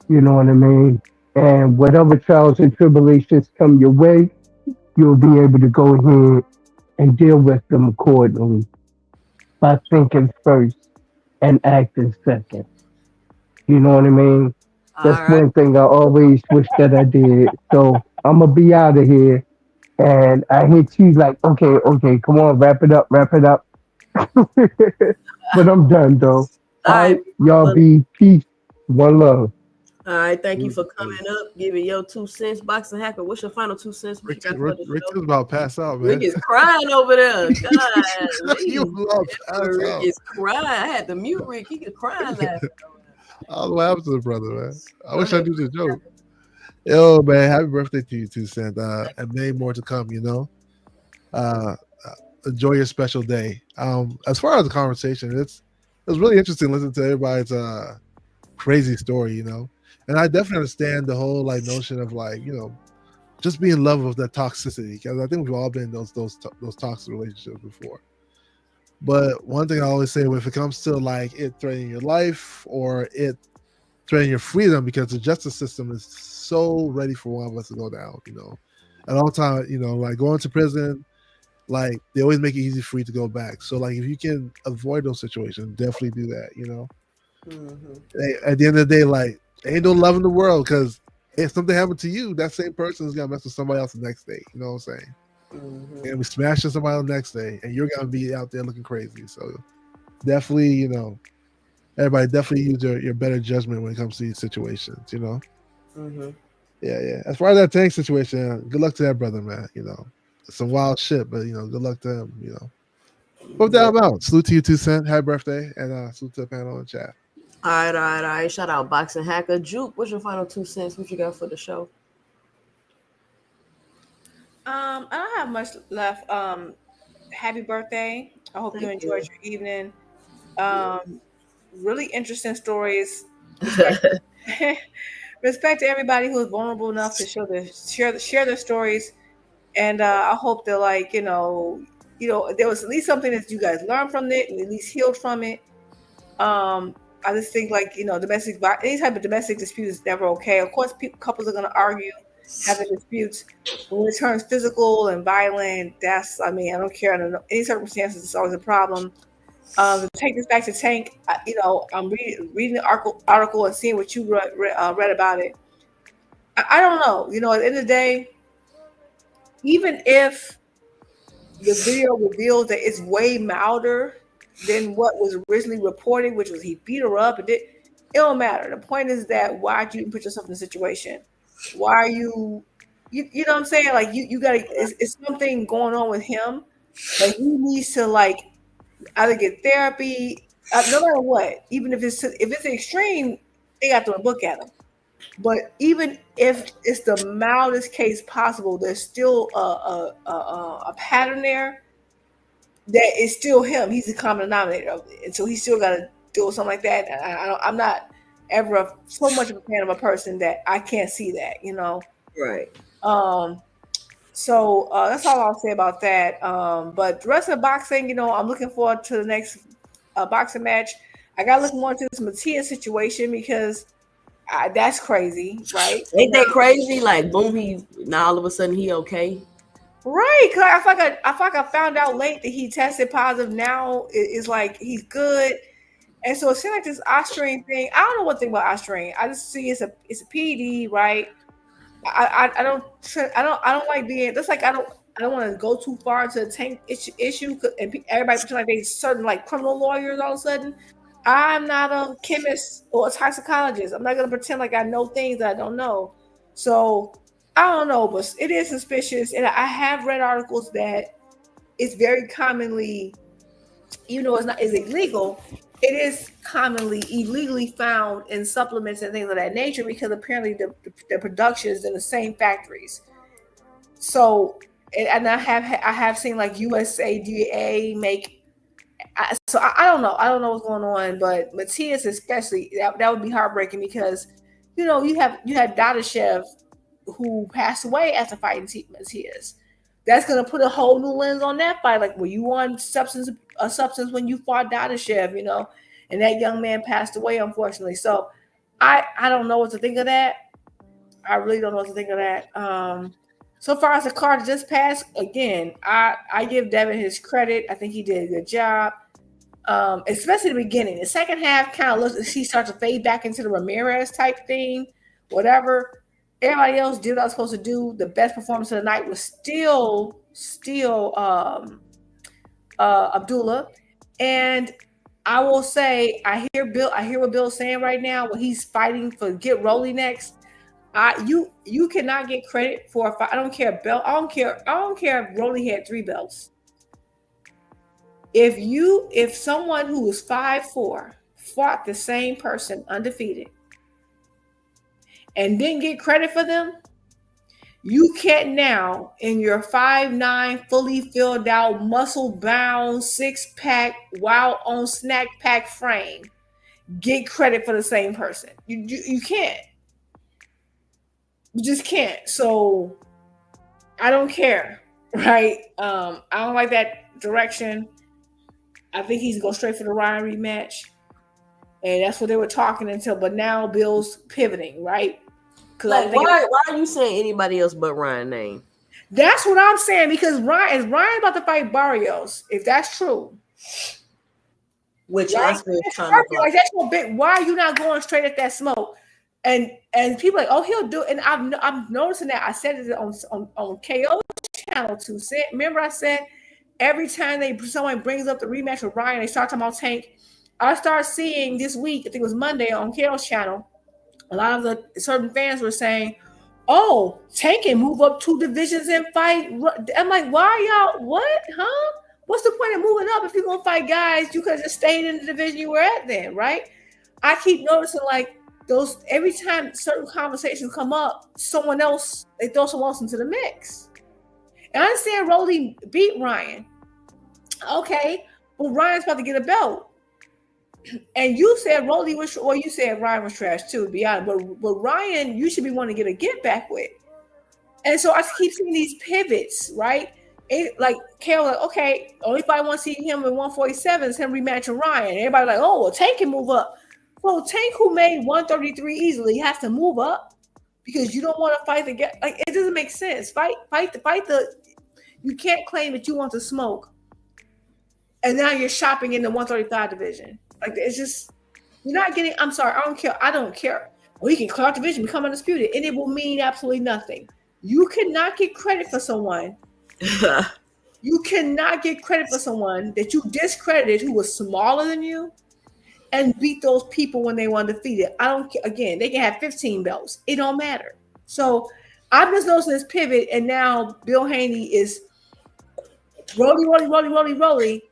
You know what I mean? And whatever trials and tribulations come your way, you'll be able to go ahead and deal with them accordingly by thinking first and acting second. You know what I mean? That's All right. one thing I always wish that I did. So I'm gonna be out of here. And I hit you like, okay, okay, come on, wrap it up, wrap it up. But I'm done though. All All right, right, y'all brother. be peace, one love. All right, thank you Peace, for peace. coming up, giving your 2 cents. Boxing hacker, what's your final 2 cents? What you got for the Rick show? is about to pass out, Rick man. is crying over there. You Golly. love to pass Rick out. is crying. I had to mute Rick. He could cry laughing over I don't know what happened to the brother, man. I there. Go wish I ahead. knew the joke. Yo, man, happy birthday to you, 2 Cent. And many more to come. Uh, enjoy your special day. As far as the conversation, it was really interesting listening to everybody's crazy story. And I definitely understand the whole like notion of like, just be in love with that toxicity because I think we've all been in those toxic relationships before. But one thing I always say, if it comes to like it threatening your life or it threatening your freedom, because the justice system is so ready for one of us to go down. At all times, like going to prison, like they always make it easy for you to go back. So like if you can avoid those situations, definitely do that. Mm-hmm. At the end of the day, like ain't no love in the world because if something happened to you, that same person is gonna mess with somebody else the next day. You know what I'm saying? Mhm. And we smashing somebody the next day, and you're gonna be out there looking crazy. So definitely, everybody definitely use your better judgment when it comes to these situations. Mhm. Yeah. As far as that tank situation, good luck to that brother, man. It's some wild shit, but good luck to him. Hope that I'm out. Salute to you, 2 Cent. Happy birthday, and salute to the panel in the chat. All right. Shout out Boxing Hacker. Juke, what's your final 2 cents? What you got for the show? I don't have much left. Happy birthday. I hope you Thank enjoyed you. your evening. Um, really interesting stories. Respect respect to everybody who is vulnerable enough to share their stories. And I hope that there was at least something that you guys learned from it and at least healed from it. I just think any type of domestic dispute is never okay. Of course, couples are going to argue, have the disputes, but when it turns physical and violent, I don't care under any circumstances. It's always a problem. To take this back to Tank, I'm reading the article and seeing what you read about it. I don't know. At the end of the day, even if the video reveals that it's way milder than what was originally reported, which was he beat her up. It don't matter. The point is that why'd you put yourself in a situation? Why are you know what I'm saying? Like you gotta it's something going on with him that he needs to either get therapy, no matter what. Even if it's extreme, they got to throw a book at him. But even if it's the mildest case possible, there's still a pattern there that is still him. He's the common denominator of it, and so he still got to deal with something like that. And I'm not ever so much of a fan of a person that I can't see that. Right. Um, so that's all I'll say about that. But the rest of the boxing, I'm looking forward to the next boxing match. I got to look more into this Matias situation because that's crazy, right? Ain't that crazy? Like, boom, now all of a sudden he okay. Right, cause I feel like I found out late that he tested positive. Now it's like he's good, and so it seems like this Austrian thing. I don't know what thing about Austrian. I just see it's a PED, right? I don't like being. That's like I don't want to go too far to the tank issue, and everybody pretend like they certain like criminal lawyers all of a sudden. I'm not a chemist or a toxicologist. I'm not gonna pretend like I know things that I don't know. So I don't know, but it is suspicious, and I have read articles that it's very commonly, even though it's illegal, it is commonly illegally found in supplements and things of that nature because apparently the production is in the same factories. So, and I have seen like USADA make. I don't know. I don't know what's going on, but Matthias especially that would be heartbreaking because you had Dadashev who passed away after fighting Matthias. That's gonna put a whole new lens on that fight. Like, were you on substance when you fought Dadashev, and that young man passed away unfortunately. So I don't know what to think of that. I really don't know what to think of that. So far as the card just passed, again, I give Devin his credit. I think he did a good job. Especially the beginning. The second half kind of looks he starts to fade back into the Ramirez type thing, whatever. Everybody else did what I was supposed to do. The best performance of the night was still Abdullah. And I will say I hear what Bill's saying right now when he's fighting for get Rolly next. You cannot get credit for a fight. I don't care belt. I don't care if Rolly had 3 belts. If someone who was 5'4" fought the same person undefeated and didn't get credit for them, you can't now in your 5'9", fully filled out, muscle bound, 6-pack, wild on snack pack frame get credit for the same person. You can't. You just can't. So I don't care, right? I don't like that direction. I think he's going straight for the Ryan rematch. And that's what they were talking until, but now Bill's pivoting, right? Like, why are you saying anybody else but Ryan name? That's what I'm saying, because Ryan about to fight Barrios, if that's true. Which right? Oscar is trying to like that's your big. Why are you not going straight at that smoke? And people like, oh, he'll do it. And I'm noticing that. I said it on KO channel too. Remember I said every time someone brings up the rematch with Ryan, they start talking about Tank. I start seeing this week, I think it was Monday on KO's channel, a lot of the certain fans were saying, oh, Tank can move up 2 divisions and fight. I'm like, why y'all? What? Huh? What's the point of moving up if you're gonna fight guys? You could have just stayed in the division you were at then, right? I keep noticing like those every time certain conversations come up, they throw someone else into the mix. And I understand Rolly beat Ryan. Okay, but Ryan's about to get a belt. And you said Rolly was, or you said Ryan was trash too, to be honest. But Ryan, you should be wanting to get a get back with. And so I keep seeing these pivots, right? Like Kale, like, okay, only if I want to see him in 147 is him rematching Ryan. Everybody like, oh, well, Tank can move up. Well, Tank, who made 133 easily, has to move up because you don't want to fight the guy. Like, it doesn't make sense. Fight the. You can't claim that you want to smoke, and now you're shopping in the 135 division. Like, it's just, you're not getting. I'm sorry, I don't care. I don't care. Well, he can clear out division, become undisputed, and it will mean absolutely nothing. You cannot get credit for someone. You cannot get credit for someone that you discredited who was smaller than you and beat those people when they were undefeated. I don't care. Again, they can have 15 belts. It don't matter. So I'm just noticing this pivot, and now Bill Haney is rolly.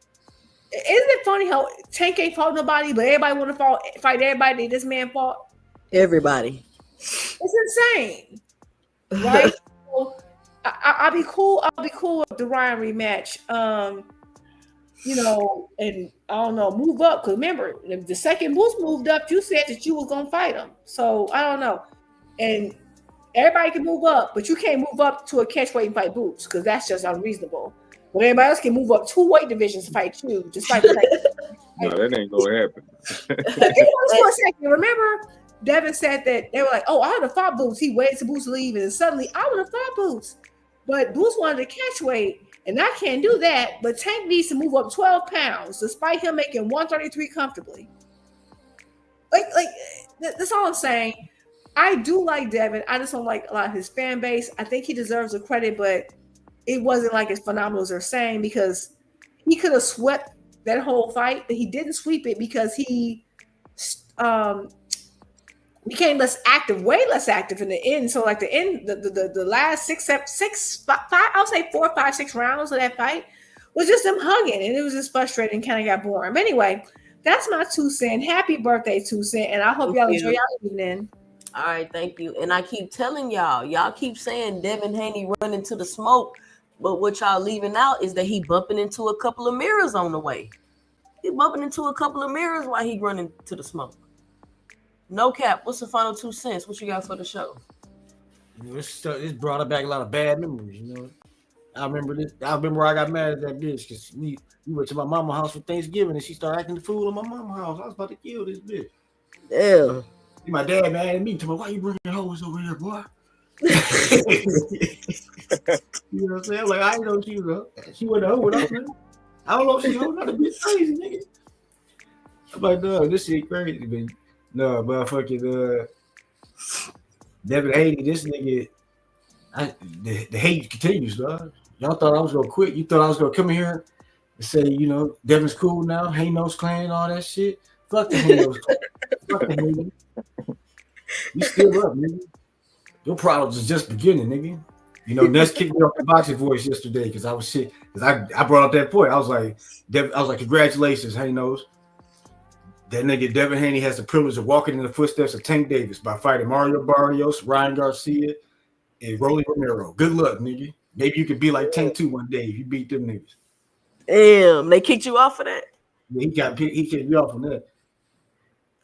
Isn't it funny how Tank ain't fought nobody, but everybody want to fight everybody this man fought? Everybody. It's insane. Right? So, I'll be cool. I'll be cool with the Ryan rematch. And I don't know, move up. Because remember, the second Boots moved up, you said that you was gonna fight him. So I don't know. And everybody can move up, but you can't move up to a catchweight and fight Boots because that's just unreasonable. But everybody else can move up 2 weight divisions to fight you. Just fight the No, that ain't gonna happen. For a second, remember? Devin said that they were like, oh, I would have fought Boots. He waited to Boots leave, and suddenly I would have fought Boots. But Boots wanted to catch weight, and I can't do that. But Tank needs to move up 12 pounds, despite him making 133 comfortably. Like that's all I'm saying. I do like Devin. I just don't like a lot of his fan base. I think he deserves the credit, but it wasn't like as phenomenal as they're saying because he could have swept that whole fight, but he didn't sweep it because he became less active, way less active in the end. So like the end, the last 5, I'll say 4, 5, 6 rounds of that fight was just them hugging, and it was just frustrating, kind of got boring. But anyway, that's my 2 cents. Happy birthday, 2 cents, and I hope y'all enjoy y'all evening. All right, thank you. And I keep telling y'all keep saying Devin Haney running to the smoke, but what y'all leaving out is that he bumping into a couple of mirrors on the way. He bumping into a couple of mirrors while he running to the smoke. No cap. What's the final 2 cents? What you got for the show? It's brought back a lot of bad memories. I remember this. I remember I got mad at that bitch because we went to my mama's house for Thanksgiving and she started acting the fool in my mama's house. I was about to kill this bitch. Yeah. My dad mad at me. Told me, why you bringing hoes over here, boy? You know what I'm saying? Like, I ain't know she was she wasn't a hoe with us. I don't know if she holding out a bitch crazy, nigga. I'm like, no, this shit crazy, man. No, motherfucking Devin Haney, this nigga, the hate continues, dog. Y'all thought I was gonna quit. You thought I was gonna come in here and say, Devin's cool now, Haynos clan, all that shit. Fuck the Haynos clan. Fuck the Haynos. We still up, nigga. Your problems is just beginning, nigga. Ness kicked me off the boxing voice yesterday because I was shit. Because I brought up that point. I was like, congratulations, Haynos. That nigga Devin Haney has the privilege of walking in the footsteps of Tank Davis by fighting Mario Barrios, Ryan Garcia, and Rolly Romero. Good luck, nigga. Maybe you could be like Tank 2 one day if you beat them niggas. Damn, they kicked you off for that? Yeah, he kicked me off on that.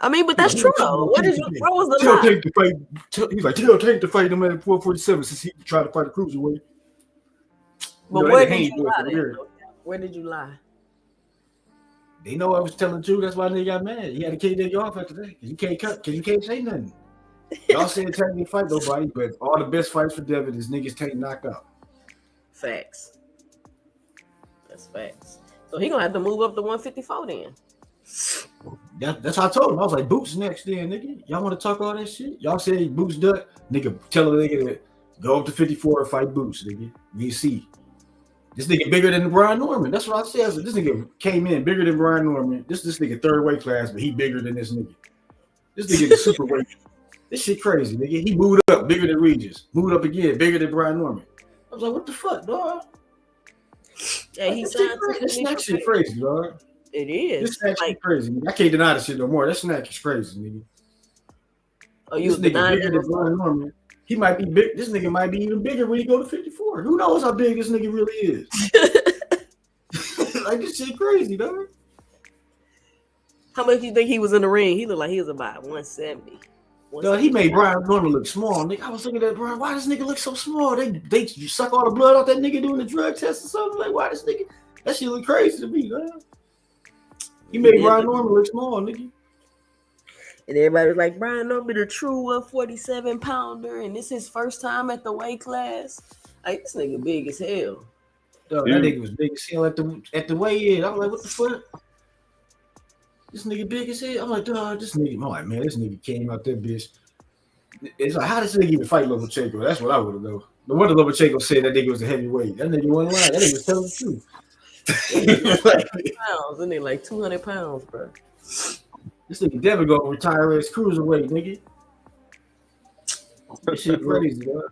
I mean, but that's true though. What was the tell Tank to fight? He's like, tell Tank to fight him at 447 since he tried to fight a cruiserweight. But where did you lie? Where did you lie? They know I was telling the truth. That's why they got mad. He had to kick nigga off after that because you can't cut, because you can't say nothing. Y'all saying Tank didn't fight nobody, but all the best fights for Devin is niggas Tank knocked out. Facts. That's facts. So he gonna have to move up to 154 then. That's how I told him. I was like, Boots next then, nigga. Y'all want to talk all that shit? Y'all say Boots duck? Nigga, tell a nigga to go up to 54 and fight Boots, nigga. We see. This nigga bigger than Brian Norman. That's what I said. I said, this nigga came in bigger than Brian Norman. This nigga third weight class, but he bigger than this nigga. This nigga is super weight. This shit crazy, nigga. He moved up bigger than Regis. Moved up again, bigger than Brian Norman. I was like, what the fuck, dog? Yeah, Like, this snack shit crazy, dog. It is. This snack shit crazy. Nigga. I can't deny this shit no more. That snack is crazy, nigga. Oh, you this nigga bigger than Brian Norman. He might be big. This nigga might be even bigger when he go to 54. Who knows how big this nigga really is? Like, this shit crazy, dog. How much do you think he was in the ring? He looked like he was about 170. He made Brian Norman look small. Nigga, I was looking at Brian. Why does nigga look so small? They suck all the blood out that nigga doing the drug test or something. Like, why this nigga? That shit look crazy to me, man. He made Brian Norman look small, nigga. And everybody was like, Brian Norman, the true 147 pounder, and this is his first time at the weight class. Like, this nigga big as hell. That nigga was big as hell at the weigh-in. I was like, what the fuck? This nigga big as hell. I'm like, dog, this nigga. I'm like, man, this nigga came out that bitch. It's like, how does this nigga even fight Lomachenko? That's what I would have known. No wonder Lomachenko said that nigga was a heavyweight. That nigga wasn't lying. That nigga was telling the truth. Pounds, isn't it? Like 200 pounds, bro. This nigga Devin gonna retire as cruiserweight, nigga. This shit crazy, bro.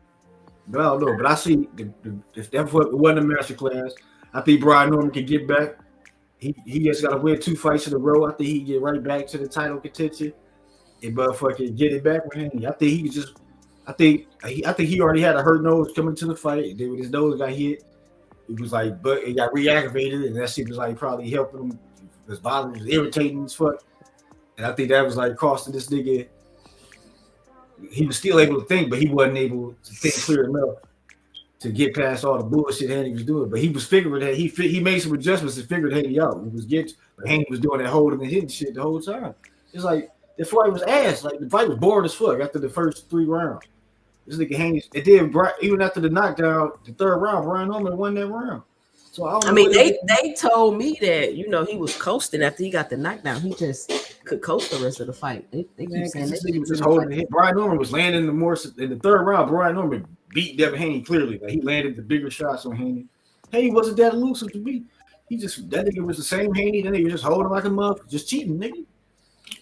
But I don't know. But I see if that wasn't a master class, I think Brian Norman can get back. He just got to win 2 fights in a row. I think he get right back to the title contention and motherfucking get it back with him. I think he could just. I think he already had a hurt nose coming to the fight. And then when his nose got hit, it was like, but it got reactivated, and that shit was like probably helping him. His body was irritating as fuck, and I think that was like costing this nigga. He was still able to think, but he wasn't able to think clear enough to get past all the bullshit Haney was doing. But he was figuring that he made some adjustments and figured Haney out. But Haney was doing that holding and hitting shit the whole time. It's like the fight was ass. Like the fight was boring as fuck after the first 3 rounds. This nigga Haney, it did even after the knockdown, the 3rd round, Brian Norman won that round. So I mean, they told me that he was coasting after he got the knockdown. He just could coast the rest of the fight. They keep saying this nigga was just holding the hit. Brian Norman was landing in the 3rd round. Brian Norman beat Devin Haney clearly. Like he landed the bigger shots on Haney. Haney wasn't that elusive to beat. That nigga was the same Haney. That nigga was just holding like a mother, just cheating, nigga.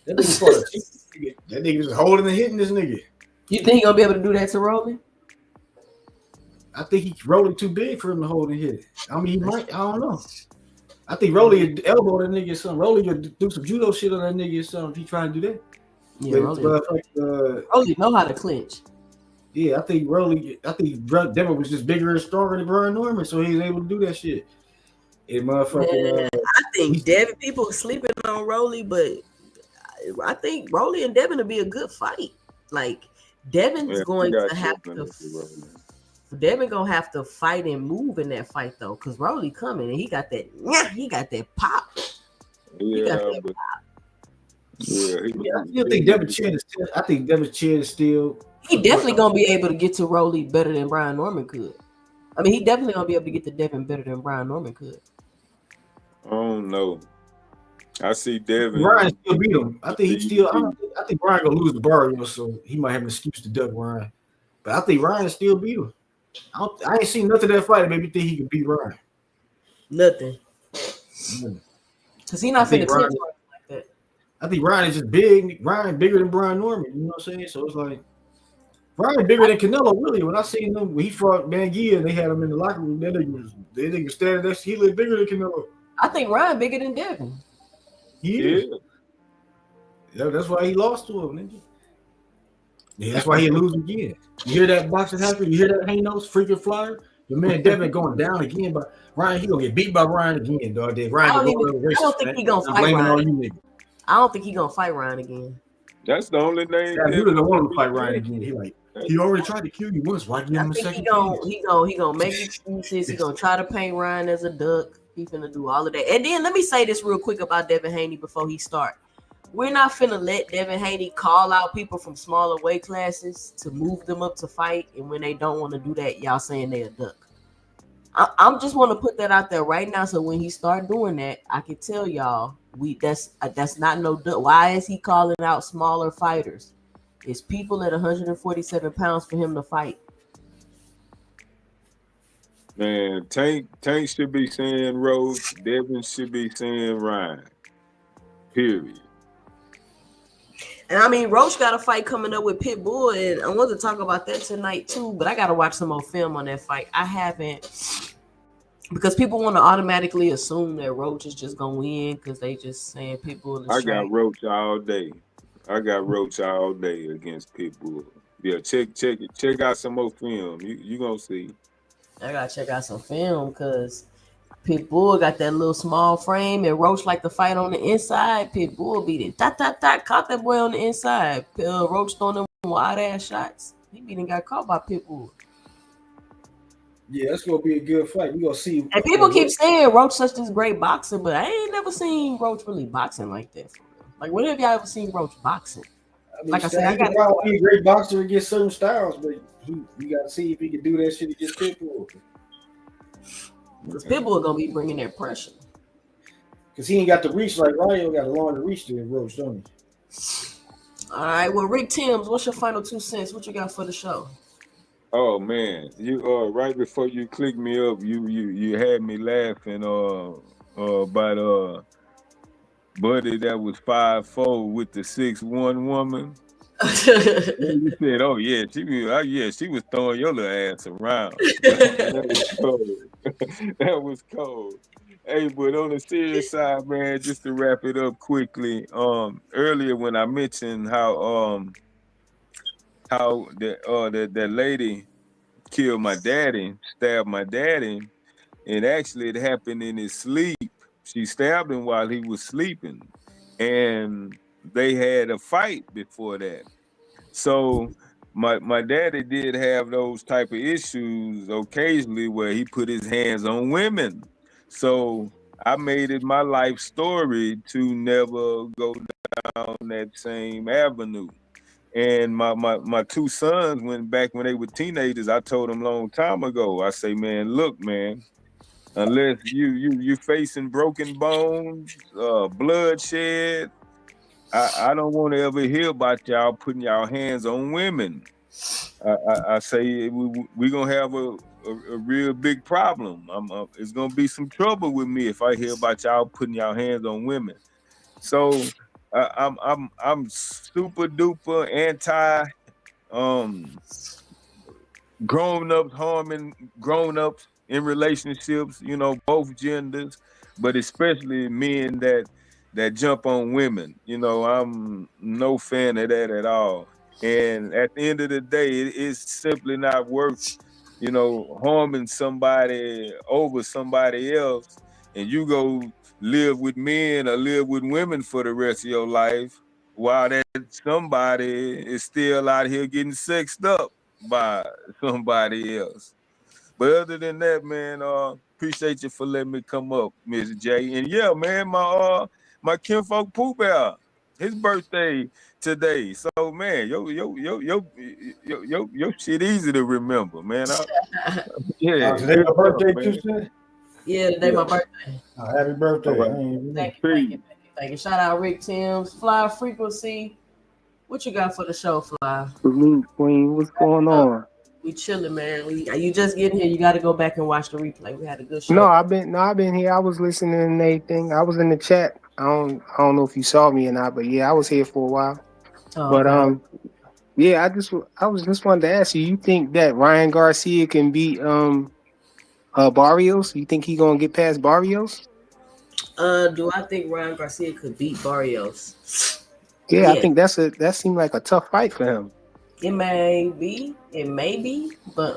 That nigga was holding and hitting this nigga. You think he gonna be able to do that to Rolling? I think he's rolling too big for him to hold and hit it. I mean, he might. I don't know. I think Rolly would elbow that nigga or something. Rolly would do some judo shit on that nigga or something if he trying to do that. Yeah, Rolly know how to clinch. Yeah, I think Devin was just bigger and stronger than Brian Norman, so he was able to do that shit. And motherfucking. I think Devin, people are sleeping on Rolly, but I think Rolly and Devin will be a good fight. Like Devin's going to have to. Devin gonna have to fight and move in that fight though, because Rolly coming and he got that pop. I think Devin's chin is still. He definitely gonna be able to get to Rolly better than Brian Norman could. I mean, he definitely gonna be able to get to Devin better than Brian Norman could. I don't know. I see Devin. Brian still beat him. I think I think Brian gonna lose the bar, so he might have an excuse to duck Ryan. But I think Ryan still beat him. I ain't seen nothing of that fight that made me think he could beat Ryan. Nothing. Because he not finna like that. I think Ryan is just big. Ryan bigger than Brian Norman. You know what I'm saying? So it's like Ryan bigger than Canelo. Really, when I seen him when he fought Manguia and they had him in the locker room, they nigga standing next. He looked bigger than Canelo. I think Ryan bigger than Devin. He is. Yeah, that's why he lost to him, nigga. Yeah, that's why he lose again. You hear that boxing happen? You hear that Hanos freaking flyer? Your man Devin going down again, but Ryan, he gonna get beat by Ryan again, dog. Then Ryan I don't think he gonna fight Ryan. I don't think he gonna fight Ryan again. That's the only name. Yeah, he doesn't want to fight Ryan again. He already tried to kill you once. Why give him a second? He gonna make excuses. He gonna try to paint Ryan as a duck. He finna do all of that. And then let me say this real quick about Devin Haney before he start. We're not finna let Devin Haney call out people from smaller weight classes to move them up to fight, and when they don't want to do that, y'all saying they a duck. I'm just want to put that out there right now, so when he start doing that, I can tell y'all That's not no. Why is he calling out smaller fighters? It's people at 147 pounds for him to fight. Man, Tank should be saying Roach. Devin should be saying Ryan. Period. And I mean, Roach got a fight coming up with Pitbull, and I want to talk about that tonight too. But I got to watch some more film on that fight. I haven't, because people want to automatically assume that Roach is just gonna win because they just saying Pitbull is I trash. got Roach all day. I got Roach all day against Pitbull. Yeah, check out some more film. You gonna see. I gotta check out some film because Pitbull got that little small frame, and Roach like to fight on the inside. Pitbull beat it. Caught that boy on the inside. Roach throwing them wide ass shots. He beat and got caught by Pitbull. Yeah, that's gonna be a good fight. We gonna see. And people keep saying Roach such this great boxer, but I ain't never seen Roach really boxing like that. For real. Like, when have y'all ever seen Roach boxing? I mean, Like I said, he I could got probably be a great boxer against certain styles, but you got to see if he can do that shit against Pitbull. because Pitbull gonna be bringing that pressure. Because he ain't got the reach like Ryan got a longer reach than Roach, don't he? All right, well, Rick Timms, what's your final 2 cents? What you got for the show? Oh man, you right before you clicked me up, you had me laughing about Buddy that was 5'4" with the 6'1" woman. You said, "Oh yeah, she was throwing your little ass around." That was cold. That was cold. Hey, but on the serious side, man, just to wrap it up quickly, earlier when I mentioned how that lady killed my daddy, stabbed my daddy, and actually it happened in his sleep. She stabbed him while he was sleeping, and they had a fight before that. So my daddy did have those type of issues occasionally where he put his hands on women. So I made it my life story to never go down that same avenue. And my two sons, when back when they were teenagers, I told them a long time ago, I say, man, look, man, unless you facing broken bones, bloodshed, I don't want to ever hear about y'all putting y'all hands on women. I say we gonna have a real big problem. It's gonna be some trouble with me if I hear about y'all putting y'all hands on women. So I'm super duper anti grown ups harming grown ups in relationships, both genders, but especially men that jump on women. I'm no fan of that at all. And at the end of the day, it's simply not worth, harming somebody over somebody else, and you go live with men or live with women for the rest of your life while that somebody is still out here getting sexed up by somebody else. But other than that, man, appreciate you for letting me come up, Miss J. And yeah, man, my kinfolk Pooh Bear, his birthday today. So man, your shit easy to remember, man. Yeah, Today good my stuff, birthday, man. Tuesday. Yeah, today my birthday. Happy birthday! All right. I ain't even know. Thank you. Shout out Rick Timms. Fly Frequency. What you got for the show, Fly? Salute, Queen. What's going on? We chilling, man. You just getting here. You got to go back and watch the replay. We had a good show. No, I've been here. I was listening and everything. I was in the chat. I don't know if you saw me or not, but yeah, I was here for a while. Oh, But okay. yeah, I was just wanted to ask you. You think that Ryan Garcia can beat Barrios? You think he gonna get past Barrios? Do I think Ryan Garcia could beat Barrios? Yeah, I Yeah, think that seemed like a tough fight for him. it may be, but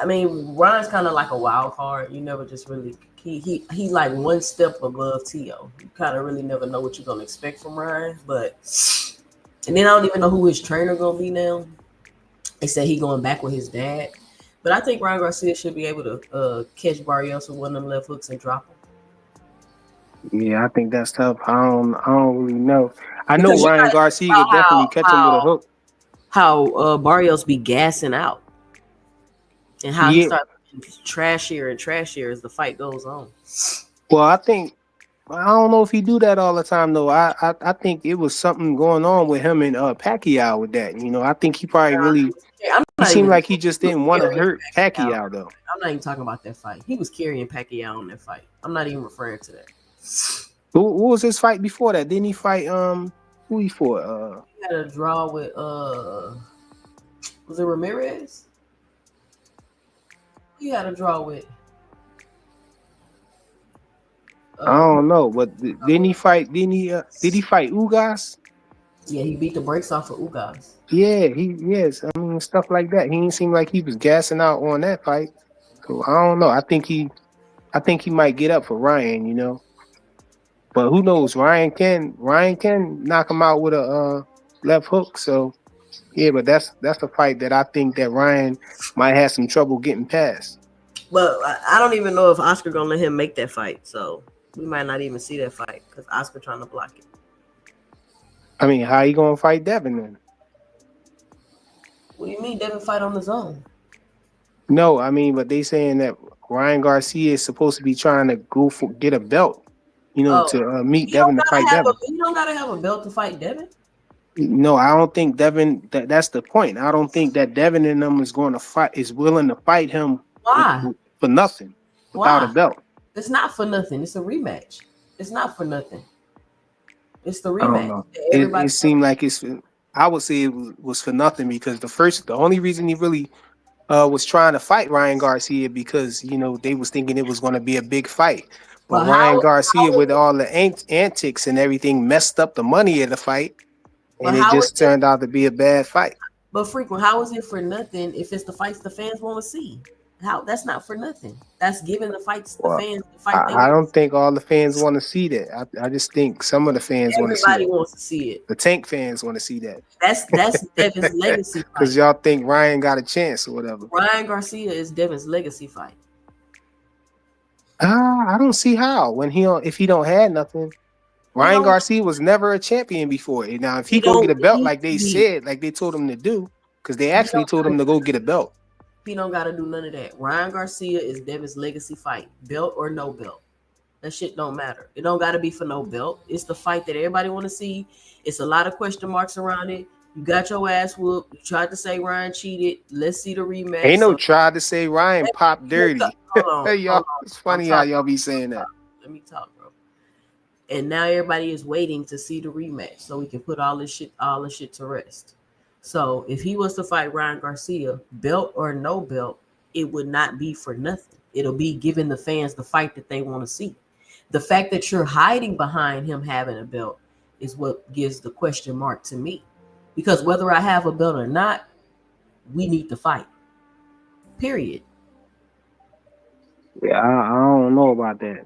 I mean, Ryan's kind of like a wild card. You never just really he like one step above Tio. You kind of really never know what you're gonna expect from Ryan, but and then I don't even know who his trainer gonna be now. They said he going back with his dad, but I think Ryan Garcia should be able to catch Barrios with one of them left hooks and drop him. Yeah, I think that's tough. I don't really know. I know Because you Ryan gotta think Garcia about could definitely catch him with a hook. how Barrios be gassing out and how he Yeah. starts trashier and trashier as the fight goes on. Well, I think I don't know if he do that all the time though. I think it was something going on with him and Pacquiao with that. You know, I think he probably really. Yeah, I'm He not seemed even like he just he was didn't want to carrying hurt Pacquiao. Pacquiao though. I'm not even talking about that fight. He was carrying Pacquiao on that fight. I'm not even referring to that. Who was his fight before that? Didn't he fight who he fought? He had a draw with was it Ramirez? He had a draw with I don't know, but didn't he fight? Did he fight Ugas? yeah, he beat the brakes off of Ugas. Yeah, yes. I mean stuff like that. He didn't seem like he was gassing out on that fight. So I don't know. I think he might get up for Ryan, you know. But who knows? Ryan can knock him out with a left hook. So yeah, but that's a fight that I think that Ryan might have some trouble getting past. But I don't even know if Oscar gonna let him make that fight. So we might not even see that fight because Oscar trying to block it. I mean, how you gonna fight Devin then? What do you mean Devin fight on his own? No, I mean, but they saying that Ryan Garcia is supposed to be trying to get a belt, you know, Oh, to meet Devin to fight Devin. you don't gotta have a belt to fight Devin. No, I don't think Devin. That's the point. I don't think that Devin and them is going to fight. Is willing to fight him. Why? For nothing, without a belt. It's not for nothing. It's a rematch. It's not for nothing. It's the I don't rematch. know. It seemed like it's. I would say it was for nothing because the only reason he really was trying to fight Ryan Garcia because you know they was thinking it was going to be a big fight, but Ryan Garcia with all the antics and everything messed up the money of the fight, and it just turned out to be a bad fight. But frequent, how is it for nothing if it's the fights the fans want to see? How that's not for nothing. That's giving the fights the fans the fight. I don't think all the fans want to see that. I just think some of the fans want to see it. Everybody wants to see it. The Tank fans want to see that. That's Devin's legacy fight. Because y'all think Ryan got a chance or whatever. Ryan Garcia is Devin's legacy fight. I don't see how if he don't have nothing. Ryan Garcia was never a champion before. Now, if he go get a belt like they said, like they told him to do, because they actually told him to go get a belt. He don't got to do none of that. Ryan Garcia is Devin's legacy fight, belt or no belt. That shit don't matter. It don't got to be for no belt. It's the fight that everybody want to see. It's a lot of question marks around it. You got your ass whooped. You tried to say Ryan cheated. Let's see the rematch. Ain't no tried to say Ryan popped dirty. Hey, y'all, it's funny how y'all be saying that. Let me talk, bro. And now everybody is waiting to see the rematch so we can put all this shit to rest. So if he was to fight Ryan Garcia, belt or no belt, it would not be for nothing. It'll be giving the fans the fight that they want to see. The fact that you're hiding behind him having a belt is what gives the question mark to me. Because whether I have a belt or not, we need to fight. Period. Yeah, I don't know about that.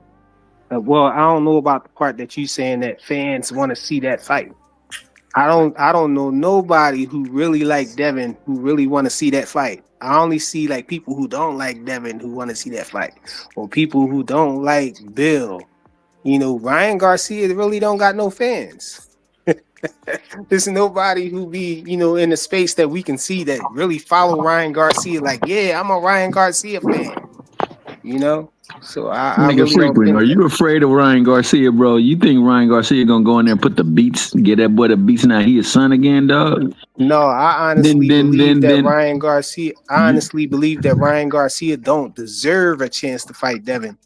Well, I don't know about the part that you saying that fans want to see that fight. I don't know nobody who really like Devin who really want to see that fight. I only see like people who don't like Devin who want to see that fight, or people who don't like Bill. You know, Ryan Garcia really don't got no fans. There's nobody who be, you know, in the space that we can see that really follow Ryan Garcia. Like, yeah, I'm a Ryan Garcia fan. You know, so I really don't think. Are you afraid of Ryan Garcia, bro? You think Ryan Garcia gonna go in there and put the beats, get that boy the beats? Now he his son again, dog. No, I honestly believe that Ryan Garcia. I honestly believe that Ryan Garcia don't deserve a chance to fight Devin.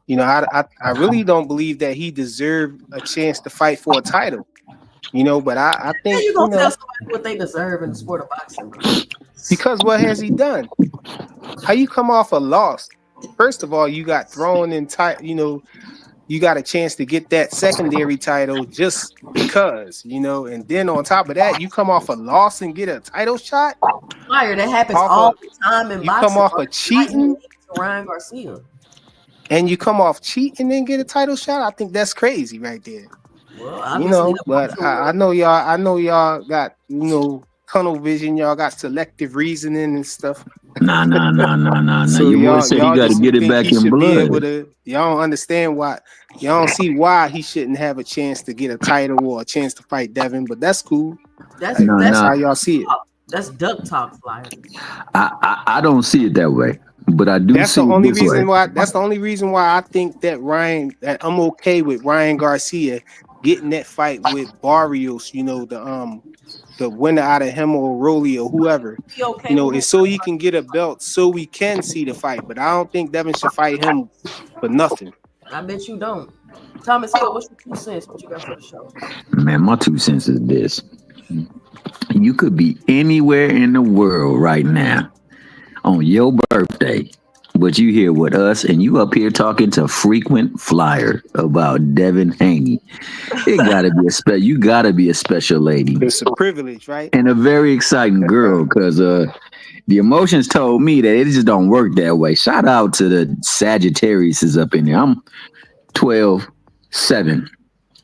You know, I really don't believe that he deserved a chance to fight for a title. You know, but I think you gonna tell somebody what they deserve in the sport of boxing, bro? Because what has he done? How you come off a loss? First of all, you got thrown in you know, you got a chance to get that secondary title just because, you know, and then on top of that, you come off a loss and get a title shot. Fire, that happens all the time in boxing. You come off of cheating, Ryan Garcia, and you come off cheating and get a title shot. I think that's crazy right there. Well, you know, but I know y'all got, you know, tunnel vision. Y'all got selective reasoning and stuff. Nah. So Your boy said he got to get it back in blood. Y'all don't understand why. Y'all don't see why he shouldn't have a chance to get a title or a chance to fight Devin. But that's cool. That's how y'all see it. That's duck talk, Flyer. I don't see it that way. But I do That's see the it only this way. reason why. That's the only reason why I think that I'm okay with Ryan Garcia getting that fight with Barrios. You know, the winner out of him or Rolly or whoever. Be okay You know, with it's so he can get a belt, so we can see the fight. But I don't think Devin should fight him for nothing. I bet you don't. Thomas Hill, what's your 2 cents? What you got for the show? Man, my 2 cents is this. You could be anywhere in the world right now on your birthday, but you here with us and you up here talking to frequent flyer about Devin Haney. It gotta be you gotta be a special lady It's a privilege, right? and a very exciting girl, because the emotions told me that it just don't work that way. Shout out to the Sagittarius is up in there. I'm 12-7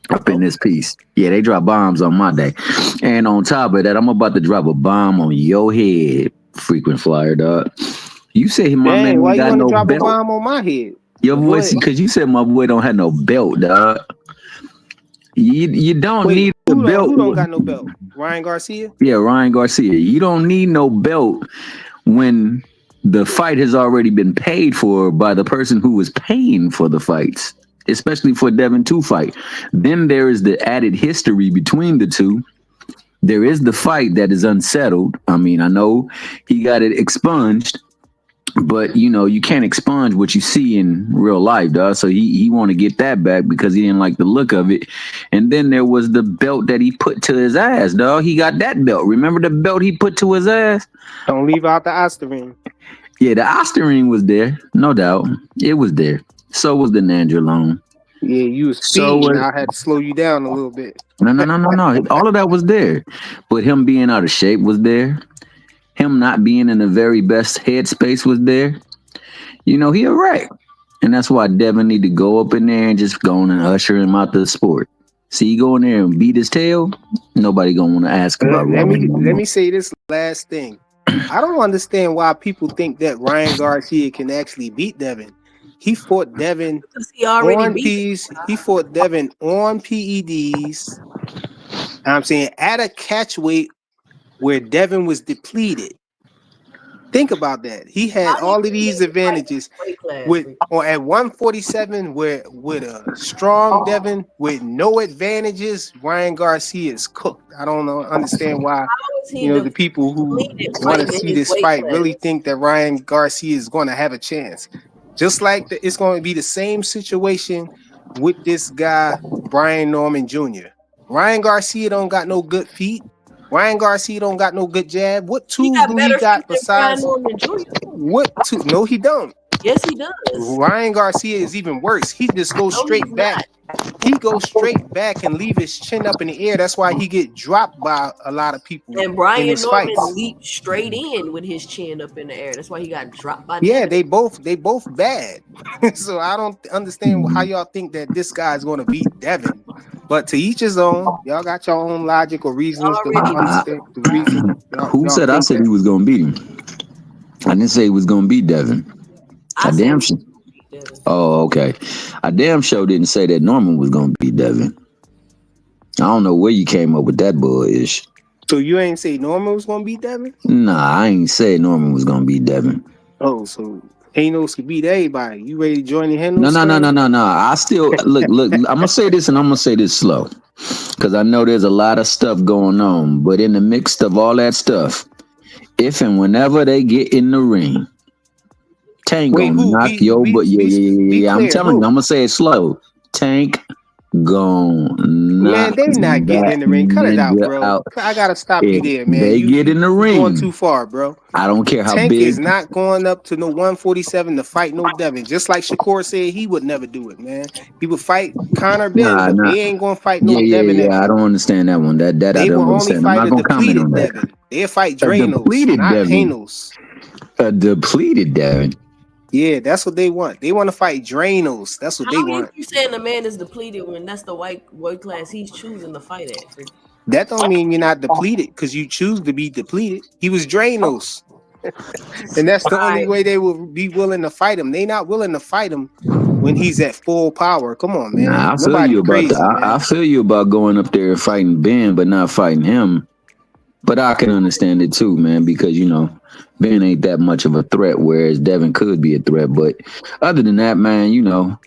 up in this piece. Yeah, they drop bombs on my day. And on top of that, I'm about to drop a bomb on your head, frequent flyer, dog. You say my Dang, man why ain't you got want to no drop a belt. bomb on my head? Your Go voice, ahead. because you said my boy don't have no belt, dog. You don't Wait, need a belt. who don't got no belt? Ryan Garcia? Yeah, Ryan Garcia. You don't need no belt when the fight has already been paid for by the person who was paying for the fights, especially for Devin 2 fight. Then there is the added history between the two. There is the fight that is unsettled. I mean, I know he got it expunged, but you can't expunge what you see in real life, dog. So he want to get that back because he didn't like the look of it. And then there was the belt that he put to his ass, dog. He got that belt. Remember the belt he put to his ass? Don't leave out the Oster ring. Yeah, the Oster ring was there, no doubt. It was there. So was the Nandrolone. Yeah, you was So speeding. was I had to slow you down a little bit. no. All of that was there, but him being out of shape was there. Him not being in the very best headspace was there. He a wreck. And that's why Devin need to go up in there and just go on and usher him out the sport. See, go in there and beat his tail, nobody gonna want to ask about Let Roman. me say this last thing. I don't understand why people think that Ryan Garcia can actually beat Devin. He fought Devin Because he already on beat P's. He fought Devin on PEDs. I'm saying at a catch weight where Devin was depleted. Think about that. He had How all of you these get advantages weight class? or at 147 with a strong Devin with no advantages. Ryan Garcia is cooked. I don't understand why How is he the people who depleted want to fighting in see his this weight fight class? really think that Ryan Garcia is going to have a chance. Just like it's going to be the same situation with this guy Brian Norman Jr. Ryan Garcia don't got no good feet. Ryan Garcia don't got no good jab. What He tools got do he better got feet than Brian besides Norman Jr. what two? No, he don't. Yes, he does. Ryan Garcia is even worse. He just goes No, straight he's back. not. He goes straight back and leave his chin up in the air. That's why he get dropped by a lot of people And in Brian his Norman fights. leaped straight in with his chin up in the air. That's why he got dropped by Yeah, Devin. they both bad. So I don't understand how y'all think that this guy is going to beat Devin. But to each his own. Y'all got your own logic or reasons to Already understand the reason. Who Y'all said I think said that. he was gonna beat him? I didn't say he was gonna beat Devin. I I said damn he sure. beat Devin. Oh, okay. I damn sure didn't say that Norman was gonna beat Devin. I don't know where you came up with that bullish. So you ain't say Norman was going to beat Devin? Nah, I ain't said Norman was gonna beat Devin. Oh, so Hanos could beat everybody. You ready to join the Hanos? No. I still look. I'm gonna say this, and I'm gonna say this slow, because I know there's a lot of stuff going on. But in the mix of all that stuff, if and whenever they get in the ring, Tank Wait, gonna who? knock your butt. Be Yeah. I'm clear, telling you, who? I'm gonna say it slow. Tank gonna Man, knock they not getting that in the ring. Cut it out, ninja bro. out. I gotta stop you If there, man. they get in the You going ring, too far, bro. I don't care how Tank big. is not going up to no 147 to fight no Devin. Just like Shakur said, he would never do it, man. He would fight Conor Ben, but Nah. they ain't gonna fight no Yeah. Devin I ever. don't understand that one. That I They will don't only understand. I'm fight not a gonna comment on depleted that. Devin. They'll fight A Dranos, depleted not Devin. Hanos. A depleted Devin. Yeah, that's what they want. They want to fight Dranos. That's what they How you want. keep saying the man is depleted when that's the weight class he's choosing to fight at? That don't mean you're not depleted because you choose to be depleted. He was Dranos. And that's the only way they will be willing to fight him. They not willing to fight him when he's at full power. Come on, man. Nah, I feel Nobody you about crazy, that. man. I feel you about going up there and fighting Ben, but not fighting him. But I can understand it too, man, because Ben ain't that much of a threat, whereas Devin could be a threat. But other than that, man,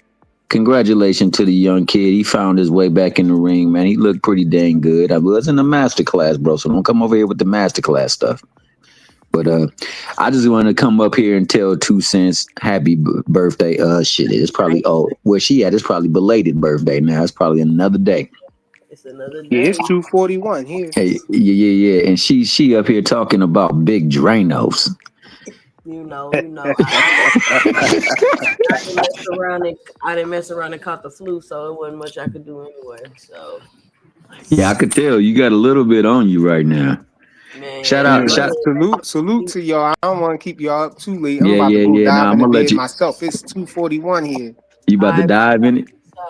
congratulations to the young kid. He found his way back in the ring, man. He looked pretty dang good. I was in the master class, bro. So don't come over here with the master class stuff. But I just want to come up here and tell 2 Cents happy birthday. Shit, it's probably where she at? It's probably belated birthday now. It's probably another day. It's another Yeah, day. it's 2:41 here. Hey, yeah, and she up here talking about big Dranos. I didn't mess around and caught the flu, so it wasn't much I could do anyway. So yeah, I could tell you got a little bit on you right now. man, Salute to y'all. I don't want to keep y'all up too late. I'm Yeah, about to go yeah. dive Now in I'm the gonna let bed you. myself. It's 2:41 here. You about to dive in it?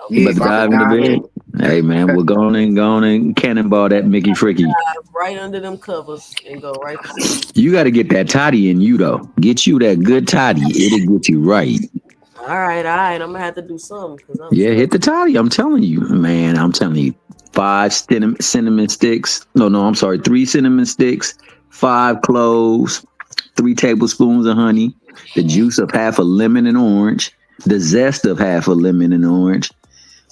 You Yeah, about to dive in the bed? Hey man, we're going and cannonball that Mickey Fricky. right under them covers and go right to sleep. You got to get that toddy in you though. Get you that good toddy. It'll get you right. All right. I'm gonna have to do something because Hit the toddy. I'm telling you, man. I'm telling you. 5 cinnamon sticks. No, I'm sorry. 3 cinnamon sticks. 5 cloves. 3 tablespoons of honey. The juice of half a lemon and orange. The zest of half a lemon and orange.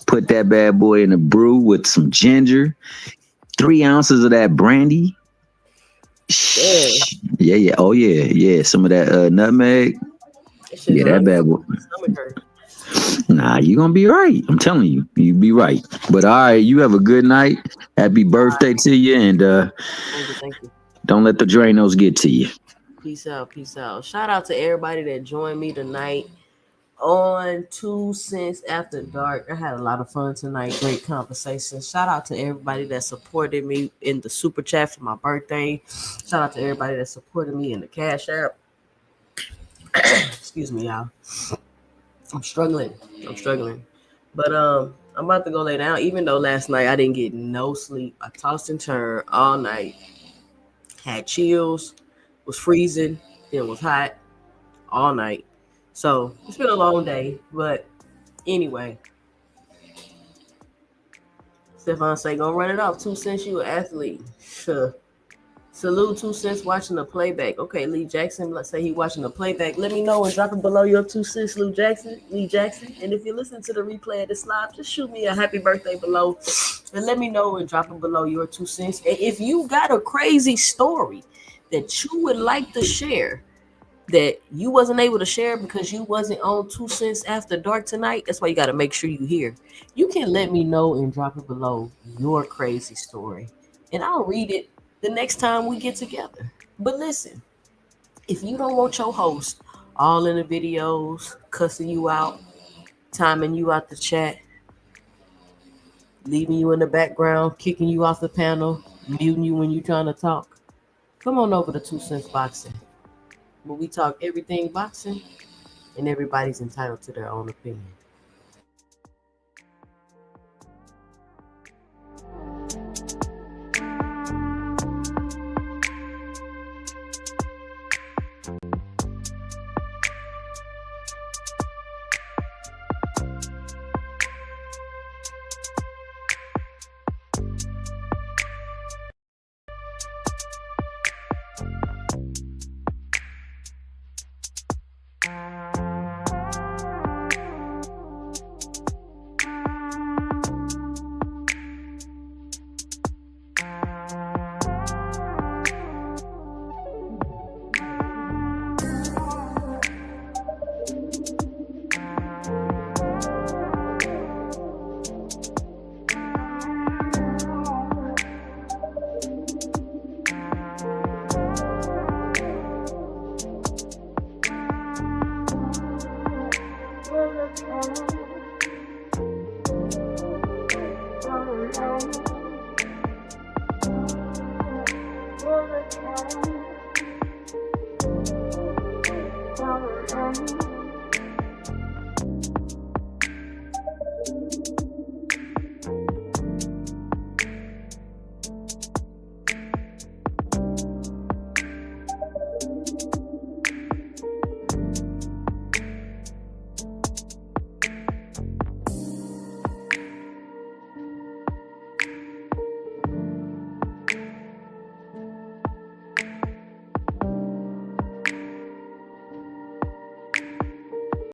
Put that bad boy in a brew with some ginger. 3 ounces of that brandy. Yeah. Oh yeah. Some of that nutmeg. Yeah, that bad boy. Nah, you gonna be right. I'm telling you, you be right. But all right, you have a good night. Happy birthday to you, and thank you. Don't let the Dranos get to you. Peace out. Shout out to everybody that joined me tonight on 2 Cents After Dark. I had a lot of fun tonight. Great conversation. Shout out to everybody that supported me in the super chat for my birthday. Shout out to everybody that supported me in the Cash App. Excuse me, y'all. I'm struggling. But I'm about to go lay down. Even though last night I didn't get no sleep. I tossed and turned all night. Had chills. Was freezing. Then was hot all night. So it's been a long day. But anyway. Stefan say, gonna run it off. 2 Cents, you an athlete. Sure. Salute 2 Cents watching the playback. Okay, Lee Jackson, let's say he watching the playback. Let me know and drop it below your 2 Cents, Lee Jackson. And if you listen to the replay of this live, just shoot me a happy birthday below. And let me know and drop it below your 2 cents. And if you got a crazy story that you would like to share, that you wasn't able to share because you wasn't on 2 Cents After Dark tonight, that's why you got to make sure you hear. You can let me know and drop it below your crazy story. And I'll read it the next time we get together. But listen, if you don't want your host all in the videos, cussing you out, timing you out the chat, leaving you in the background, kicking you off the panel, muting you when you're trying to talk, come on over to 2 Cents Boxing, where we talk everything boxing and everybody's entitled to their own opinion. Thank you.